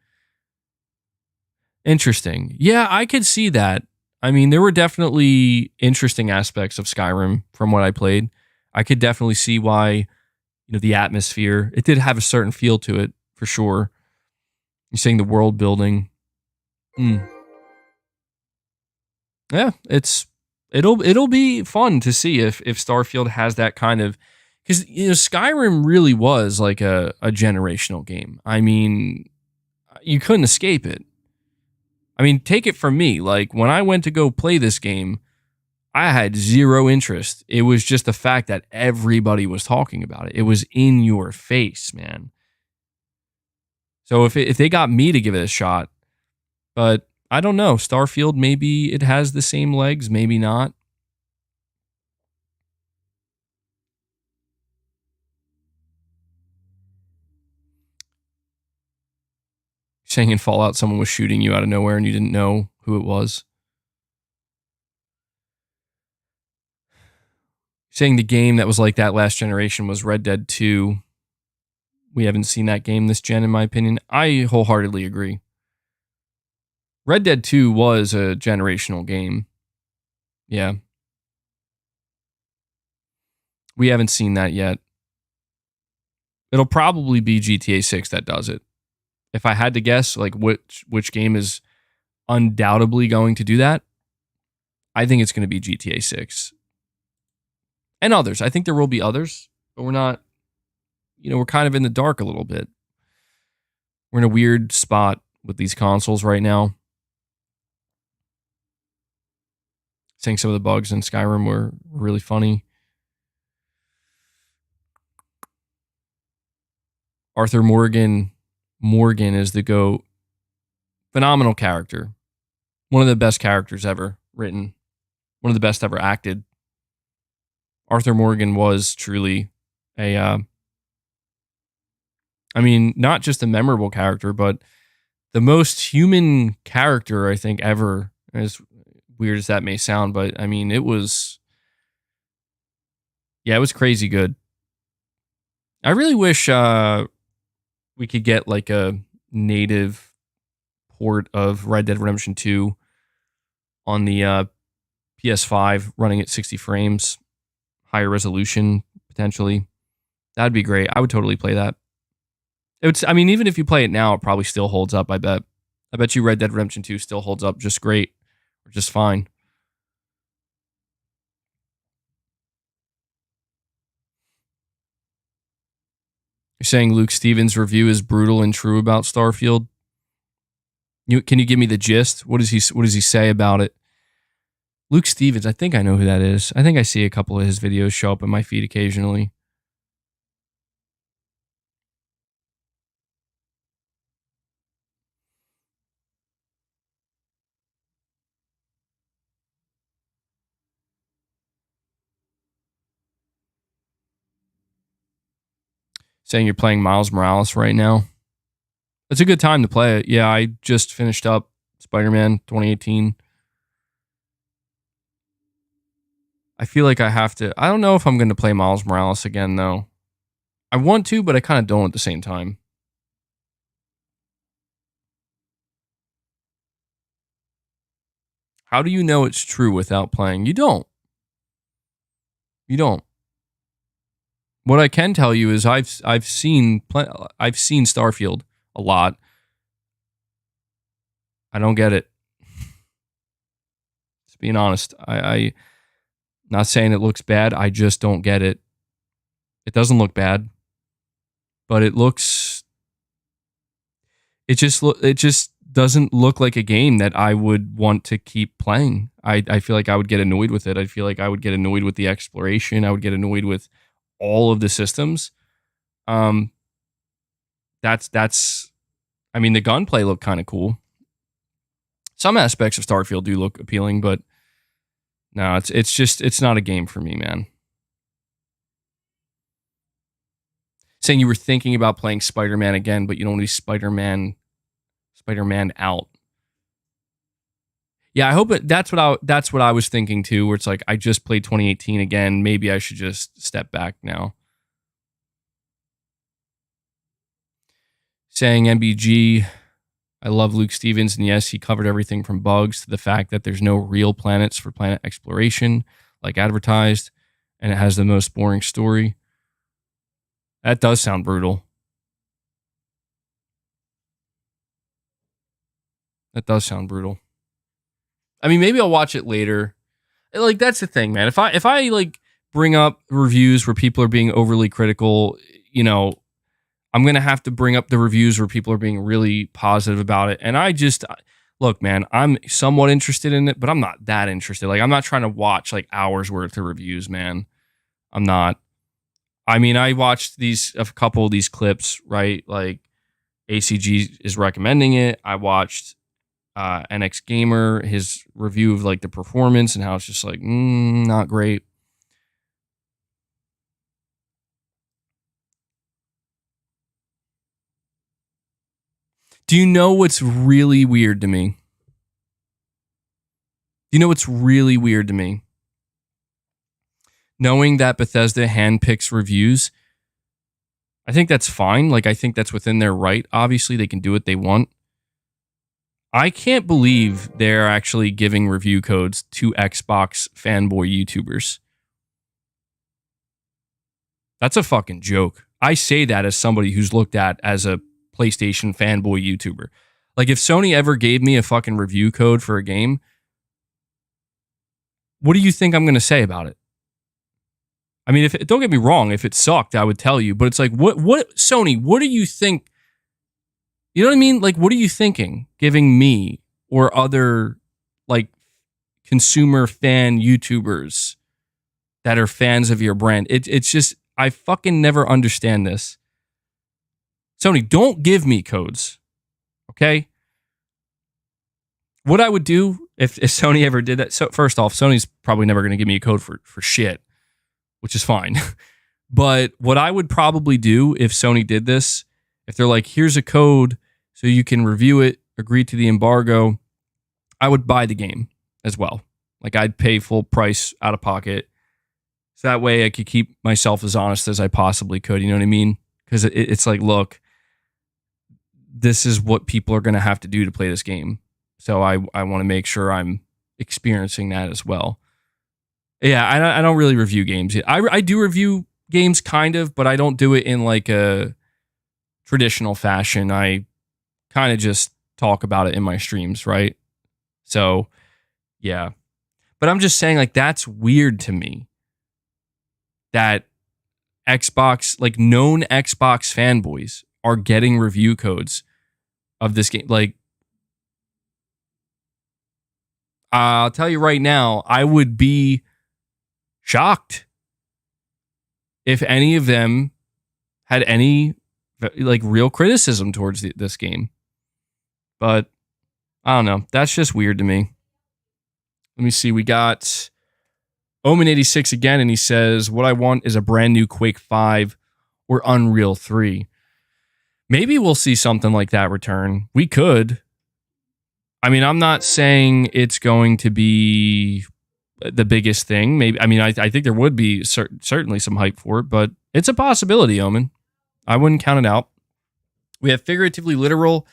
Interesting. Yeah, I could see that. I mean, there were definitely interesting aspects of Skyrim from what I played. I could definitely see why, you know, the atmosphere, it did have a certain feel to it, for sure. You're saying the world building. Yeah, it'll be fun to see if Starfield has that kind of, because, you know, Skyrim really was like a generational game. I mean, you couldn't escape it. I mean, take it from me. Like, when I went to go play this game, I had zero interest. It was just the fact that everybody was talking about it. It was in your face, man. So if they got me to give it a shot, but I don't know. Starfield, maybe it has the same legs, maybe not. Saying in Fallout someone was shooting you out of nowhere and you didn't know who it was. Saying the game that was like that last generation was Red Dead 2. We haven't seen that game this gen, in my opinion. I wholeheartedly agree. Red Dead 2 was a generational game. Yeah. We haven't seen that yet. It'll probably be GTA 6 that does it. If I had to guess, like which game is undoubtedly going to do that, I think it's going to be GTA 6. And others. I think there will be others, but we're not, you know, we're kind of in the dark a little bit. We're in a weird spot with these consoles right now. Saying some of the bugs in Skyrim were really funny. Arthur Morgan is the GOAT. Phenomenal character. One of the best characters ever written. One of the best ever acted. Arthur Morgan was truly I mean, not just a memorable character, but the most human character, I think, ever. As weird as that may sound, but I mean, it was crazy good. I really wish we could get like a native port of Red Dead Redemption 2 on the PS5 running at 60 frames, higher resolution, potentially. That'd be great. I would totally play that. I mean, even if you play it now, it probably still holds up, I bet. I bet you Red Dead Redemption 2 still holds up just great, or just fine. You're saying Luke Stevens' review is brutal and true about Starfield? Can you give me the gist? What does he say about it? Luke Stevens, I think I know who that is. I think I see a couple of his videos show up in my feed occasionally. Saying you're playing Miles Morales right now. It's a good time to play it. Yeah, I just finished up Spider-Man 2018. I feel like I have to. I don't know if I'm going to play Miles Morales again, though. I want to, but I kind of don't at the same time. How do you know it's true without playing? You don't. You don't. What I can tell you is I've seen Starfield a lot. I don't get it. Just being honest. I not saying it looks bad. I just don't get it. It doesn't look bad, but it looks. It just doesn't look like a game that I would want to keep playing. I feel like I would get annoyed with it. I feel like I would get annoyed with the exploration. I would get annoyed with all of the systems. That's. I mean, the gunplay looked kind of cool. Some aspects of Starfield do look appealing, but no, it's not a game for me, man. Saying you were thinking about playing Spider-Man again, but you don't need Spider-Man out. Yeah, I hope that's what I was thinking too, where it's like I just played 2018 again, maybe I should just step back now. Saying MBG, I love Luke Stevens, and yes, he covered everything from bugs to the fact that there's no real planets for planet exploration, like advertised, and it has the most boring story. That does sound brutal. That does sound brutal. I mean, maybe I'll watch it later. Like, that's the thing, man. If I like bring up reviews where people are being overly critical, you know, I'm going to have to bring up the reviews where people are being really positive about it. And I just, look, man, I'm somewhat interested in it, but I'm not that interested. Like, I'm not trying to watch like hours worth of reviews, man. I'm not. I mean, I watched a couple of these clips, right? Like, ACG is recommending it. I watched NX Gamer, his review of like the performance and how it's just like, not great. Do you know what's really weird to me? Do you know what's really weird to me? Knowing that Bethesda handpicks reviews, I think that's fine. Like, I think that's within their right. Obviously, they can do what they want. I can't believe they're actually giving review codes to Xbox fanboy YouTubers. That's a fucking joke. I say that as somebody who's looked at as a PlayStation fanboy YouTuber. Like, if Sony ever gave me a fucking review code for a game, what do you think I'm going to say about it? I mean, don't get me wrong, if it sucked, I would tell you, but it's like, what Sony, what do you think? You know what I mean? Like, what are you thinking giving me or other like consumer fan YouTubers that are fans of your brand? It's just, I fucking never understand this. Sony, don't give me codes. Okay? What I would do if Sony ever did that, so first off, Sony's probably never going to give me a code for shit, which is fine. But what I would probably do if Sony did this, if they're like, here's a code so you can review it, agree to the embargo, I would buy the game as well. Like, I'd pay full price out of pocket. So that way I could keep myself as honest as I possibly could. You know what I mean? Because it's like, look, this is what people are going to have to do to play this game. So I want to make sure I'm experiencing that as well. Yeah, I don't really review games. I do review games kind of, but I don't do it in like a traditional fashion. I kind of just talk about it in my streams, right? So, yeah. But I'm just saying, like, that's weird to me that Xbox, like, known Xbox fanboys are getting review codes of this game. Like, I'll tell you right now, I would be shocked if any of them had any like real criticism towards this game. But I don't know. That's just weird to me. Let me see. We got Omen86 again, and he says, what I want is a brand new Quake 5 or Unreal 3. Maybe we'll see something like that return. We could. I mean, I'm not saying it's going to be the biggest thing. Maybe. I mean, I think there would be certainly some hype for it, but it's a possibility, Omen. I wouldn't count it out. We have Figuratively Literal,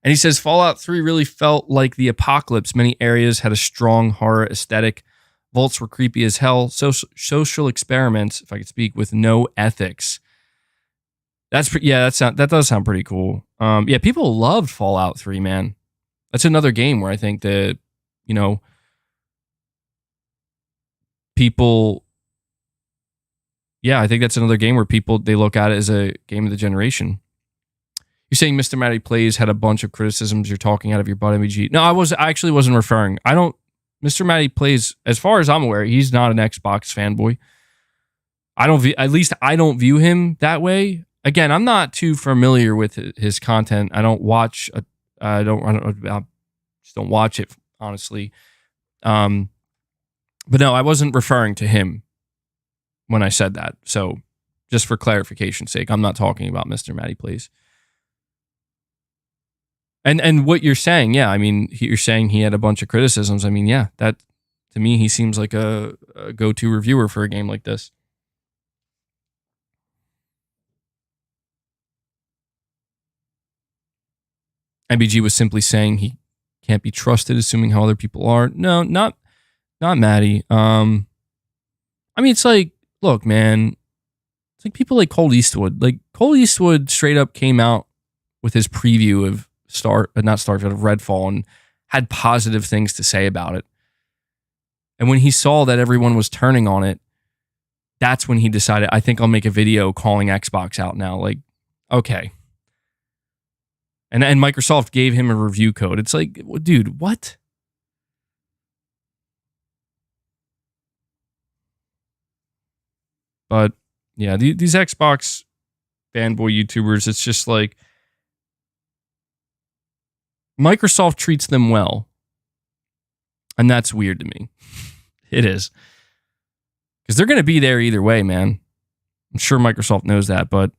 And he says Fallout 3 really felt like the apocalypse. Many areas had a strong horror aesthetic. Vaults were creepy as hell. Social experiments, if I could speak, with no ethics. That does sound pretty cool. Yeah, people loved Fallout 3, man. That's another game where I think that, people. Yeah, I think that's another game where they look at it as a game of the generation. You're saying Mr. Matty Plays had a bunch of criticisms. You're talking out of your butt, MBG. No, I actually wasn't referring. Mr. Matty Plays, as far as I'm aware, he's not an Xbox fanboy. I don't view him that way. Again, I'm not too familiar with his content. I don't watch. I just don't watch it, honestly. But no, I wasn't referring to him when I said that. So, just for clarification's sake, I'm not talking about Mr. Matty Plays. And what you're saying, yeah, I mean, you're saying he had a bunch of criticisms. I mean, yeah, that to me, he seems like a go-to reviewer for a game like this. MBG was simply saying he can't be trusted, assuming how other people are. No, not Matty. I mean, it's like, look, man, it's like people like Cole Eastwood. Like Cole Eastwood straight up came out with his preview of Redfall and had positive things to say about it. And when he saw that everyone was turning on it, that's when he decided, I think I'll make a video calling Xbox out now. Like, okay. And Microsoft gave him a review code. It's like, dude, what? But yeah, these Xbox fanboy YouTubers, it's just like, Microsoft treats them well. And that's weird to me. It is. Because they're going to be there either way, man. I'm sure Microsoft knows that, but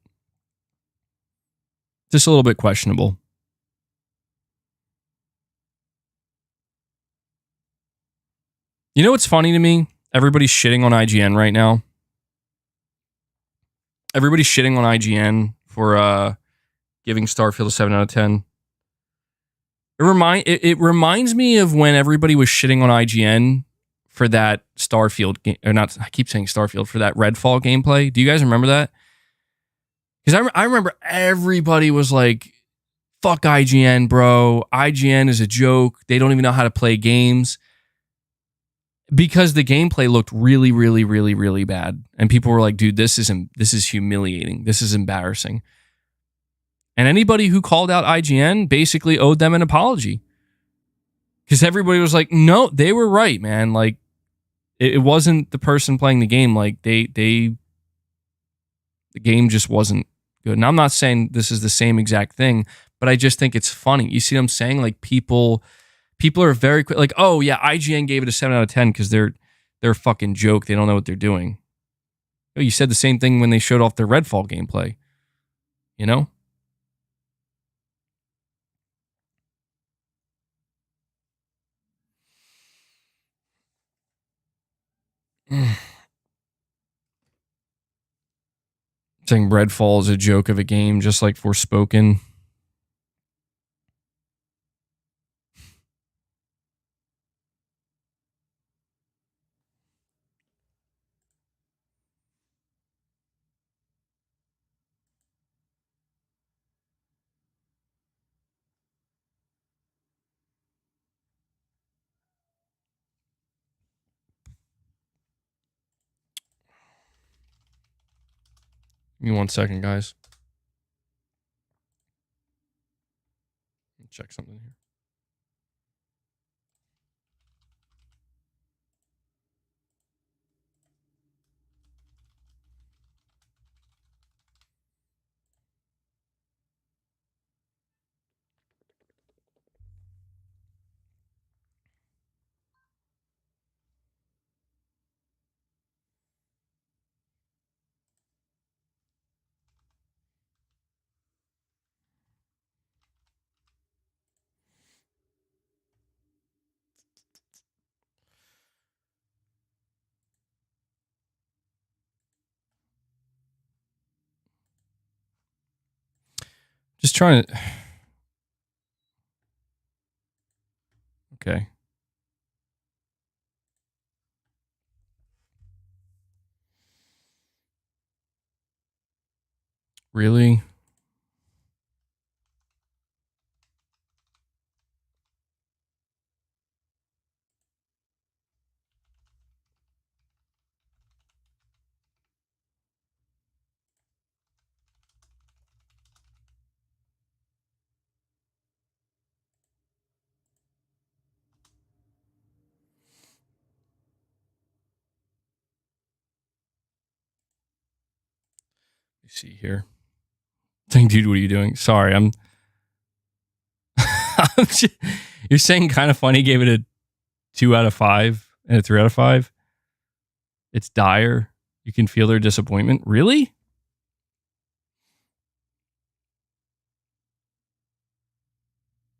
just a little bit questionable. You know what's funny to me? Everybody's shitting on IGN right now. Everybody's shitting on IGN for giving Starfield a 7 out of 10. It reminds me of when everybody was shitting on IGN for that Starfield game, or not. I keep saying Starfield, for that Redfall gameplay. Do you guys remember that? Because I remember everybody was like, "Fuck IGN, bro. IGN is a joke. They don't even know how to play games." Because the gameplay looked really, really, really, really bad, and people were like, "Dude, this is humiliating. This is embarrassing." And anybody who called out IGN basically owed them an apology. Because everybody was like, no, they were right, man. Like, it wasn't the person playing the game. Like, the game just wasn't good. And I'm not saying this is the same exact thing, but I just think it's funny. You see what I'm saying? Like, people are very quick. Like, oh, yeah, IGN gave it a 7 out of 10 because they're a fucking joke. They don't know what they're doing. Oh, you said the same thing when they showed off their Redfall gameplay. You know? Saying Redfall is a joke of a game, just like Forspoken. Give me 1 second, guys. Check something here. Just trying to... Okay. Really? Let me see here. Dang, dude, what are you doing? Sorry, I'm you're saying kind of funny gave it a 2 out of 5 and a 3 out of 5. It's dire. You can feel their disappointment. Really?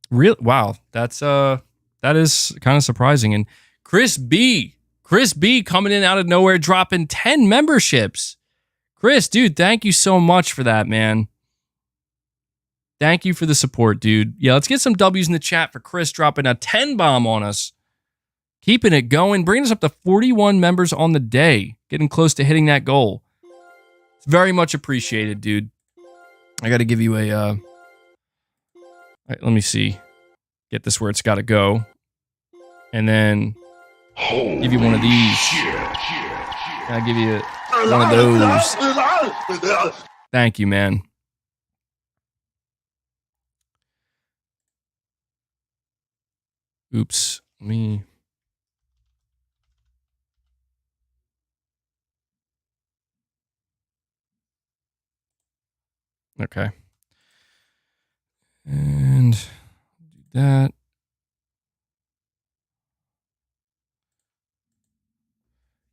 Real? Wow, that is kind of surprising. And Chris B coming in out of nowhere, dropping 10 memberships. Chris, dude, thank you so much for that, man. Thank you for the support, dude. Yeah, let's get some W's in the chat for Chris dropping a 10 bomb on us. Keeping it going, bringing us up to 41 members on the day. Getting close to hitting that goal. It's very much appreciated, dude. I got to give you a... all right, let me see. Get this where it's got to go. And then give you one of these. I'll give you one of those. Thank you, man. Oops. Let me... Okay. And do that.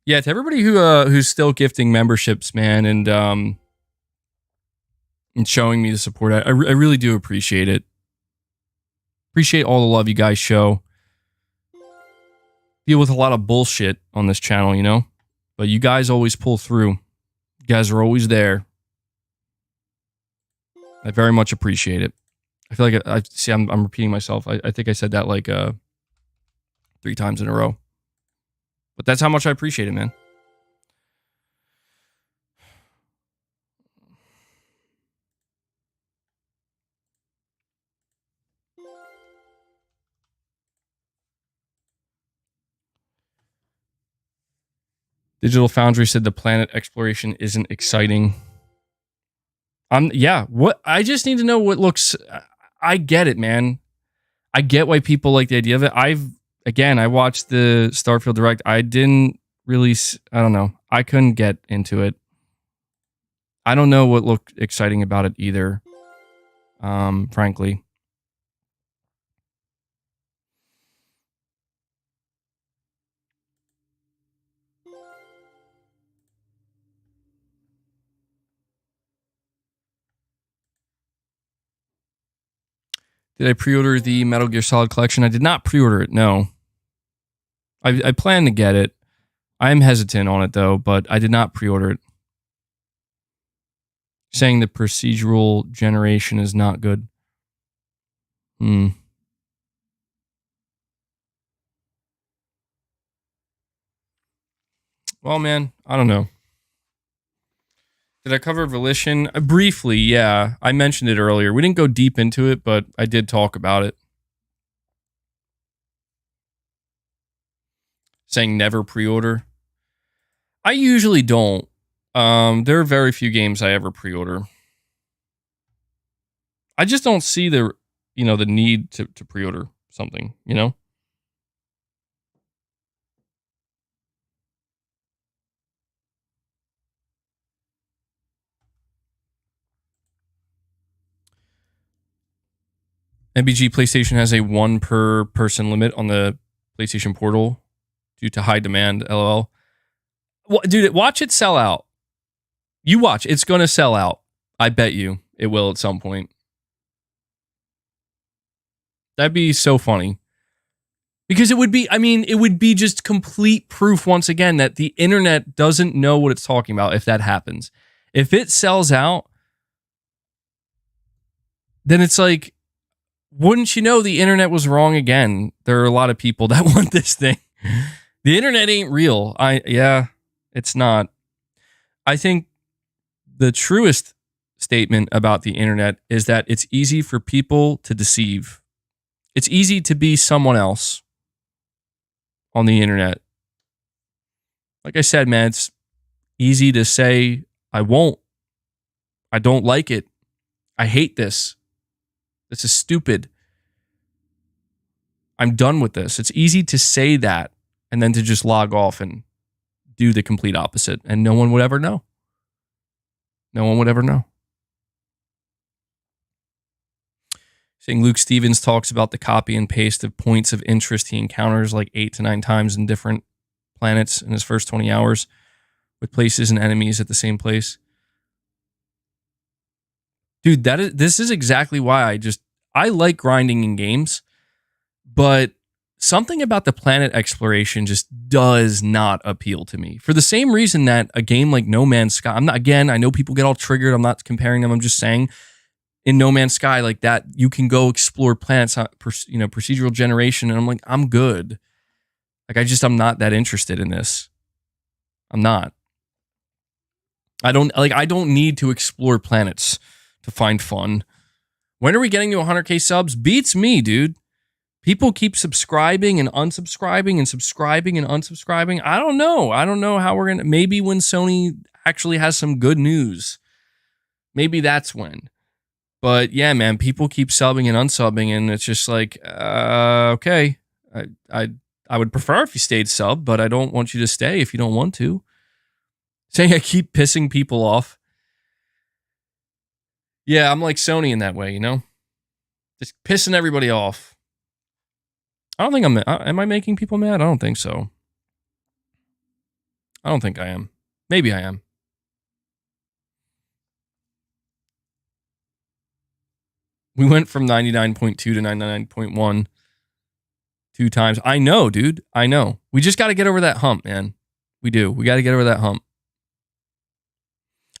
Yeah, to everybody who's still gifting memberships, man, and showing me the support, I really do appreciate it. Appreciate all the love you guys show. Deal with a lot of bullshit on this channel, you know? But you guys always pull through. You guys are always there. I very much appreciate it. I feel like I'm repeating myself. I think I said that like 3 times in a row. But that's how much I appreciate it, man. Digital Foundry said the planet exploration isn't exciting. Yeah, what I just need to know what looks... I get it, man. I get why people like the idea of it. I watched the Starfield Direct. I didn't really... I don't know. I couldn't get into it. I don't know what looked exciting about it either, frankly. Did I pre-order the Metal Gear Solid Collection? I did not pre-order it, no. I plan to get it. I am hesitant on it, though, but I did not pre-order it. Saying the procedural generation is not good. Well, man, I don't know. Did I cover Volition? Briefly, yeah. I mentioned it earlier. We didn't go deep into it, but I did talk about it. Saying never pre-order. I usually don't. There are very few games I ever pre-order. I just don't see the need to pre-order something, you know? MBG PlayStation has a 1 per person limit on the PlayStation Portal due to high demand, LOL. Well, dude, watch it sell out. You watch. It's going to sell out. I bet you it will at some point. That'd be so funny. Because it would be just complete proof once again that the internet doesn't know what it's talking about if that happens. If it sells out, then it's like, wouldn't you know, the internet was wrong again. There are a lot of people that want this thing. The internet ain't real. Yeah, it's not. I think the truest statement about the internet is that it's easy for people to deceive. It's easy to be someone else on the internet. Like I said, man, it's easy to say, I won't. I don't like it. I hate this. This is stupid. I'm done with this. It's easy to say that and then to just log off and do the complete opposite. And no one would ever know. No one would ever know. Saying Luke Stevens talks about the copy and paste of points of interest he encounters like 8 to 9 times in different planets in his first 20 hours with places and enemies at the same place. Dude, this is exactly why I like grinding in games, but something about the planet exploration just does not appeal to me. For the same reason that a game like No Man's Sky, I know people get all triggered. I'm not comparing them. I'm just saying in No Man's Sky, like that, you can go explore planets, procedural generation. And I'm like, I'm good. Like, I'm not that interested in this. I'm not. I don't need to explore planets to find fun. When are we getting to 100K subs? Beats me, dude. People keep subscribing and unsubscribing and subscribing and unsubscribing. I don't know. I don't know how we're going to... Maybe when Sony actually has some good news. Maybe that's when. But yeah, man, people keep subbing and unsubbing, and it's just like, okay. I would prefer if you stayed sub, but I don't want you to stay if you don't want to. Saying I keep pissing people off. Yeah, I'm like Sony in that way, you know? Just pissing everybody off. I don't think am I making people mad? I don't think so. I don't think I am. Maybe I am. We went from 99.2 to 99.1 2 times. I know, dude. I know. We just got to get over that hump, man. We do. We got to get over that hump.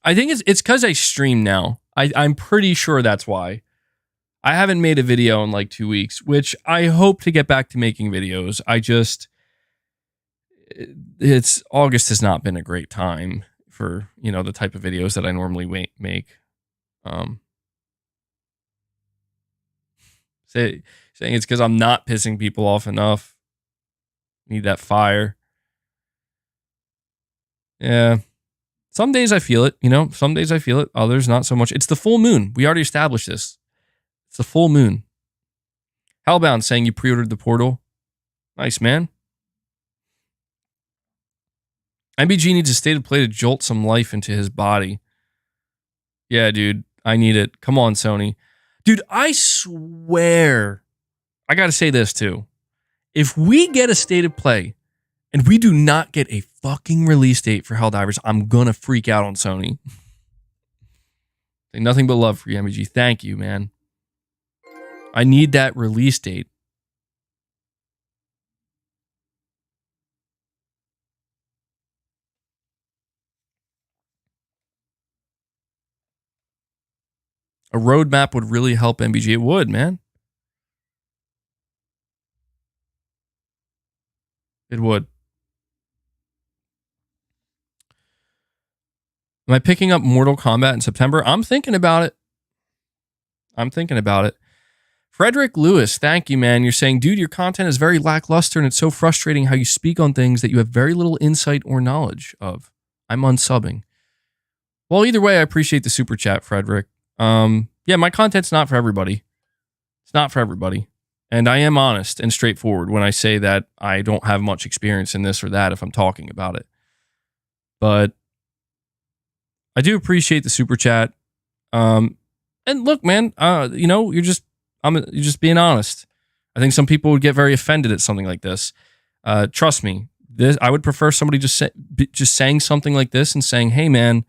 I think it's because I stream now. I'm pretty sure that's why. I haven't made a video in like 2 weeks, which I hope to get back to making videos. August has not been a great time for, the type of videos that I normally make. Saying it's because I'm not pissing people off enough. Need that fire. Yeah. Some days I feel it, some days I feel it, others not so much. It's the full moon. We already established this. It's the full moon. Hellbound saying you pre-ordered the Portal. Nice, man. MBG needs a state of play to jolt some life into his body. Yeah, dude. I need it. Come on, Sony. Dude, I swear. I got to say this, too. If we get a state of play and we do not get a fucking release date for Helldivers, I'm going to freak out on Sony. Say nothing but love for you, MBG. Thank you, man. I need that release date. A roadmap would really help MBG. It would, man. It would. Am I picking up Mortal Kombat in September? I'm thinking about it. Frederick Lewis, thank you, man. You're saying, dude, your content is very lackluster and it's so frustrating how you speak on things that you have very little insight or knowledge of. I'm unsubbing. Well, either way, I appreciate the super chat, Frederick. Yeah, my content's not for everybody. It's not for everybody. And I am honest and straightforward when I say that I don't have much experience in this or that if I'm talking about it. But I do appreciate the super chat. And look, man, you're just being honest. I think some people would get very offended at something like this. Trust me, I would prefer somebody just saying something like this and saying, "Hey, man,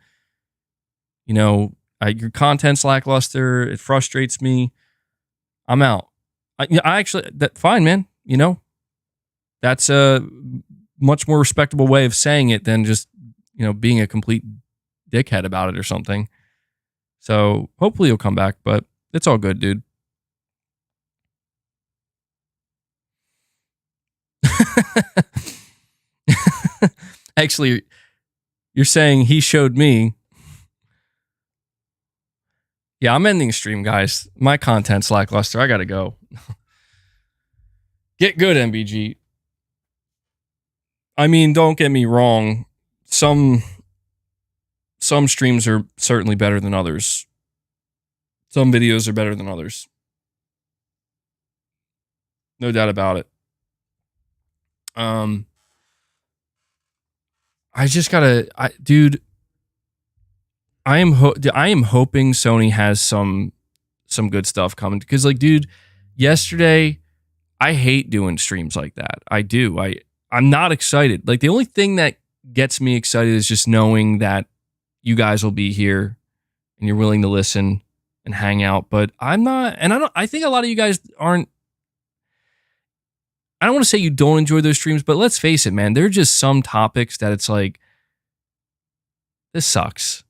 your content's lackluster. It frustrates me. I'm out." Fine, man. That's a much more respectable way of saying it than just being a complete dickhead about it or something. So hopefully you'll come back, but it's all good, dude. Actually, you're saying he showed me. Yeah, I'm ending stream, guys. My content's lackluster. I gotta go. Get good, MBG. I mean, don't get me wrong. Some streams are certainly better than others. Some videos are better than others. No doubt about it. I just gotta, dude. I am hoping Sony has some good stuff coming, because, like, dude, yesterday I hate doing streams like that. I do. I'm not excited. Like, the only thing that gets me excited is just knowing that you guys will be here and you're willing to listen and hang out. But I'm not, and I think a lot of you guys aren't. I don't want to say you don't enjoy those streams, but let's face it, man. There are just some topics that it's like, this sucks.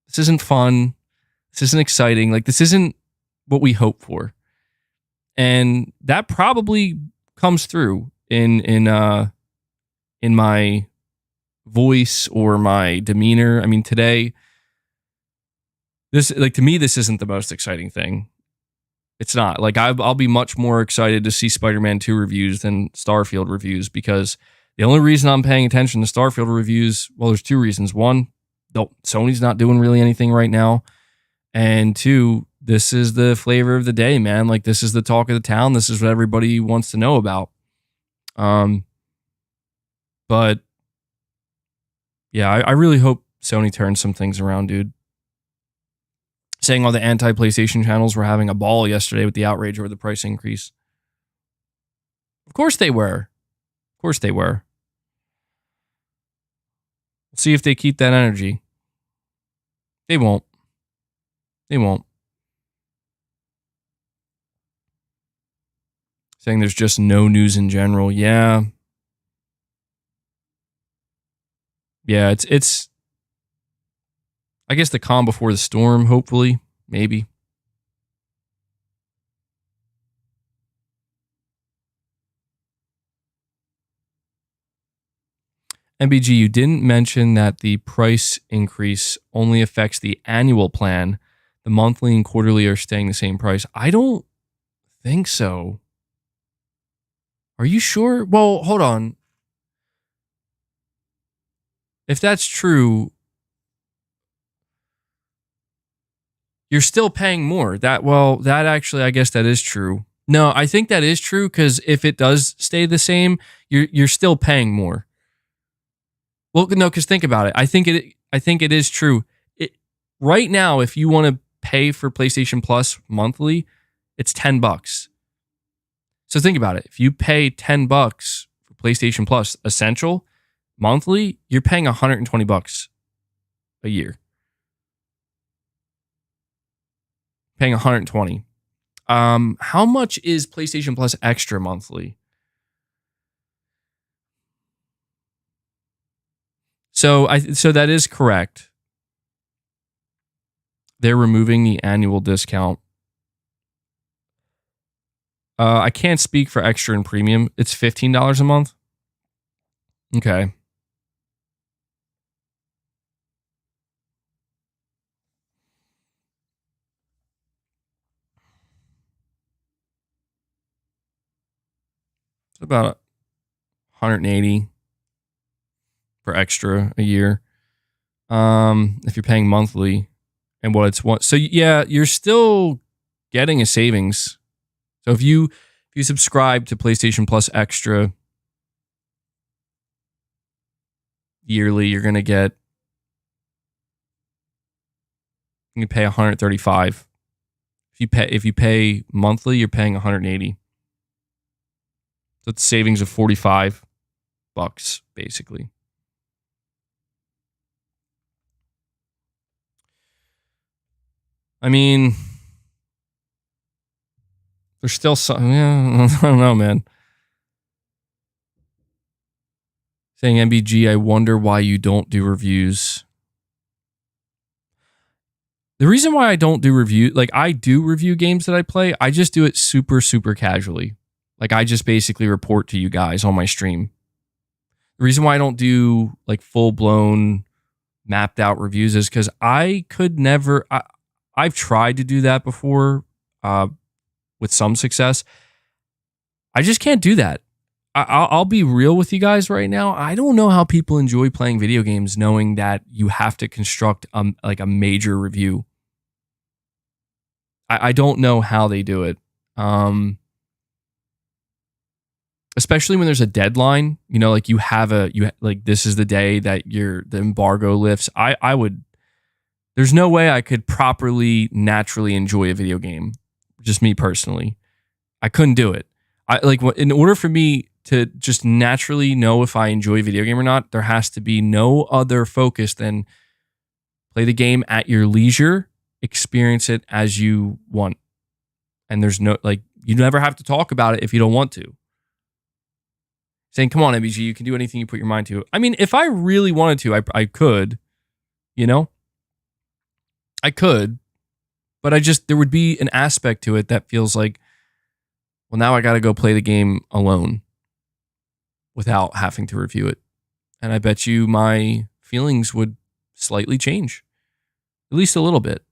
This isn't fun. This isn't exciting. Like, this isn't what we hope for. And that probably comes through in my voice or my demeanor. I mean, today, to me, this isn't the most exciting thing. It's not. Like, I'll be much more excited to see Spider-Man 2 reviews than Starfield reviews, because the only reason I'm paying attention to Starfield reviews, well, there's two reasons. One, Sony's not doing really anything right now. And two, this is the flavor of the day, man. Like, this is the talk of the town. This is what everybody wants to know about. But yeah, I really hope Sony turns some things around, dude. Saying all the anti-PlayStation channels were having a ball yesterday with the outrage over the price increase. Of course they were. Of course they were. We'll see if they keep that energy. They won't. They won't. Saying there's just no news in general. Yeah. Yeah, it's I guess the calm before the storm, hopefully, maybe. MBG, you didn't mention that the price increase only affects the annual plan. The monthly and quarterly are staying the same price. I don't think so. Are you sure? Well, hold on. If that's true, you're still paying more. That actually, I guess that is true. No, I think that is true, because if it does stay the same, you're still paying more. Well, no, because think about it. I think it is true. Right now, if you want to pay for PlayStation Plus monthly, it's $10. So think about it. If you pay $10 for PlayStation Plus Essential monthly, you're paying $120 a year. Paying $120. How much is PlayStation Plus Extra monthly? So that is correct. They're removing the annual discount. I can't speak for Extra and Premium. It's $15 a month. Okay. It's about $180 for Extra a year. If you're paying monthly, and what it's one. So yeah, you're still getting a savings. So if you subscribe to PlayStation Plus Extra yearly, you're gonna pay $135. If you pay monthly, you're paying $180. So it's savings of $45, basically. I mean, there's still some. Yeah, I don't know, man. Saying MBG, I wonder why you don't do reviews. The reason why I don't do review, like, I do review games that I play, I just do it super, super casually. Like, I just basically report to you guys on my stream. The reason why I don't do like full-blown mapped out reviews is because I could never, I've tried to do that before with some success. I just can't do that. I'll be real with you guys right now. I don't know how people enjoy playing video games knowing that you have to construct like a major review. I don't know how they do it. Especially when there's a deadline, you know, like like this is the day that the embargo lifts. I would, there's no way I could properly, naturally enjoy a video game. Just me personally. I couldn't do it. In order for me to just naturally know if I enjoy a video game or not, there has to be no other focus than play the game at your leisure, experience it as you want. And there's no, like, you never have to talk about it if you don't want to. Saying, come on, MBG, you can do anything you put your mind to. I mean, if I really wanted to, I could, you know? I could, but there would be an aspect to it that feels like, well, now I got to go play the game alone without having to review it. And I bet you my feelings would slightly change, at least a little bit.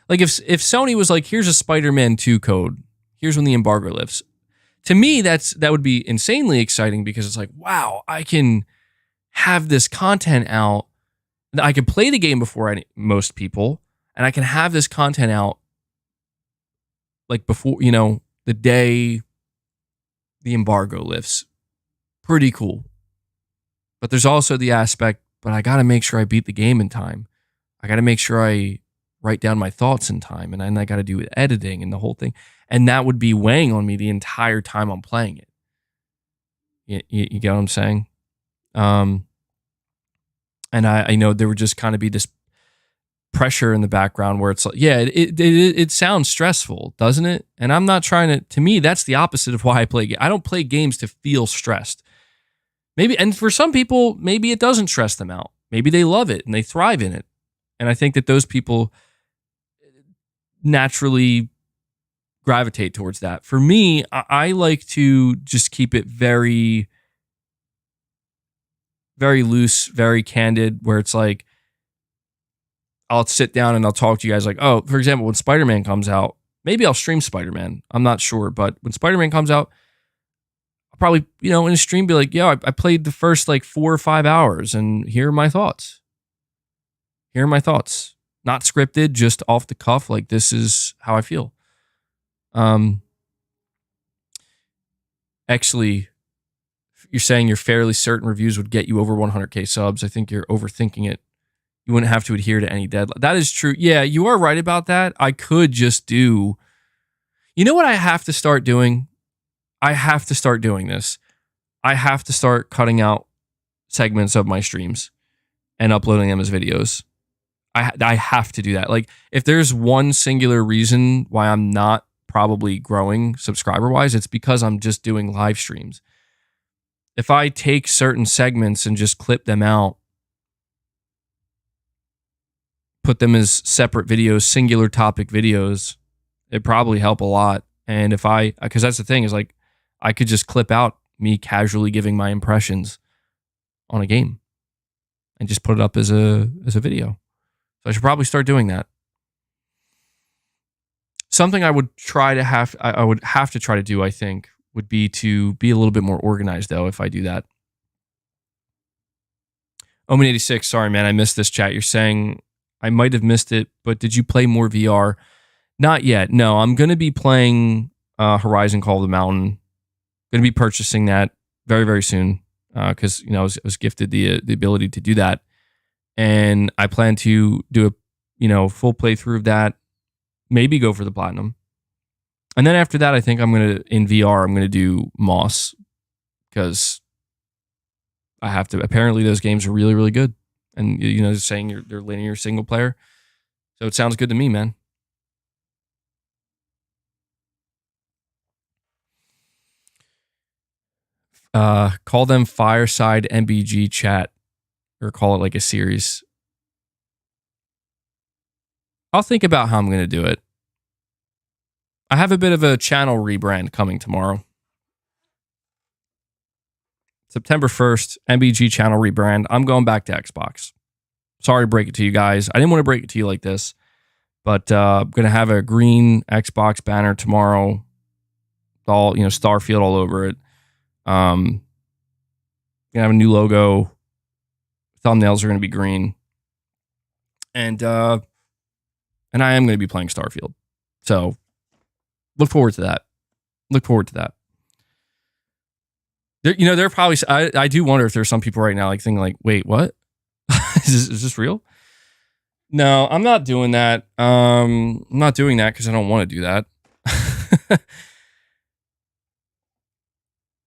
Like if Sony was like, here's a Spider-Man 2 code, here's when the embargo lifts. To me, that would be insanely exciting because it's like, wow, I can have this content out. I can play the game before most people, and I can have this content out like before, you know, the day the embargo lifts. Pretty cool. But there's also the aspect, but I got to make sure I beat the game in time. I got to make sure I write down my thoughts in time, and then I got to do editing and the whole thing. And that would be weighing on me the entire time I'm playing it. You get what I'm saying? And I know there would just kind of be this pressure in the background where it's like, yeah, it sounds stressful, doesn't it? And I'm not trying to me, that's the opposite of why I play games. I don't play games to feel stressed. Maybe, and for some people, maybe it doesn't stress them out. Maybe they love it and they thrive in it. And I think that those people naturally gravitate towards that. For me, I like to just keep it very, very loose, very candid, where it's like, I'll sit down and I'll talk to you guys like, oh, for example, when Spider-Man comes out, maybe I'll stream Spider-Man. I'm not sure, but when Spider-Man comes out, I'll probably, you know, in a stream be like, yeah, I played the first like 4 or 5 hours and here are my thoughts. Here are my thoughts. Not scripted, just off the cuff, like this is how I feel. Actually, you're saying you're fairly certain reviews would get you over 100K subs. I think you're overthinking it. You wouldn't have to adhere to any deadline. That is true. Yeah, you are right about that. I could just do... You know what I have to start doing? I have to start doing this. I have to start cutting out segments of my streams and uploading them as videos. I have to do that. Like, if there's one singular reason why I'm not probably growing subscriber-wise, it's because I'm just doing live streams. If I take certain segments and just clip them out, put them as separate videos, singular topic videos, it'd probably help a lot. And if because that's the thing, is like, I could just clip out me casually giving my impressions on a game and just put it up as a video. So I should probably start doing that. Something I would have to try to do, I think, would be to be a little bit more organized, though, if I do that. Omen86, sorry, man, I missed this chat. You're saying I might have missed it, but did you play more VR? Not yet. No, I'm going to be playing Horizon Call of the Mountain. Going to be purchasing that very, very soon because, you know, I was gifted the ability to do that. And I plan to do a full playthrough of that, maybe go for the platinum. And then after that, I think in VR, I'm going to do Moss because I have to. Apparently, those games are really, really good. And, you know, saying they're linear single player. So it sounds good to me, man. Call them Fireside MBG chat. Or call it like a series. I'll think about how I'm going to do it. I have a bit of a channel rebrand coming tomorrow. September 1st, MBG channel rebrand. I'm going back to Xbox. Sorry to break it to you guys. I didn't want to break it to you like this, but I'm going to have a green Xbox banner tomorrow. All, Starfield all over it. Going to have a new logo. Thumbnails are going to be green. And I am going to be playing Starfield. So look forward to that. There probably, I do wonder if there's some people right now like thinking like, wait, what? is this real? No, I'm not doing that. I'm not doing that because I don't want to do that.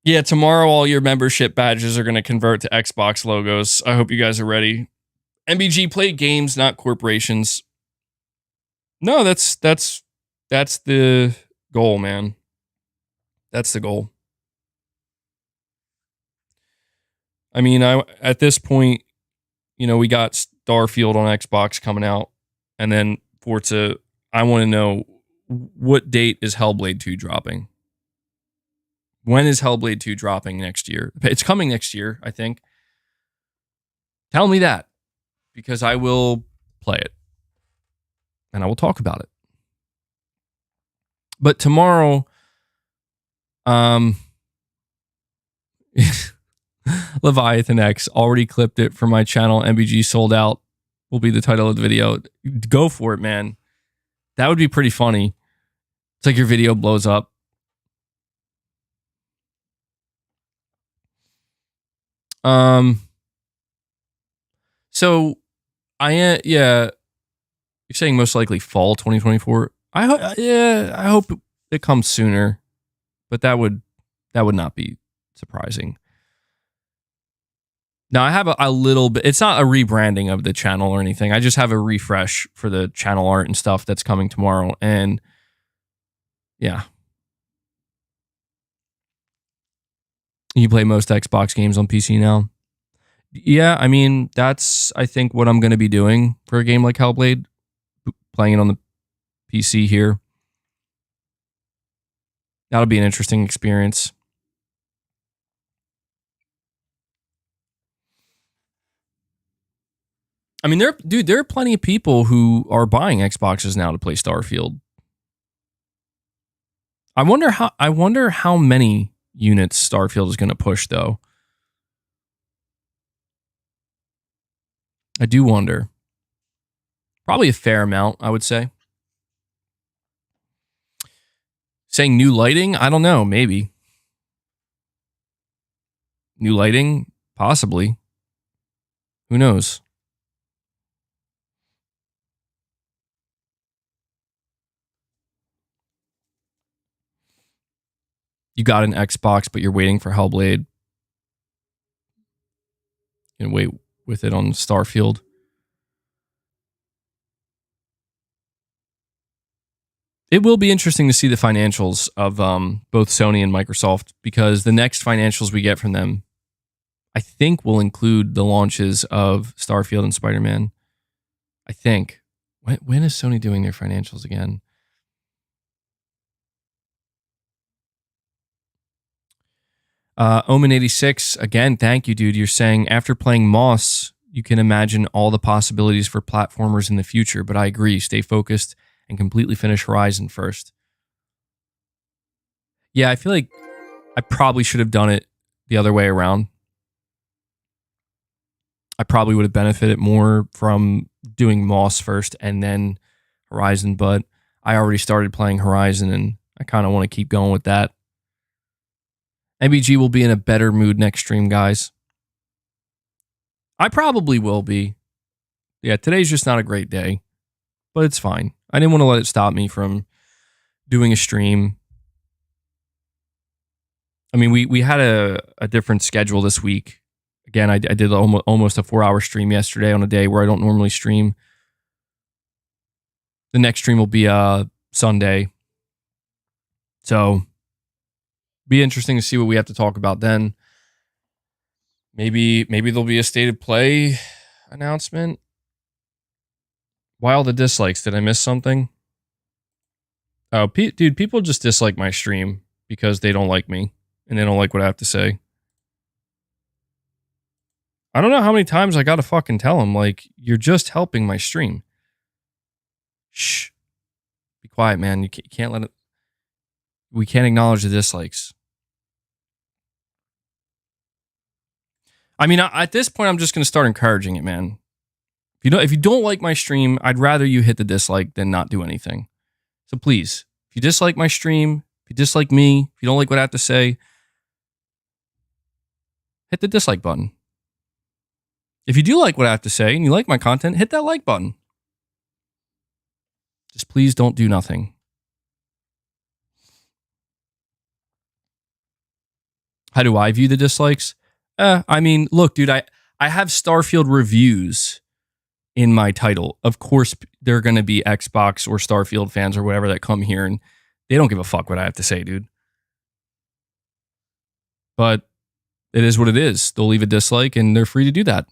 Yeah, tomorrow all your membership badges are going to convert to Xbox logos. I hope you guys are ready. MBG, play games, not corporations. No, that's the goal, man. That's the goal. I mean, at this point, we got Starfield on Xbox coming out, and then Forza. I want to know, what date is Hellblade 2 dropping? When is Hellblade 2 dropping next year? It's coming next year, I think. Tell me that, because I will play it, and I will talk about it. But tomorrow, Leviathan X already clipped it for my channel. MBG sold out will be the title of the video. Go for it, man. That would be pretty funny. It's like your video blows up. So yeah, you're saying most likely fall 2024. I hope it comes sooner, but that would not be surprising. Now I have a little bit, it's not a rebranding of the channel or anything. I just have a refresh for the channel art and stuff that's coming tomorrow. And yeah. You play most Xbox games on PC now? Yeah, I mean, that's, I think, what I'm going to be doing for a game like Hellblade. Playing it on the PC here. That'll be an interesting experience. I mean, there are plenty of people who are buying Xboxes now to play Starfield. I wonder how many units Starfield is going to push, though. I do wonder. Probably a fair amount, I would say. Saying new lighting? I don't know. Maybe. New lighting? Possibly. Who knows? You got an Xbox, but you're waiting for Hellblade. You can wait with it on Starfield. It will be interesting to see the financials of both Sony and Microsoft, because the next financials we get from them, I think, will include the launches of Starfield and Spider-Man. I think. When is Sony doing their financials again? Omen86, again, thank you, dude. You're saying, after playing Moss, you can imagine all the possibilities for platformers in the future, but I agree. Stay focused and completely finish Horizon first. Yeah, I feel like I probably should have done it the other way around. I probably would have benefited more from doing Moss first and then Horizon, but I already started playing Horizon and I kind of want to keep going with that. MBG will be in a better mood next stream, guys. I probably will be. Yeah, today's just not a great day, but it's fine. I didn't want to let it stop me from doing a stream. I mean, we had a different schedule this week. Again, I did almost a 4-hour stream yesterday on a day where I don't normally stream. The next stream will be Sunday. So, be interesting to see what we have to talk about then. Maybe there'll be a state of play announcement. Why all the dislikes? Did I miss something? Oh, dude, people just dislike my stream because they don't like me and they don't like what I have to say. I don't know how many times I gotta fucking tell them, like, you're just helping my stream. Shh. Be quiet, man. You can't let it... We can't acknowledge the dislikes. I mean, at this point, I'm just gonna start encouraging it, man. If you don't like my stream, I'd rather you hit the dislike than not do anything. So please, if you dislike my stream, if you dislike me, if you don't like what I have to say, hit the dislike button. If you do like what I have to say and you like my content, hit that like button. Just please don't do nothing. How do I view the dislikes? I mean, look, dude, I have Starfield Reviews in my title. Of course, there are going to be Xbox or Starfield fans or whatever that come here and they don't give a fuck what I have to say, dude. But it is what it is. They'll leave a dislike and they're free to do that.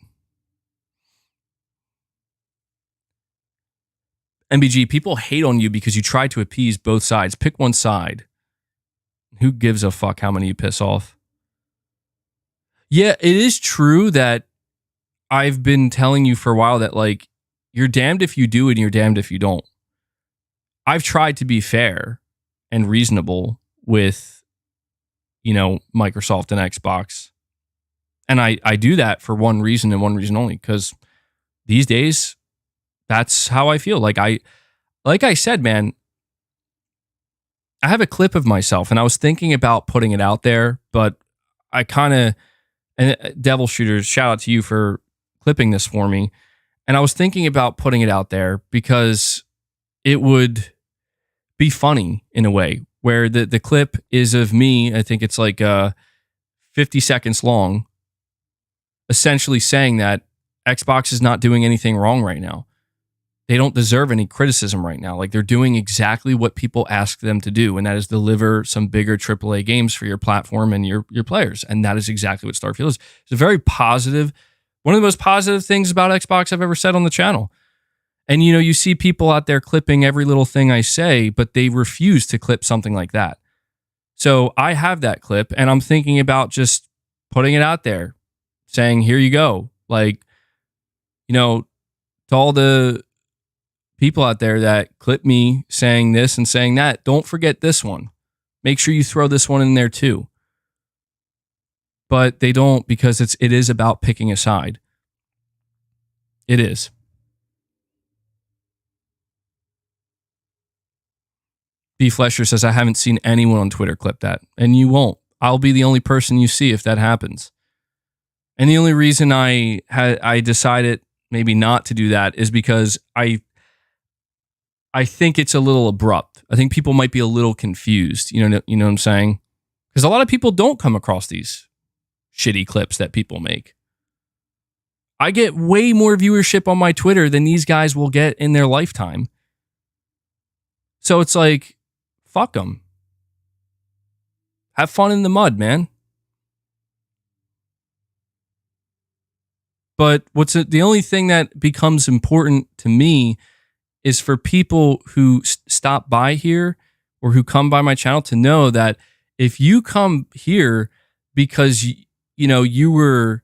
MBG, people hate on you because you try to appease both sides. Pick one side. Who gives a fuck how many you piss off? Yeah, it is true that I've been telling you for a while that, like, you're damned if you do and you're damned if you don't. I've tried to be fair and reasonable with, Microsoft and Xbox. And I do that for one reason and one reason only, because these days, that's how I feel. Like I said, man, I have a clip of myself and I was thinking about putting it out there, but I kind of, and Devil Shooters, shout out to you for clipping this for me. And I was thinking about putting it out there because it would be funny in a way where the clip is of me. I think it's like 50 seconds long, essentially saying that Xbox is not doing anything wrong right now. They don't deserve any criticism right now. Like, they're doing exactly what people ask them to do, and that is deliver some bigger AAA games for your platform and your players. And that is exactly what Starfield is. It's a very positive, one of the most positive things about Xbox I've ever said on the channel. And, you see people out there clipping every little thing I say, but they refuse to clip something like that. So I have that clip, and I'm thinking about just putting it out there, saying, here you go. Like, to all the people out there that clip me saying this and saying that, don't forget this one. Make sure you throw this one in there too. But they don't, because it is about picking a side. It is. B Flesher says, I haven't seen anyone on Twitter clip that. And you won't. I'll be the only person you see if that happens. And the only reason I decided maybe not to do that is because I think it's a little abrupt. I think people might be a little confused. You know what I'm saying? Because a lot of people don't come across these shitty clips that people make. I get way more viewership on my Twitter than these guys will get in their lifetime. So it's like, fuck them. Have fun in the mud, man. But the only thing that becomes important to me is for people who stop by here or who come by my channel to know that if you come here because you were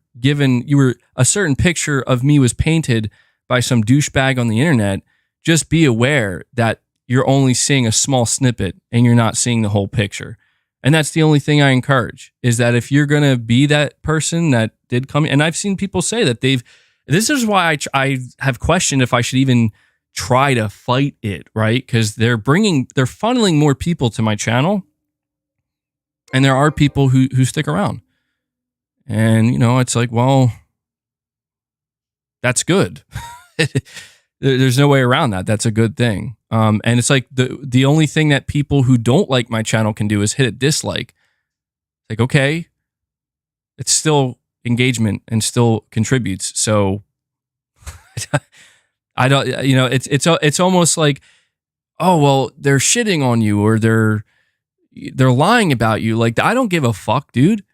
a certain picture of me was painted by some douchebag on the internet, just be aware that you're only seeing a small snippet and you're not seeing the whole picture. And that's the only thing I encourage, is that if you're going to be that person that did come, and I've seen people say that this is why I have questioned if I should even try to fight it, right? Because they're funneling more people to my channel, and there are people who stick around. And, it's like, well, that's good. There's no way around that. That's a good thing. And it's like the only thing that people who don't like my channel can do is hit a dislike. Like, okay, it's still engagement and still contributes. So I don't, it's almost like, oh, well, they're shitting on you or they're lying about you. Like, I don't give a fuck, dude.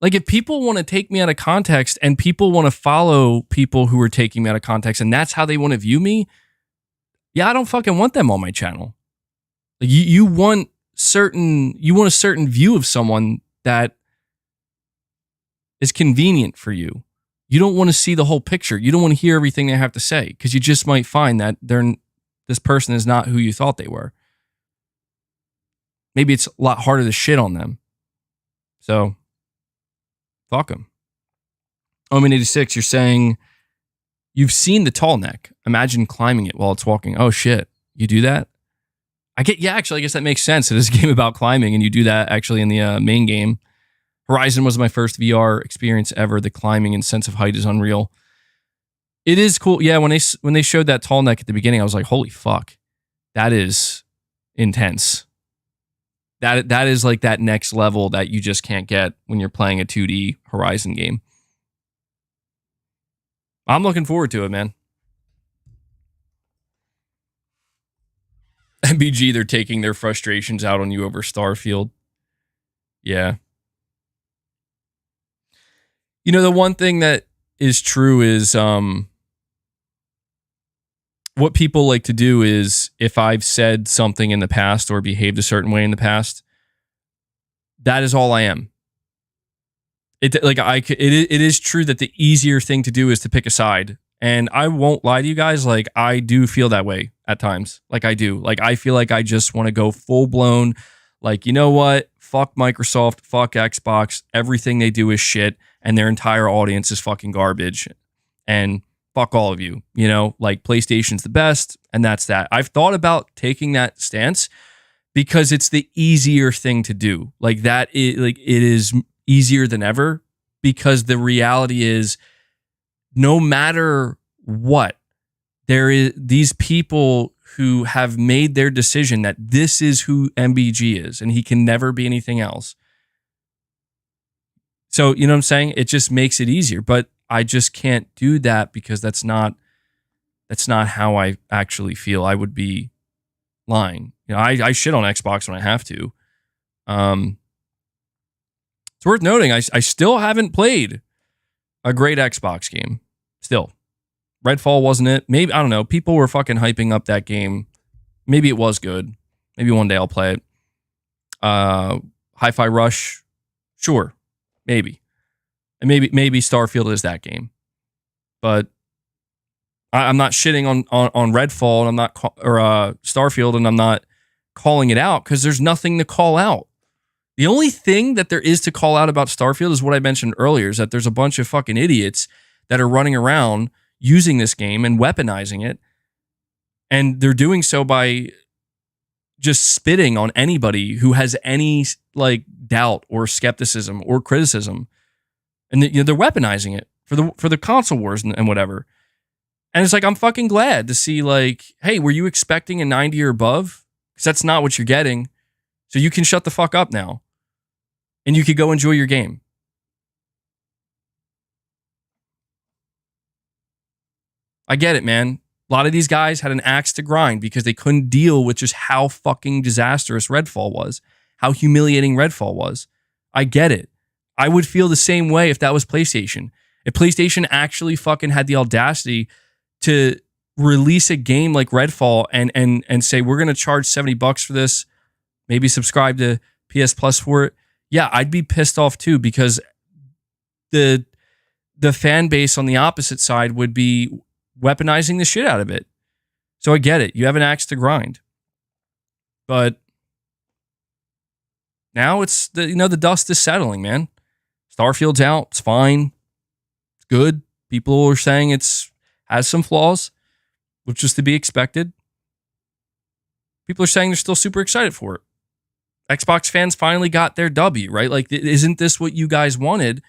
Like, if people want to take me out of context and people want to follow people who are taking me out of context and that's how they want to view me, yeah, I don't fucking want them on my channel. Like you want a certain view of someone that is convenient for you. You don't want to see the whole picture. You don't want to hear everything they have to say because you just might find that this person is not who you thought they were. Maybe it's a lot harder to shit on them. So, fuck them. Omen86, you're saying you've seen the tall neck. Imagine climbing it while it's walking. Oh shit, you do that? I guess that makes sense. It is a game about climbing, and you do that actually in the main game. Horizon was my first VR experience ever. The climbing and sense of height is unreal. It is cool. Yeah, when they showed that tall neck at the beginning, I was like, holy fuck, that is intense. That is like that next level that you just can't get when you're playing a 2D Horizon game. I'm looking forward to it, man. MBG, they're taking their frustrations out on you over Starfield. Yeah. You know, the one thing that is true is what people like to do is if I've said something in the past or behaved a certain way in the past, that is all I am. It is true that the easier thing to do is to pick a side. And I won't lie to you guys, like I do feel that way at times. Like I do. Like I feel like I just want to go full blown, like, you know what? Fuck Microsoft, fuck Xbox. Everything they do is shit and their entire audience is fucking garbage. And fuck all of you, you know, like PlayStation's the best and that's that. I've thought about taking that stance because it's the easier thing to do. Like that is like it is easier than ever because the reality is no matter what, there is these people who have made their decision that this is who MBG is and he can never be anything else. So, you know what I'm saying? It just makes it easier, but I just can't do that because that's not how I actually feel. I would be lying. You know, I shit on Xbox when I have to. It's worth noting, I still haven't played a great Xbox game. Still. Redfall wasn't it. Maybe, I don't know. People were fucking hyping up that game. Maybe it was good. Maybe one day I'll play it. Hi-Fi Rush. Sure. Maybe. And maybe Starfield is that game. But I'm not shitting on Redfall and I'm not Starfield and I'm not calling it out because there's nothing to call out. The only thing that there is to call out about Starfield is what I mentioned earlier, is that there's a bunch of fucking idiots that are running around using this game and weaponizing it. And they're doing so by just spitting on anybody who has any like doubt or skepticism or criticism. And they're weaponizing it for the console wars and whatever. And it's like, I'm fucking glad to see like, hey, were you expecting a 90 or above? Because that's not what you're getting. So you can shut the fuck up now. And you could go enjoy your game. I get it, man. A lot of these guys had an axe to grind because they couldn't deal with just how fucking disastrous Redfall was, how humiliating Redfall was. I get it. I would feel the same way if that was PlayStation. If PlayStation actually fucking had the audacity to release a game like Redfall and say, we're going to charge $70 for this, maybe subscribe to PS Plus for it. Yeah, I'd be pissed off too because the fan base on the opposite side would be weaponizing the shit out of it. So I get it. You have an axe to grind. But now it's the dust is settling, man. Starfield's out. It's fine. It's good. People are saying has some flaws, which is to be expected. People are saying they're still super excited for it. Xbox fans finally got their W, right? Like, isn't this what you guys wanted?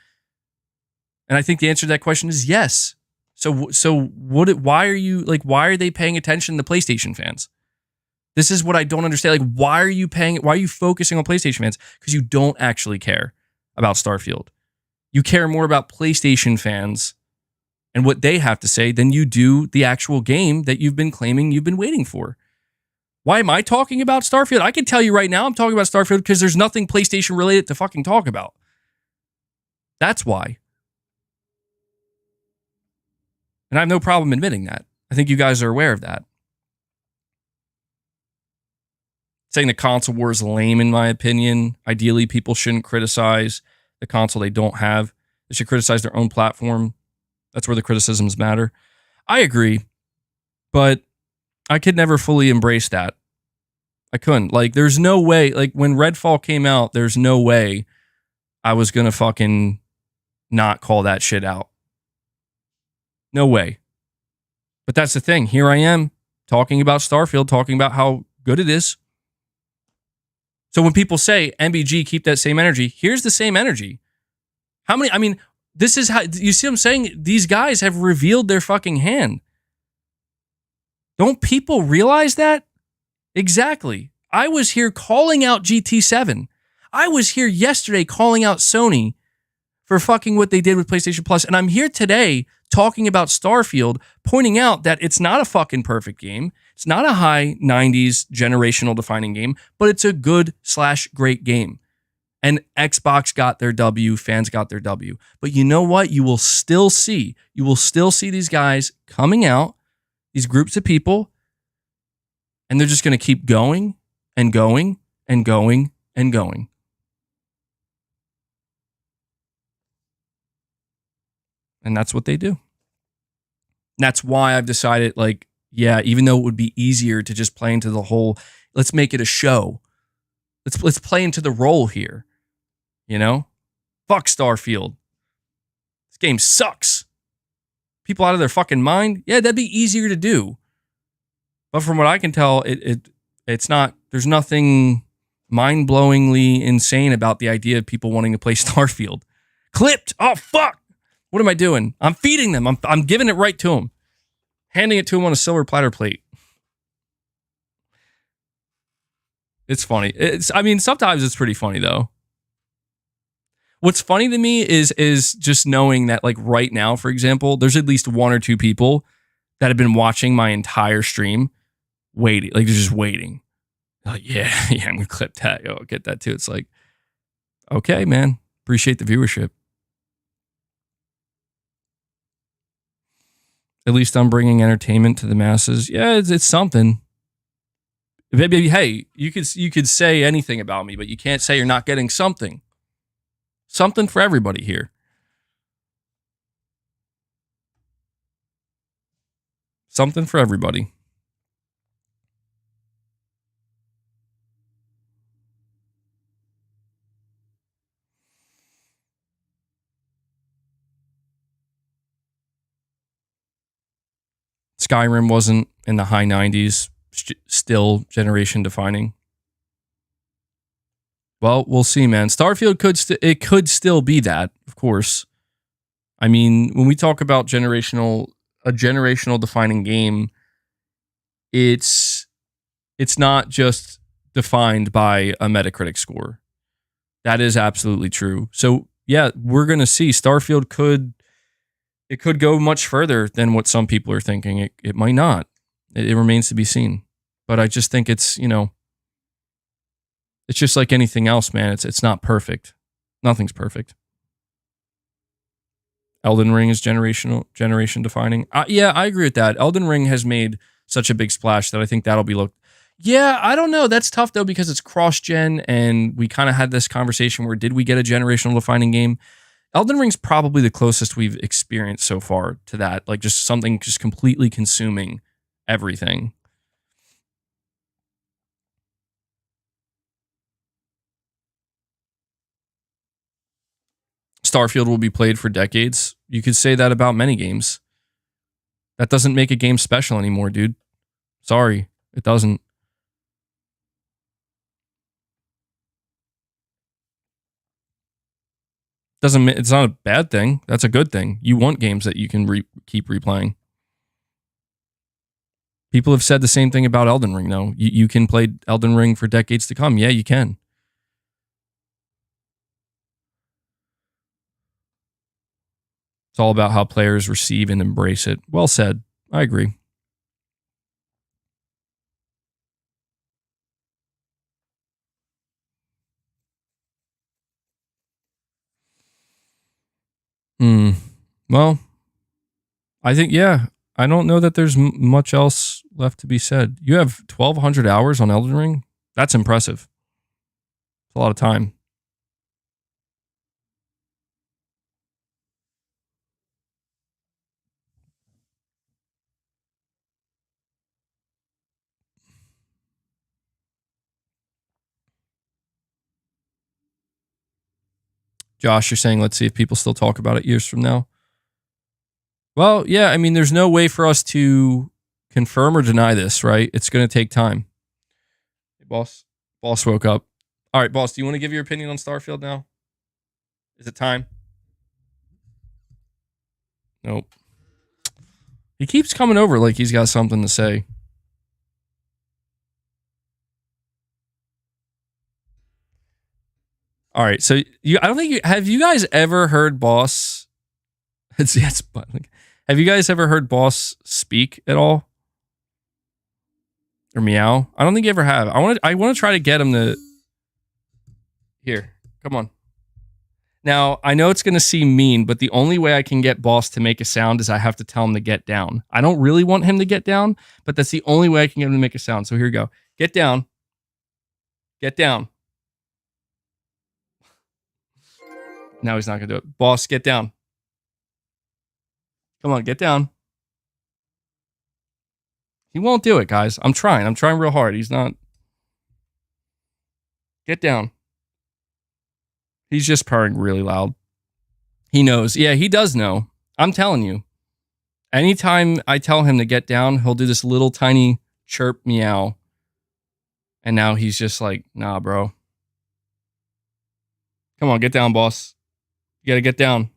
And I think the answer to that question is yes. So why are they paying attention to PlayStation fans? This is what I don't understand. Like, why are you focusing on PlayStation fans? Because you don't actually care about Starfield. You care more about PlayStation fans and what they have to say than you do the actual game that you've been claiming you've been waiting for. Why am I talking about Starfield? I can tell you right now I'm talking about Starfield because there's nothing PlayStation related to fucking talk about. That's why. And I have no problem admitting that. I think you guys are aware of that. saying the console war is lame, in my opinion. Ideally, people shouldn't criticize the console they don't have. They should criticize their own platform. That's where the criticisms matter. I agree, but I could never fully embrace that. I couldn't. Like, there's no way. Like, when Redfall came out, there's no way I was going to fucking not call that shit out. No way. But that's the thing. Here I am talking about Starfield, talking about how good it is. So when people say, MBG, keep that same energy, here's the same energy. How many, I mean, this is how, you see what I'm saying? These guys have revealed their fucking hand. Don't people realize that? Exactly. I was here calling out GT7. I was here yesterday calling out Sony for fucking what they did with PlayStation Plus. And I'm here today talking about Starfield, pointing out that it's not a fucking perfect game. It's not a high 90s generational defining game, but it's a good/great game. And Xbox got their W, fans got their W. But you know what? You will still see these guys coming out, these groups of people, and they're just going to keep going and going and going and going. And that's what they do. And that's why I've decided, like, yeah, even though it would be easier to just play into the whole, let's make it a show. Let's play into the role here. You know? Fuck Starfield. This game sucks. People out of their fucking mind? Yeah, that'd be easier to do. But from what I can tell, it's not, there's nothing mind-blowingly insane about the idea of people wanting to play Starfield. Clipped! Oh, fuck! What am I doing? I'm feeding them. I'm giving it right to them. Handing it to them on a silver platter plate. It's funny. I mean, sometimes it's pretty funny, though. What's funny to me is just knowing that, like, right now, for example, there's at least one or two people that have been watching my entire stream, waiting. Like, they're just waiting. Like, yeah, I'm gonna clip that. I'll get that too. It's like, okay, man. Appreciate the viewership. At least I'm bringing entertainment to the masses. Yeah, it's something. Maybe, hey, you could say anything about me, but you can't say you're not getting something. Something for everybody here. Something for everybody. Skyrim wasn't in the high 90s, still generation defining. Well, we'll see, man. Starfield could still be that, of course. I mean, when we talk about a generational defining game, it's not just defined by a Metacritic score. That is absolutely true. So, yeah, we're going to see Starfield could go much further than what some people are thinking. It might not. It remains to be seen. But I just think it's, you know, it's just like anything else, man. It's not perfect. Nothing's perfect. Elden Ring is generation defining. Yeah, I agree with that. Elden Ring has made such a big splash that I think that'll be looked. Yeah, I don't know. That's tough though because it's cross-gen, and we kind of had this conversation where did we get a generational defining game? Elden Ring's probably the closest we've experienced so far to that. Like just something just completely consuming everything. Starfield will be played for decades. You could say that about many games. That doesn't make a game special anymore, dude. Sorry, it doesn't. It's not a bad thing. That's a good thing. You want games that you can keep replaying. People have said the same thing about Elden Ring, though. You can play Elden Ring for decades to come. Yeah, you can. It's all about how players receive and embrace it. Well said. I agree. Well, I think, yeah. I don't know that there's much else left to be said. You have 1,200 hours on Elden Ring? That's impressive. It's a lot of time. Josh, you're saying, let's see if people still talk about it years from now. Well, yeah, I mean, there's no way for us to confirm or deny this, right? It's going to take time. Hey, boss. Boss woke up. All right, boss, do you want to give your opinion on Starfield now? Is it time? Nope. He keeps coming over like he's got something to say. All right, so I don't think have you guys ever heard Boss? Have you guys ever heard Boss speak at all? Or meow? I don't think you ever have. I want to try to get him to. Here, come on. Now, I know it's going to seem mean, but the only way I can get Boss to make a sound is I have to tell him to get down. I don't really want him to get down, but that's the only way I can get him to make a sound. So here we go. Get down. Get down. Now he's not going to do it. Boss, get down. Come on, get down. He won't do it, guys. I'm trying. I'm trying real hard. He's not. Get down. He's just purring really loud. He knows. Yeah, he does know. I'm telling you. Anytime I tell him to get down, he'll do this little tiny chirp meow. And now he's just like, nah, bro. Come on, get down, boss. You gotta get down.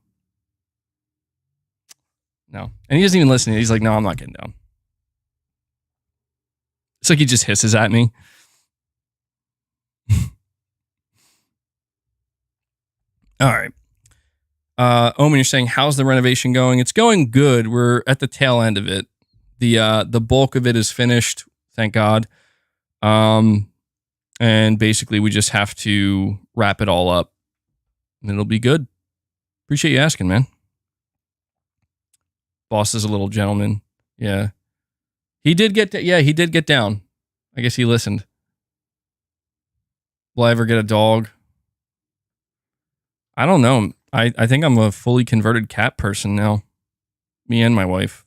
No. And he doesn't even listen. He's like, no, I'm not getting down. It's like he just hisses at me. All right. Omen, you're saying, how's the renovation going? It's going good. We're at the tail end of it. The bulk of it is finished, thank God. And basically we just have to wrap it all up. And it'll be good. Appreciate you asking, man. Boss is a little gentleman. Yeah. He did get down. I guess he listened. Will I ever get a dog? I don't know. I think I'm a fully converted cat person now. Me and my wife.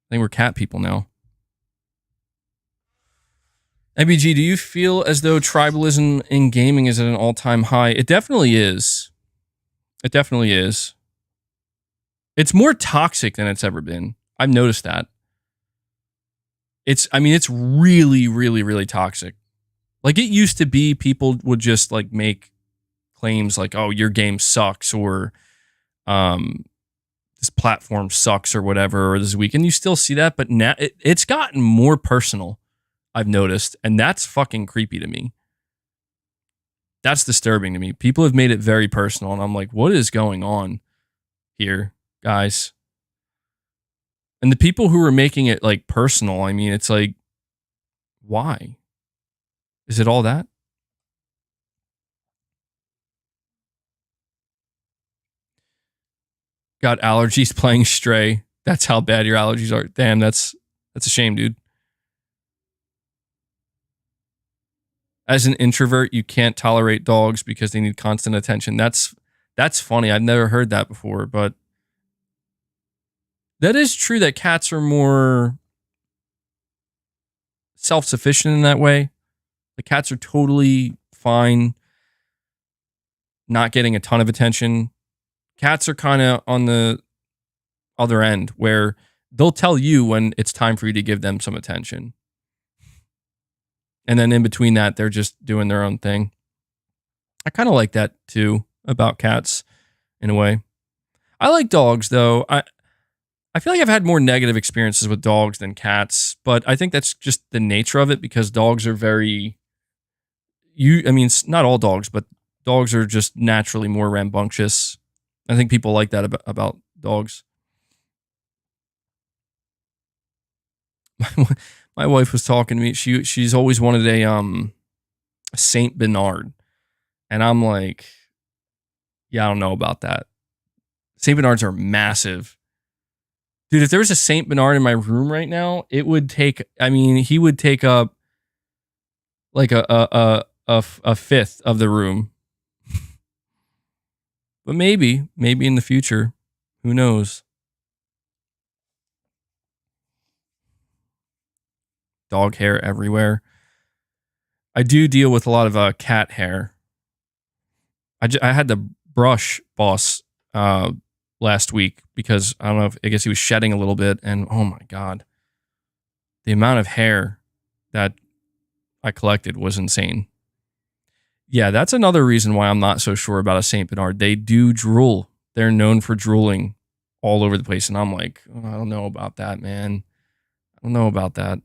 I think we're cat people now. MBG, do you feel as though tribalism in gaming is at an all-time high? It definitely is. It definitely is. It's more toxic than it's ever been. I've noticed that. It's really, really, really toxic. Like, it used to be people would just, like, make claims like, oh, your game sucks, or this platform sucks, or whatever, or this week. And you still see that, but now it's gotten more personal, I've noticed. And that's fucking creepy to me. That's disturbing to me. People have made it very personal, and I'm like, what is going on here, guys? And the people who are making it, like, personal, I mean, it's like, why? Is it all that? Got allergies playing Stray. That's how bad your allergies are. Damn, that's a shame, dude. As an introvert, you can't tolerate dogs because they need constant attention. That's funny. I've never heard that before, but that is true that cats are more self-sufficient in that way. The cats are totally fine not getting a ton of attention. Cats are kind of on the other end where they'll tell you when it's time for you to give them some attention. And then in between that, they're just doing their own thing. I kind of like that too about cats in a way. I like dogs though. I feel like I've had more negative experiences with dogs than cats, but I think that's just the nature of it because dogs are very, not all dogs, but dogs are just naturally more rambunctious. I think people like that about dogs. My wife was talking to me. She's always wanted a Saint Bernard, and I'm like, yeah, I don't know about that. Saint Bernards are massive, dude. If there was a Saint Bernard in my room right now, it would take. I mean, he would take up like a fifth of the room. But maybe in the future, who knows? Dog hair everywhere. I do deal with a lot of cat hair. I had to brush Boss last week because I don't know if I guess he was shedding a little bit, and oh my god, the amount of hair that I collected was insane. Yeah, that's another reason why I'm not so sure about a Saint Bernard. They do drool. They're known for drooling all over the place, and I'm like, oh, I don't know about that, man. I don't know about that.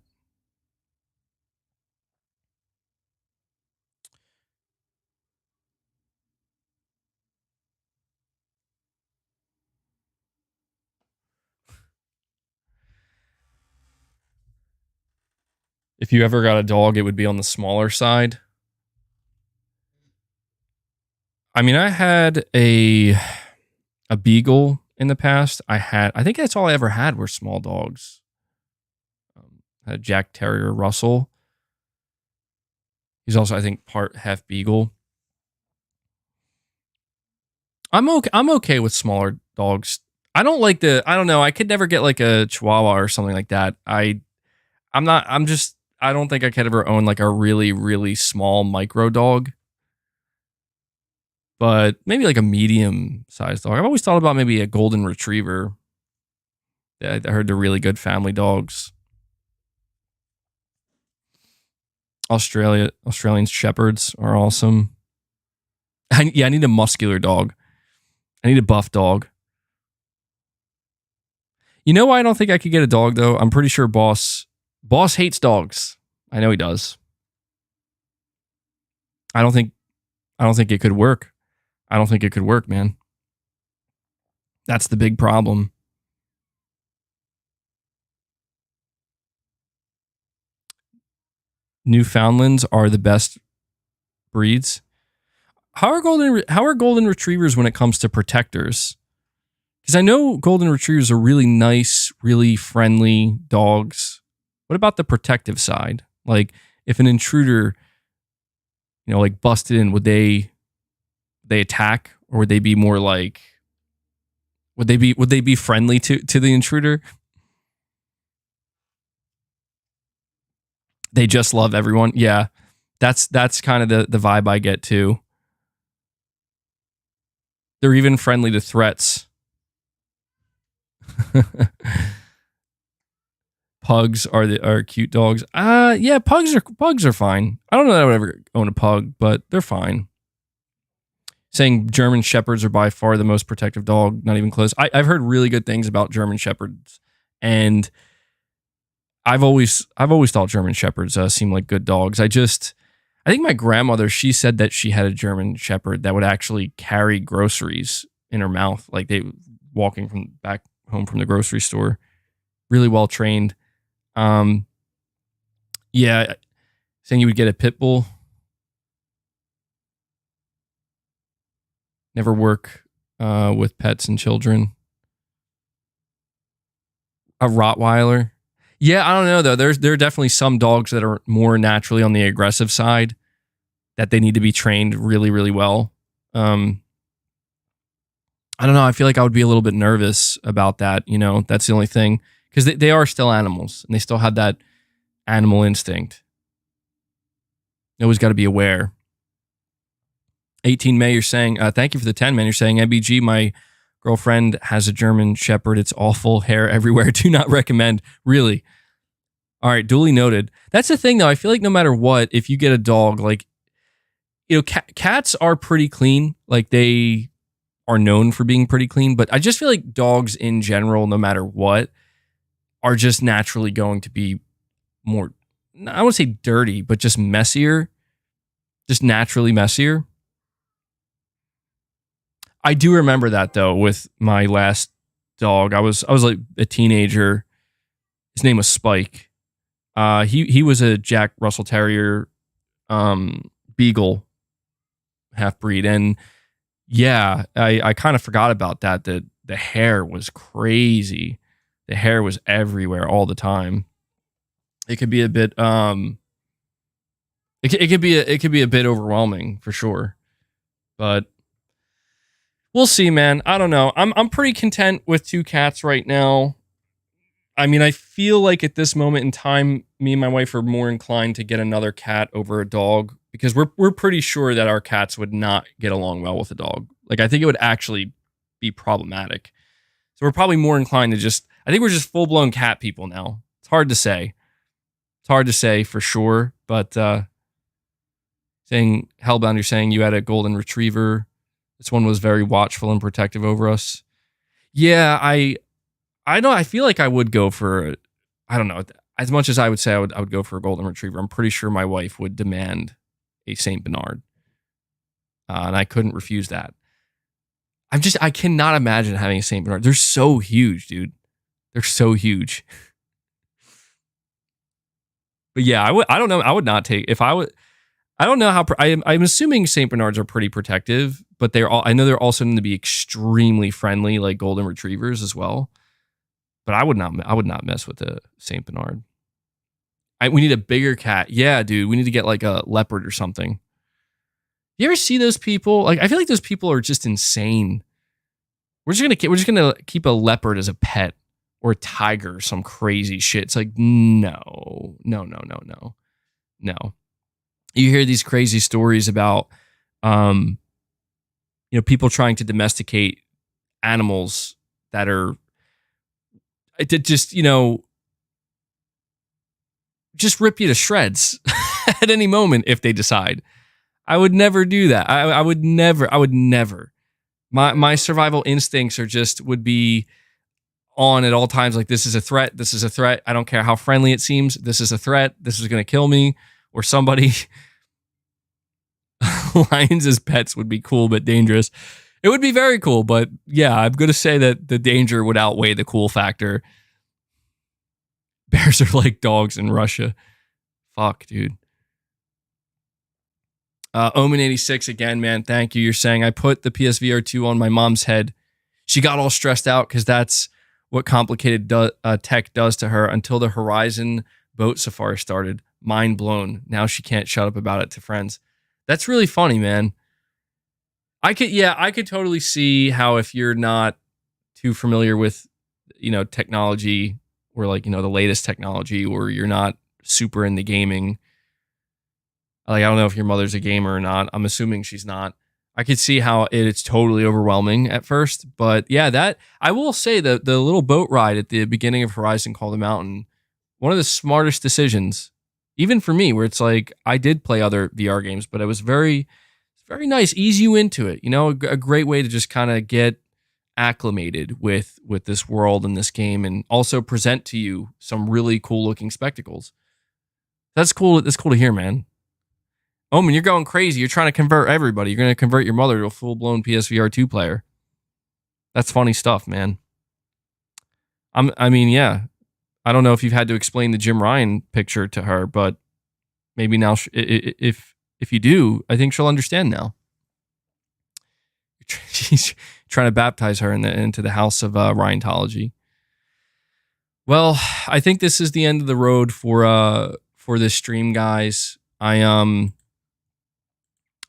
If you ever got a dog, it would be on the smaller side. I mean, I had a beagle in the past. I think that's all I ever had were small dogs. I had a Jack Terrier Russell. He's also, I think, part half beagle. I'm okay with smaller dogs. I don't know. I could never get like a Chihuahua or something like that. I don't think I could ever own like a really, really small micro dog. But maybe like a medium-sized dog. I've always thought about maybe a golden retriever. I heard they're really good family dogs. Australian shepherds are awesome. I need a muscular dog. I need a buff dog. You know why I don't think I could get a dog though? I'm pretty sure Boss hates dogs. I know he does. I don't think it could work. I don't think it could work, man. That's the big problem. Newfoundlands are the best breeds. How are golden retrievers when it comes to protectors? Because I know golden retrievers are really nice, really friendly dogs. What about the protective side? Like if an intruder, like busted in, would they attack, or would they be more like, would they be friendly to the intruder? They just love everyone. Yeah, that's kind of the vibe I get too. They're even friendly to threats. Pugs are cute dogs. Yeah, pugs are fine. I don't know that I would ever own a pug, but they're fine. Saying German Shepherds are by far the most protective dog, not even close. I've heard really good things about German Shepherds, and I've always thought German Shepherds seem like good dogs. I think my grandmother, she said that she had a German Shepherd that would actually carry groceries in her mouth, like they walking from back home from the grocery store. Really well trained. Yeah, saying you would get a pit bull. Never work with pets and children. A Rottweiler. Yeah, I don't know though. There are definitely some dogs that are more naturally on the aggressive side that they need to be trained really, really well. I don't know. I feel like I would be a little bit nervous about that. That's the only thing, because they are still animals and they still have that animal instinct. You always got to be aware. 18 May, you're saying, thank you for the 10, man. You're saying, MBG, my girlfriend has a German Shepherd. It's awful, hair everywhere. Do not recommend. Really? All right, duly noted. That's the thing, though. I feel like no matter what, if you get a dog, like, cats are pretty clean. Like, they are known for being pretty clean. But I just feel like dogs in general, no matter what, are just naturally going to be more, I won't say dirty, but just messier. Just naturally messier. I do remember that though with my last dog. I was like a teenager. His name was Spike. He was a Jack Russell Terrier beagle half breed, and yeah, I kind of forgot about that. The hair was crazy. The hair was everywhere all the time. It could be a bit it could be a bit overwhelming for sure, but we'll see, man. I don't know. I'm pretty content with 2 cats right now. I mean, I feel like at this moment in time, me and my wife are more inclined to get another cat over a dog because we're pretty sure that our cats would not get along well with a dog. Like, I think it would actually be problematic. So we're probably more inclined to I think we're just full-blown cat people now. It's hard to say. It's hard to say for sure, but saying, Hellbound, you're saying you had a golden retriever. This one was very watchful and protective over us. Yeah, I know. I feel like I would go for, I don't know, as much as I would say I would go for a golden retriever. I'm pretty sure my wife would demand a Saint Bernard, and I couldn't refuse that. I cannot imagine having a Saint Bernard. They're so huge, dude. They're so huge. But yeah, I don't know. I would not take if I would. I don't know how. I'm assuming Saint Bernards are pretty protective, but I know they're also going to be extremely friendly, like golden retrievers as well. But I would not mess with a Saint Bernard. We need a bigger cat. Yeah, dude. We need to get like a leopard or something. You ever see those people? Like, I feel like those people are just insane. We're just gonna keep a leopard as a pet or a tiger or some crazy shit. It's like no. You hear these crazy stories about, people trying to domesticate animals that are just rip you to shreds at any moment if they decide. I would never do that. I would never. My survival instincts would be on at all times. Like, this is a threat. This is a threat. I don't care how friendly it seems. This is a threat. This is going to kill me or somebody. Lions as pets would be cool, but dangerous. It would be very cool, but yeah, I'm going to say that the danger would outweigh the cool factor. Bears are like dogs in Russia. Fuck, dude. Omen86 again, man. Thank you. You're saying I put the PSVR 2 on my mom's head. She got all stressed out because that's what complicated tech does to her until the Horizon boat safari started. Mind blown. Now she can't shut up about it to friends. That's really funny, man. I could totally see how if you're not too familiar with, technology or like, the latest technology, or you're not super into gaming. Like, I don't know if your mother's a gamer or not. I'm assuming she's not. I could see how it's totally overwhelming at first. But yeah, that I will say the little boat ride at the beginning of Horizon Call the Mountain, one of the smartest decisions, even for me, where it's like I did play other VR games, but it was very nice, ease you into it. A great way to just kind of get acclimated with this world and this game, and also present to you some really cool looking spectacles. That's cool. That's cool to hear, man. Omen, you're going crazy. You're trying to convert everybody. You're going to convert your mother to a full-blown PSVR 2 player. That's funny stuff, man. Yeah. I don't know if you've had to explain the Jim Ryan picture to her, but maybe now, if you do, I think she'll understand now. She's trying to baptize her into the house of Ryantology. Well, I think this is the end of the road for this stream, guys. I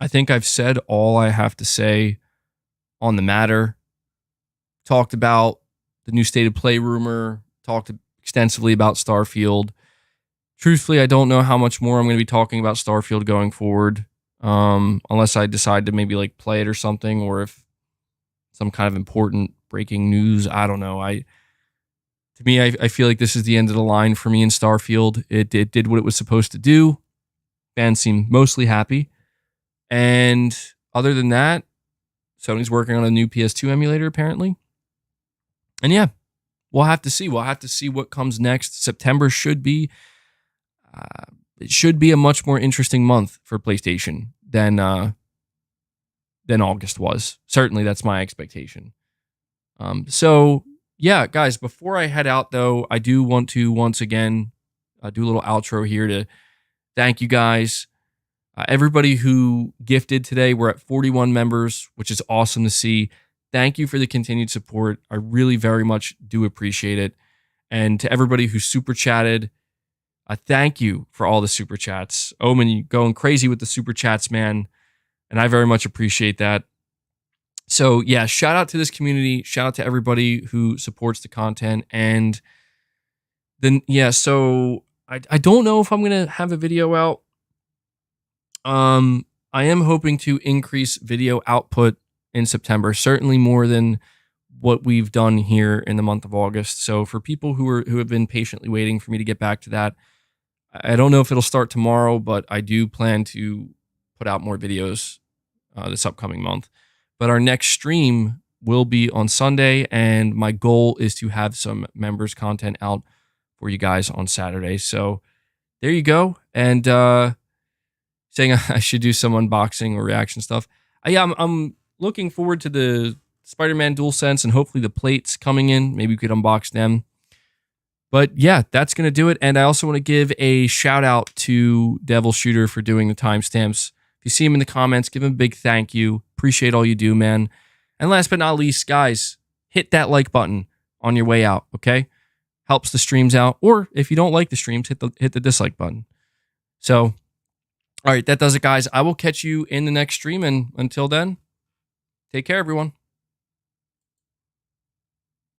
think I've said all I have to say on the matter. Talked about the new state of play rumor. Talked extensively about Starfield. Truthfully, I don't know how much more I'm going to be talking about Starfield going forward, unless I decide to maybe like play it or something, or if some kind of important breaking news. I don't know. I feel like this is the end of the line for me in Starfield. It did what it was supposed to do. Fans seem mostly happy. And other than that, Sony's working on a new PS2 emulator, apparently. And yeah, we'll have to see. We'll have to see what comes next. September should be a much more interesting month for PlayStation than August was. Certainly, that's my expectation. So yeah, guys, before I head out, though, I do want to once again do a little outro here to thank you guys. Everybody who gifted today, we're at 41 members, which is awesome to see. Thank you for the continued support. I really very much do appreciate it. And to everybody who super chatted, I thank you for all the super chats. Omen, you going crazy with the super chats, man. And I very much appreciate that. So yeah, shout out to this community. Shout out to everybody who supports the content. And then, yeah, so I don't know if I'm going to have a video out. I am hoping to increase video output in September, certainly more than what we've done here in the month of August. So for people who have been patiently waiting for me to get back to that, I don't know if it'll start tomorrow, but I do plan to put out more videos this upcoming month. But our next stream will be on Sunday, and my goal is to have some members content out for you guys on Saturday. So there you go. And saying I should do some unboxing or reaction stuff. Yeah, I'm looking forward to the Spider-Man DualSense and hopefully the plates coming in. Maybe we could unbox them. But yeah, that's going to do it. And I also want to give a shout out to Devil Shooter for doing the timestamps. If you see him in the comments, give him a big thank you. Appreciate all you do, man. And last but not least, guys, hit that like button on your way out, okay? Helps the streams out. Or if you don't like the streams, hit the dislike button. So, all right, that does it, guys. I will catch you in the next stream. And until then, take care, everyone.